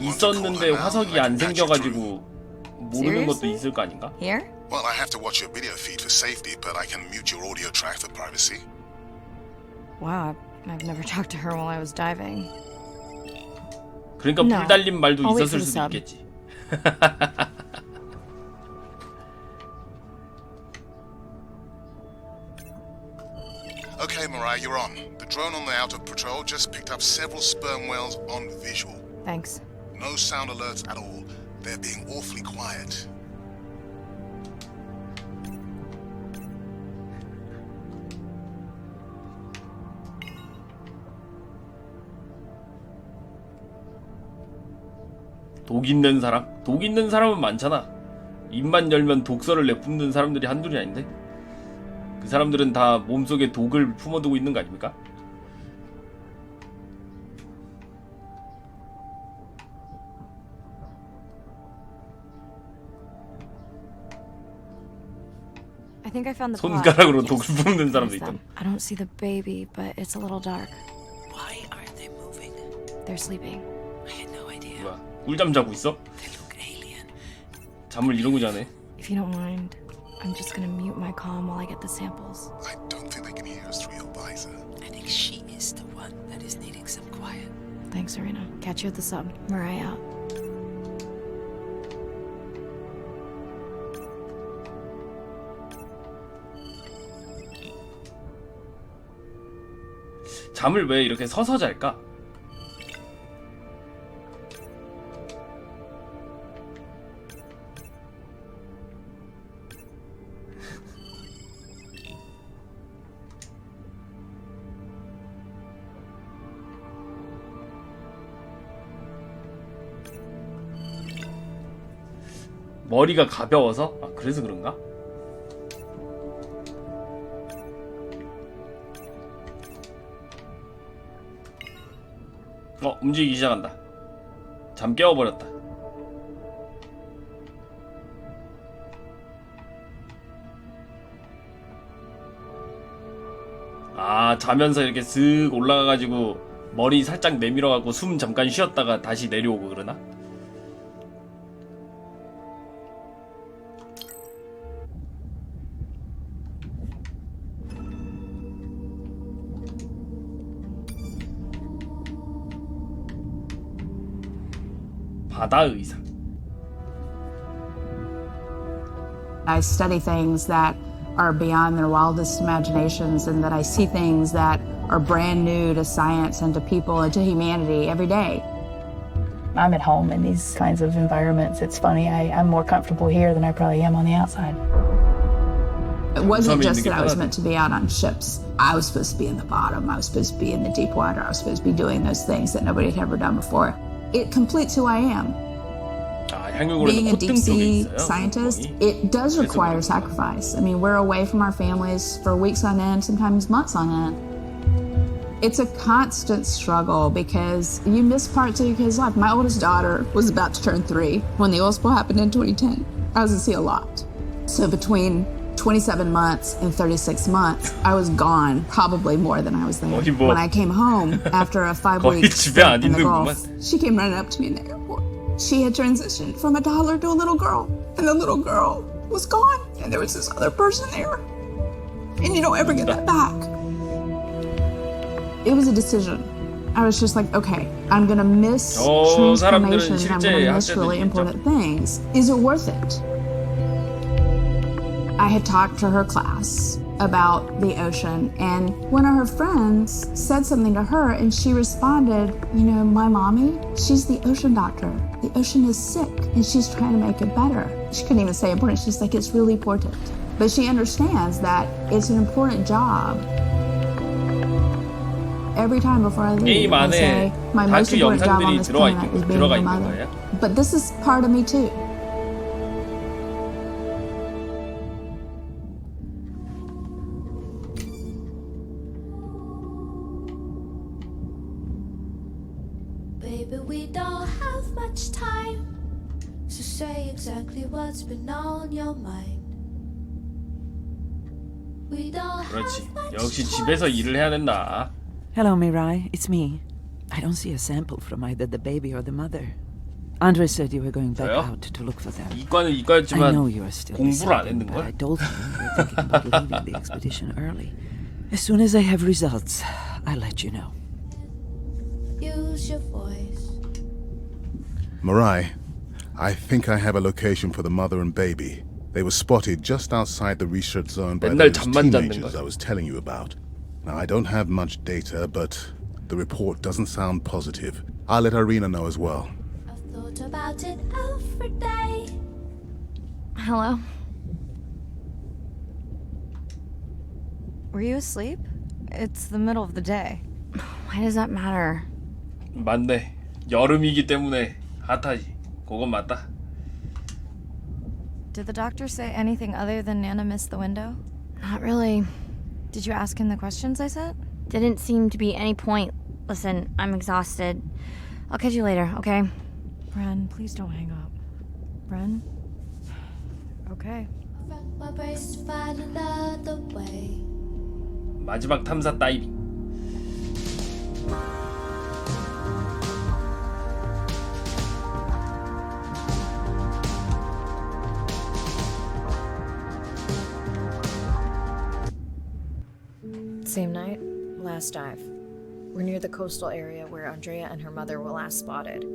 있었는데 화석이 안 생겨가지고 모르는 것도 Seriously? 있을 거 아닌가? Here? Well, I have to watch your video feed for safety, but I can mute your audio track for privacy. Wow, I've never talked to her while I was diving. 그러니까 No. 불 달린 말도 I'll wait 있었을 for the 수도 sub. 있겠지. Okay, Mirai, you're on. The drone on the out of patrol just picked up several sperm whales on visual. Thanks. No sound alerts at all. They're being awfully quiet. 독 있는 사람? 독 있는 사람은 많잖아. 입만 열면 독서를 내뿜는 사람들이 한둘이 아닌데? 그 사람들은 다 몸속에 독을 품어두고 있는 거 아닙니까? I think I found the plot. 손가락으로 독을 뿜는 사람도 It's 있다. them. I don't see the baby, but it's a little dark. Why aren't they moving? They're sleeping. I had no idea. 뭐야? 꿀잠 자고 있어? 잠을 이러고 자네. If you don't mind, I'm just gonna mute my comm while I get the samples. I don't think they can hear us through your visor. I think she is the one that is needing some quiet. Thanks, Serena. Catch you at the sub. Mirai out. 잠을 왜 이렇게 서서 잘까? 머리가 가벼워서? 아, 그래서 그런가? 움직이기 시작한다. 잠 깨워버렸다. 아, 자면서 이렇게 슥 올라가가지고 머리 살짝 내밀어갖고 숨 잠깐 쉬었다가 다시 내려오고 그러나? 바다 의상. I study things that are beyond their wildest imaginations, and that I see things that are brand new to science and to people and to humanity every day. I'm at home in these kinds of environments. It's funny, I'm more comfortable here than I probably am on the outside. It wasn't just that I was meant to be out on ships. I was supposed to be in the bottom. I was supposed to be in the deep water. I was supposed to be doing those things that nobody had ever done before. It completes who I am. Being a deep sea scientist, it does require sacrifice. I mean, we're away from our families for weeks on end, sometimes months on end. It's a constant struggle because you miss parts of your kid's life. My oldest daughter was about to turn 3 when the oil spill happened in 2010. I was at sea a lot. So between 27 months and 36 months, I was gone probably more than I was there. When I came home after a 5-week stint in the Gulf, she came running up to me in the airport. She had transitioned from a toddler to a little girl, and the little girl was gone, and there was this other person there, and you don't ever get that back. It was a decision. I was just like, okay, I'm gonna miss transformation and I'm gonna miss really important things. Is it worth it? I had talked to her class about the ocean, and one of her friends said something to her, and she responded, you know, my mommy, she's the ocean doctor. The ocean is sick, and she's trying to make it better. She couldn't even say important, she's like, it's really important. But she understands that it's an important job. Every time before I leave, I say, my most important job on this planet is being a mother. But this is part of me too. Baby, we don't have much time, so say exactly what's been on your mind. We don't 그렇지. have much 역시 집에서 일을 해야 된다. Hello, Mirai. It's me. I don't see a sample from either the baby or the mother. Andre said you were going back out to look for them. 이과는 이과였지만 I know you are still 공부를 안 deciding, 했는 but I 걸? told him you were thinking about leaving the expedition early. As soon as I have results, I'll let you know. use your voice. Mirai, I think I have a location for the mother and baby. They were spotted just outside the research zone by 맨날 those 잠만 잡는 teenagers 걸. I was telling you about. Now, I don't have much data, but the report doesn't sound positive. I'll let Irina know as well. Thought about it every day. Hello? Were you asleep? It's the middle of the day. Why does that matter? 맞네. 여름이기 때문에 핫하지. 그건 맞다. Did the doctor say anything other than Nana missed the window? Not really. Did you ask him the questions I sent? Didn't seem to be any point. Listen, I'm exhausted. I'll catch you later, okay? Bren, please don't hang up. Bren? Okay. My brace to find another way. 마지막 탐사 다이빙. Same night, last dive. We're near the coastal area where Andrea and her mother were last spotted.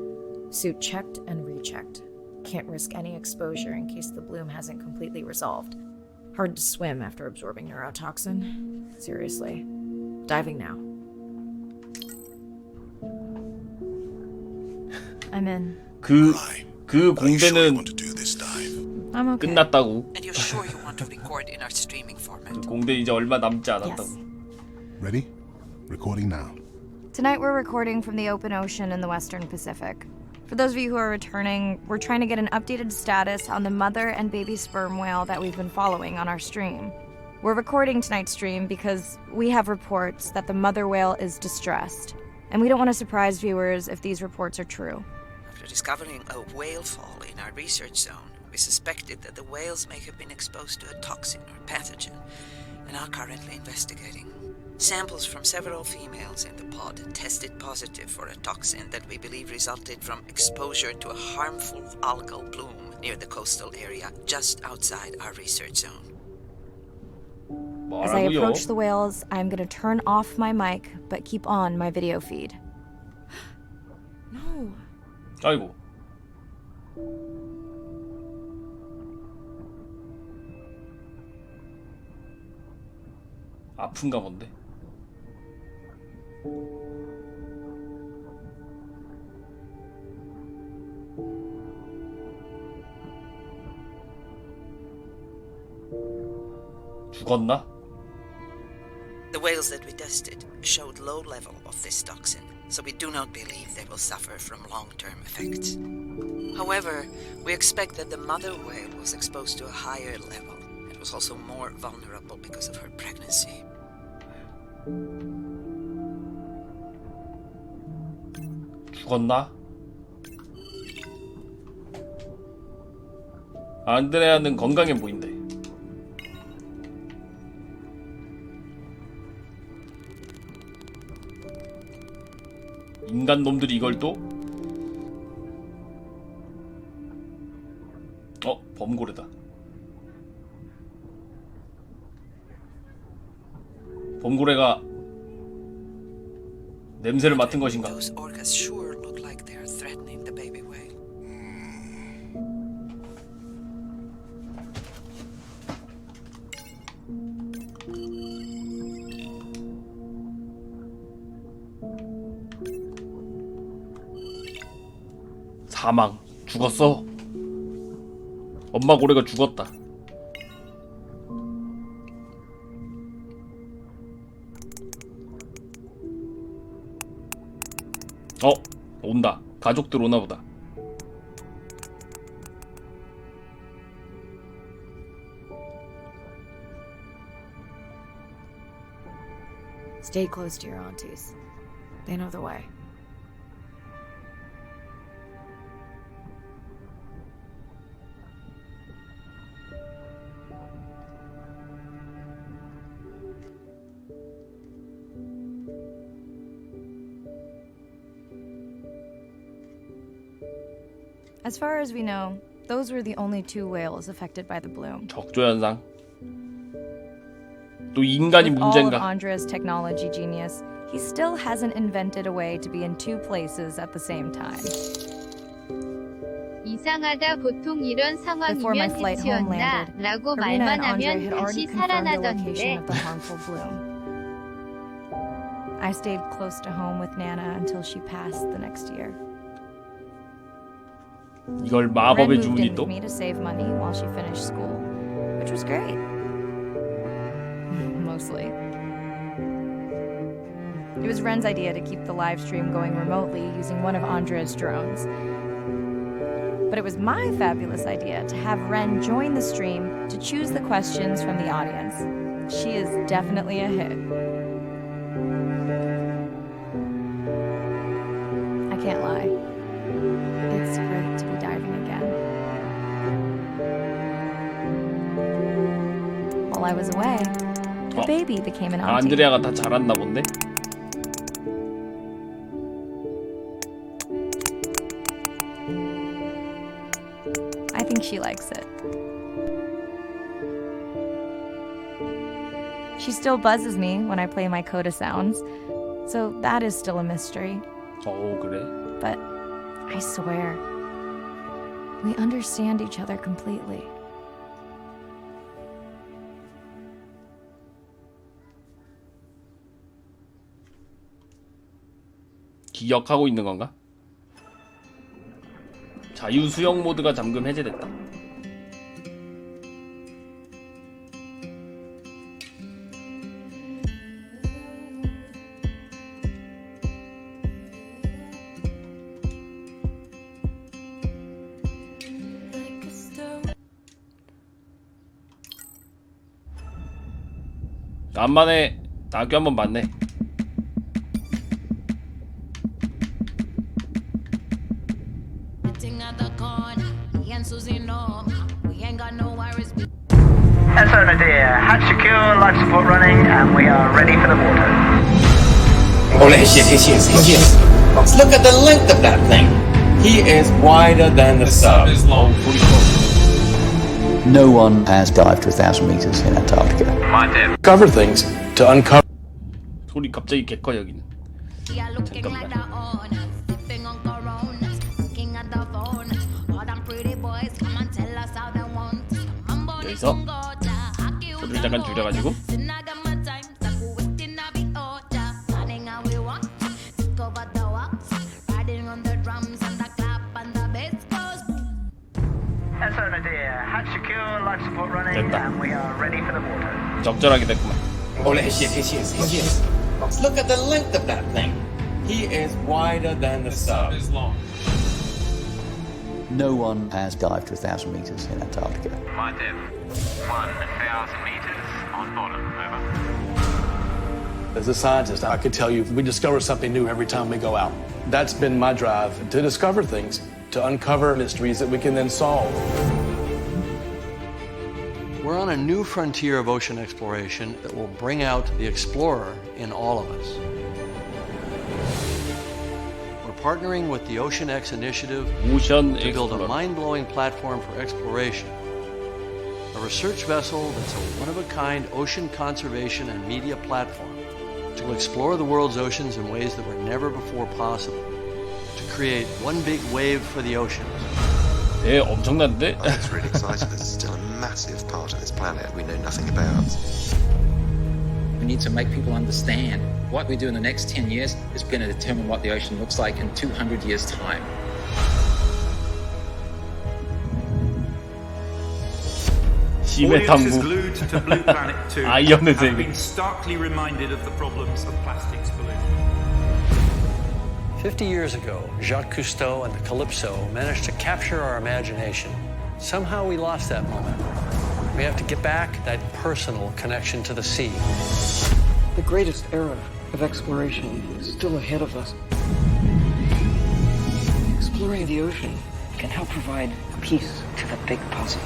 Suit checked and rechecked. Can't risk any exposure in case the bloom hasn't completely resolved. Hard to swim after absorbing neurotoxin. Seriously. Diving now. I'm in. 그 공대는 I'm okay. 끝났다고. And you're sure you want to record in our streaming format? 그 공대 이제 얼마 남지 않았다고. Ready? Recording now. Tonight we're recording from the open ocean in the Western Pacific. For those of you who are returning, we're trying to get an updated status on the mother and baby sperm whale that we've been following on our stream. We're recording tonight's stream because we have reports that the mother whale is distressed, and we don't want to surprise viewers if these reports are true. After discovering a whale fall in our research zone, we suspected that the whales may have been exposed to a toxin or pathogen, and are currently investigating. Samples from several females in the pod tested positive for a toxin that we believe resulted from exposure to a harmful algal bloom near the coastal area just outside our research zone. As I approach the whales, I'm going to turn off my mic, but keep on my video feed. No. 아이고. 아픈가 본데. 죽었나? The whales that we tested showed low level of this toxin, so we do not believe they will suffer from long-term effects. However, we expect that the mother whale was exposed to a higher level and was also more vulnerable because of her pregnancy. 죽었나? 안드레아는 건강해 보인대. 인간 놈들이 이걸 또? 범고래다. 범고래가 냄새를 맡은 것인가? Those orcas sure look like they're threatening the baby whale. 사망. 죽었어. 엄마 고래가 죽었다. 온다. 가족들 오나 보다. Stay close to your aunties. They know the way. As far as we know, those were the only 2 whales affected by the bloom. 적조 현상. 또 인간이 With all of 문제인가? Andrea's technology genius, he still hasn't invented a way to be in 2 places at the same time. 이상하다 보통 이런 Before my 상황이면 flight home 해치웠나 landed, 라고 Karina 말만 and Andre 하면 had 다시 already confirmed the location 살아나던데 of the harmful bloom. I stayed close to home with Nana until she passed the next year. 이걸 Ren 마법의 moved 주문이 in 또? with me to save money while she finished school, which was great. Mostly. It was Ren's idea to keep the live stream going remotely using one of Andrea's drones. But it was my fabulous idea to have Ren join the stream to choose the questions from the audience. She is definitely a hit. I can't lie. It's great to be diving again. While I was away, the baby became an auntie. 안드레아가 다 자랐나 본데? I think she likes it. She still buzzes me when I play my coda sounds, so that is still a mystery. 그래? But I swear, we understand each other completely. 기억하고 있는 건가? 자유 수영 모드가 잠금 해제됐다. 간만에 다큐 한번 봤네. Answer Nadir, hatch secure, life support running, and we are ready for the water. Oh, here she is. Look at the length of that thing. He is wider than the sun. No one has dived to 1,000 meters in Antarctica. Cover things to uncover. 소리 갑자기 개커 여기는. 잠깐만. 여기서 소리를 잠깐 줄여가지고. Answer Nadir, hatch secure, life support running, and we are ready for the water. 적절하게 됐구만. Oh, here she is. Look at the length of that thing. He is wider than the sun. No one has dived to 1,000 meters in Antarctica. My depth, 1,000 meters on bottom, over. As a scientist, I can tell you we discover something new every time we go out. That's been my drive, to discover things, to uncover mysteries that we can then solve. We're on a new frontier of ocean exploration that will bring out the explorer in all of us. We're partnering with the Ocean X initiative to build a mind-blowing platform for exploration. A research vessel that's a one-of-a-kind ocean conservation and media platform to explore the world's oceans in ways that were never before possible, to create one big wave for the oceans. 예, 엄청난데? It's really exciting. There's still a massive part of this planet we know nothing about. We need to make people understand what we do in the next 10 years is going to determine what the ocean looks like in 200 years' time. 심해 탐구. 아이언의 세계. Starkly reminded of the problems of plastics pollution. 50 years ago, Jacques Cousteau and the Calypso managed to capture our imagination. Somehow we lost that moment. We have to get back that personal connection to the sea. The greatest era of exploration is still ahead of us. Exploring the ocean can help provide a piece to the big puzzle.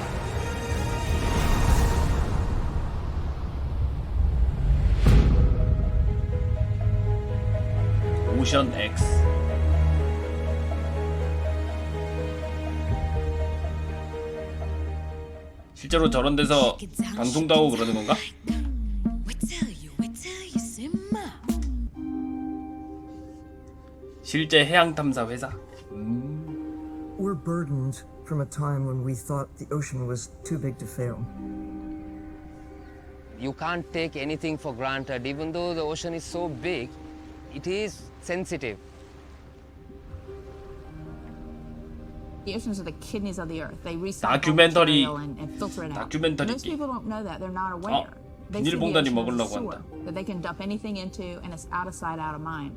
오션 X. 실제로 저런 데서 방송도 하고 그러는 건가? 실제 해양 탐사 회사. We're burdened from a time when we thought the ocean was too big to fail. You can't take anything for granted. Even though the ocean is so big, it is sensitive. The oceans are the kidneys of the earth. They recycle 다큐멘터리. material and filter it out. 다큐멘터리. Most people don't know that. They're not aware. They see the 비닐봉다리 ocean as a 먹으려고 sewer 한다. that they can dump anything into, and it's out of sight, out of mind.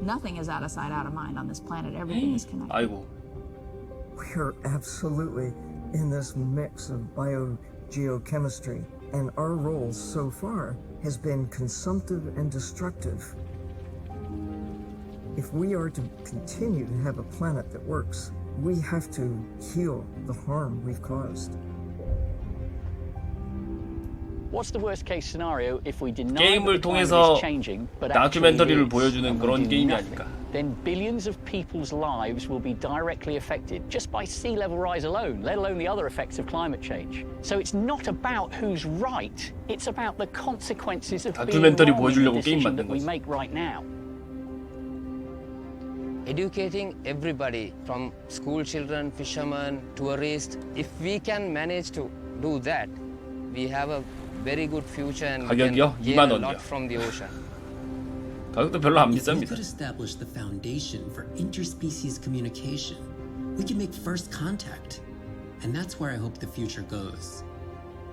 Nothing is out of sight, out of mind on this planet. Everything is connected. 아이고. We're absolutely in this mix of biogeochemistry, and our role so far has been consumptive and destructive. If we are to continue to have a planet that works, we have to heal the harm we've caused. What's the worst case scenario if we deny 게임을 that the climate 통해서 is changing, but 다큐멘터리를 actually it is, 보여주는 and we 그런 do 게임이 nothing? 아닐까? Then billions of people's lives will be directly affected just by sea level rise alone, let alone the other effects of climate change. So it's not about who's right, it's about the consequences of being 다큐멘터리 wrong in the 보여주려고 게임 decision 만든 that we 거지. make right now. Educating everybody from school children, fishermen, tourists. If we can manage to do that, we have a very good future and we 가격이요? can gain 2만 a 원이요. lot from the ocean. 가격도 별로 안 If we 비쌉니다. could establish the foundation for interspecies communication, we can make first contact. And that's where I hope the future goes.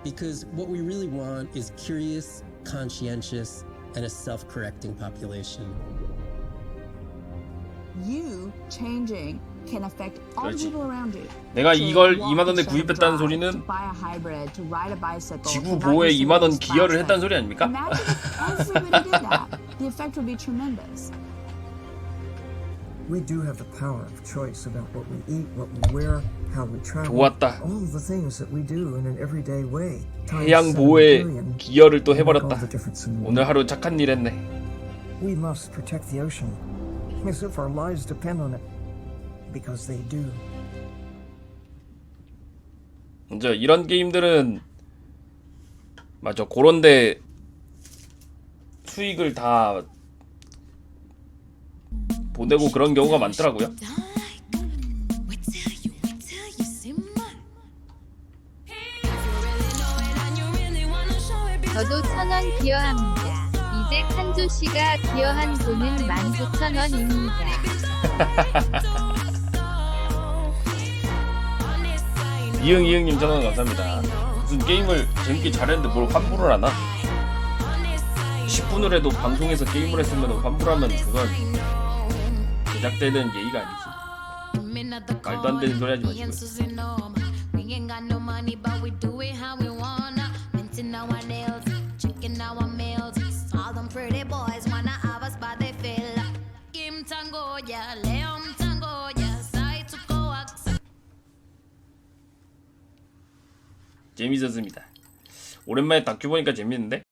Because what we really want is curious, conscientious, and a self-correcting population. You changing can affect all the 그렇지. people around you. 내가 To 이걸 walk 2만 원에 instead of 구입했다는 drive, 소리는 to buy a hybrid, to ride a bicycle, 지구 to not 보호에 use 2만 원 single-use 기여를 plastic. 했다는 소리 아닙니까? Imagine if everybody did that. The effect would be tremendous. We do have the power of choice about what we eat, what we wear, how we travel. 좋았다. All of the things that we do in an everyday way. 해양 보호에 기여를 또 해버렸다. 오늘 하루 착한 일 했네. We must protect the ocean as if our lives depend on it, because they do. 이제 이런 게임들은 맞아 그런데 수익을 다 보내고 그런 경우가 많더라고요. 저도 1,000원 기여합니다. 이제 칸조 씨가 기여한 돈은 19,000원입니다. 이응님 1,000원 감사합니다. 무슨 게임을 재밌게 잘했는데 뭘 환불을 하나? 10분을 해도 방송에서 게임을 했으면 환불하면 그건 제작자는 예의가 아니지. 말도 안 되는 소리 하지 마시고요. 재밌었습니다. 오랜만에 다큐 보니까 재밌는데?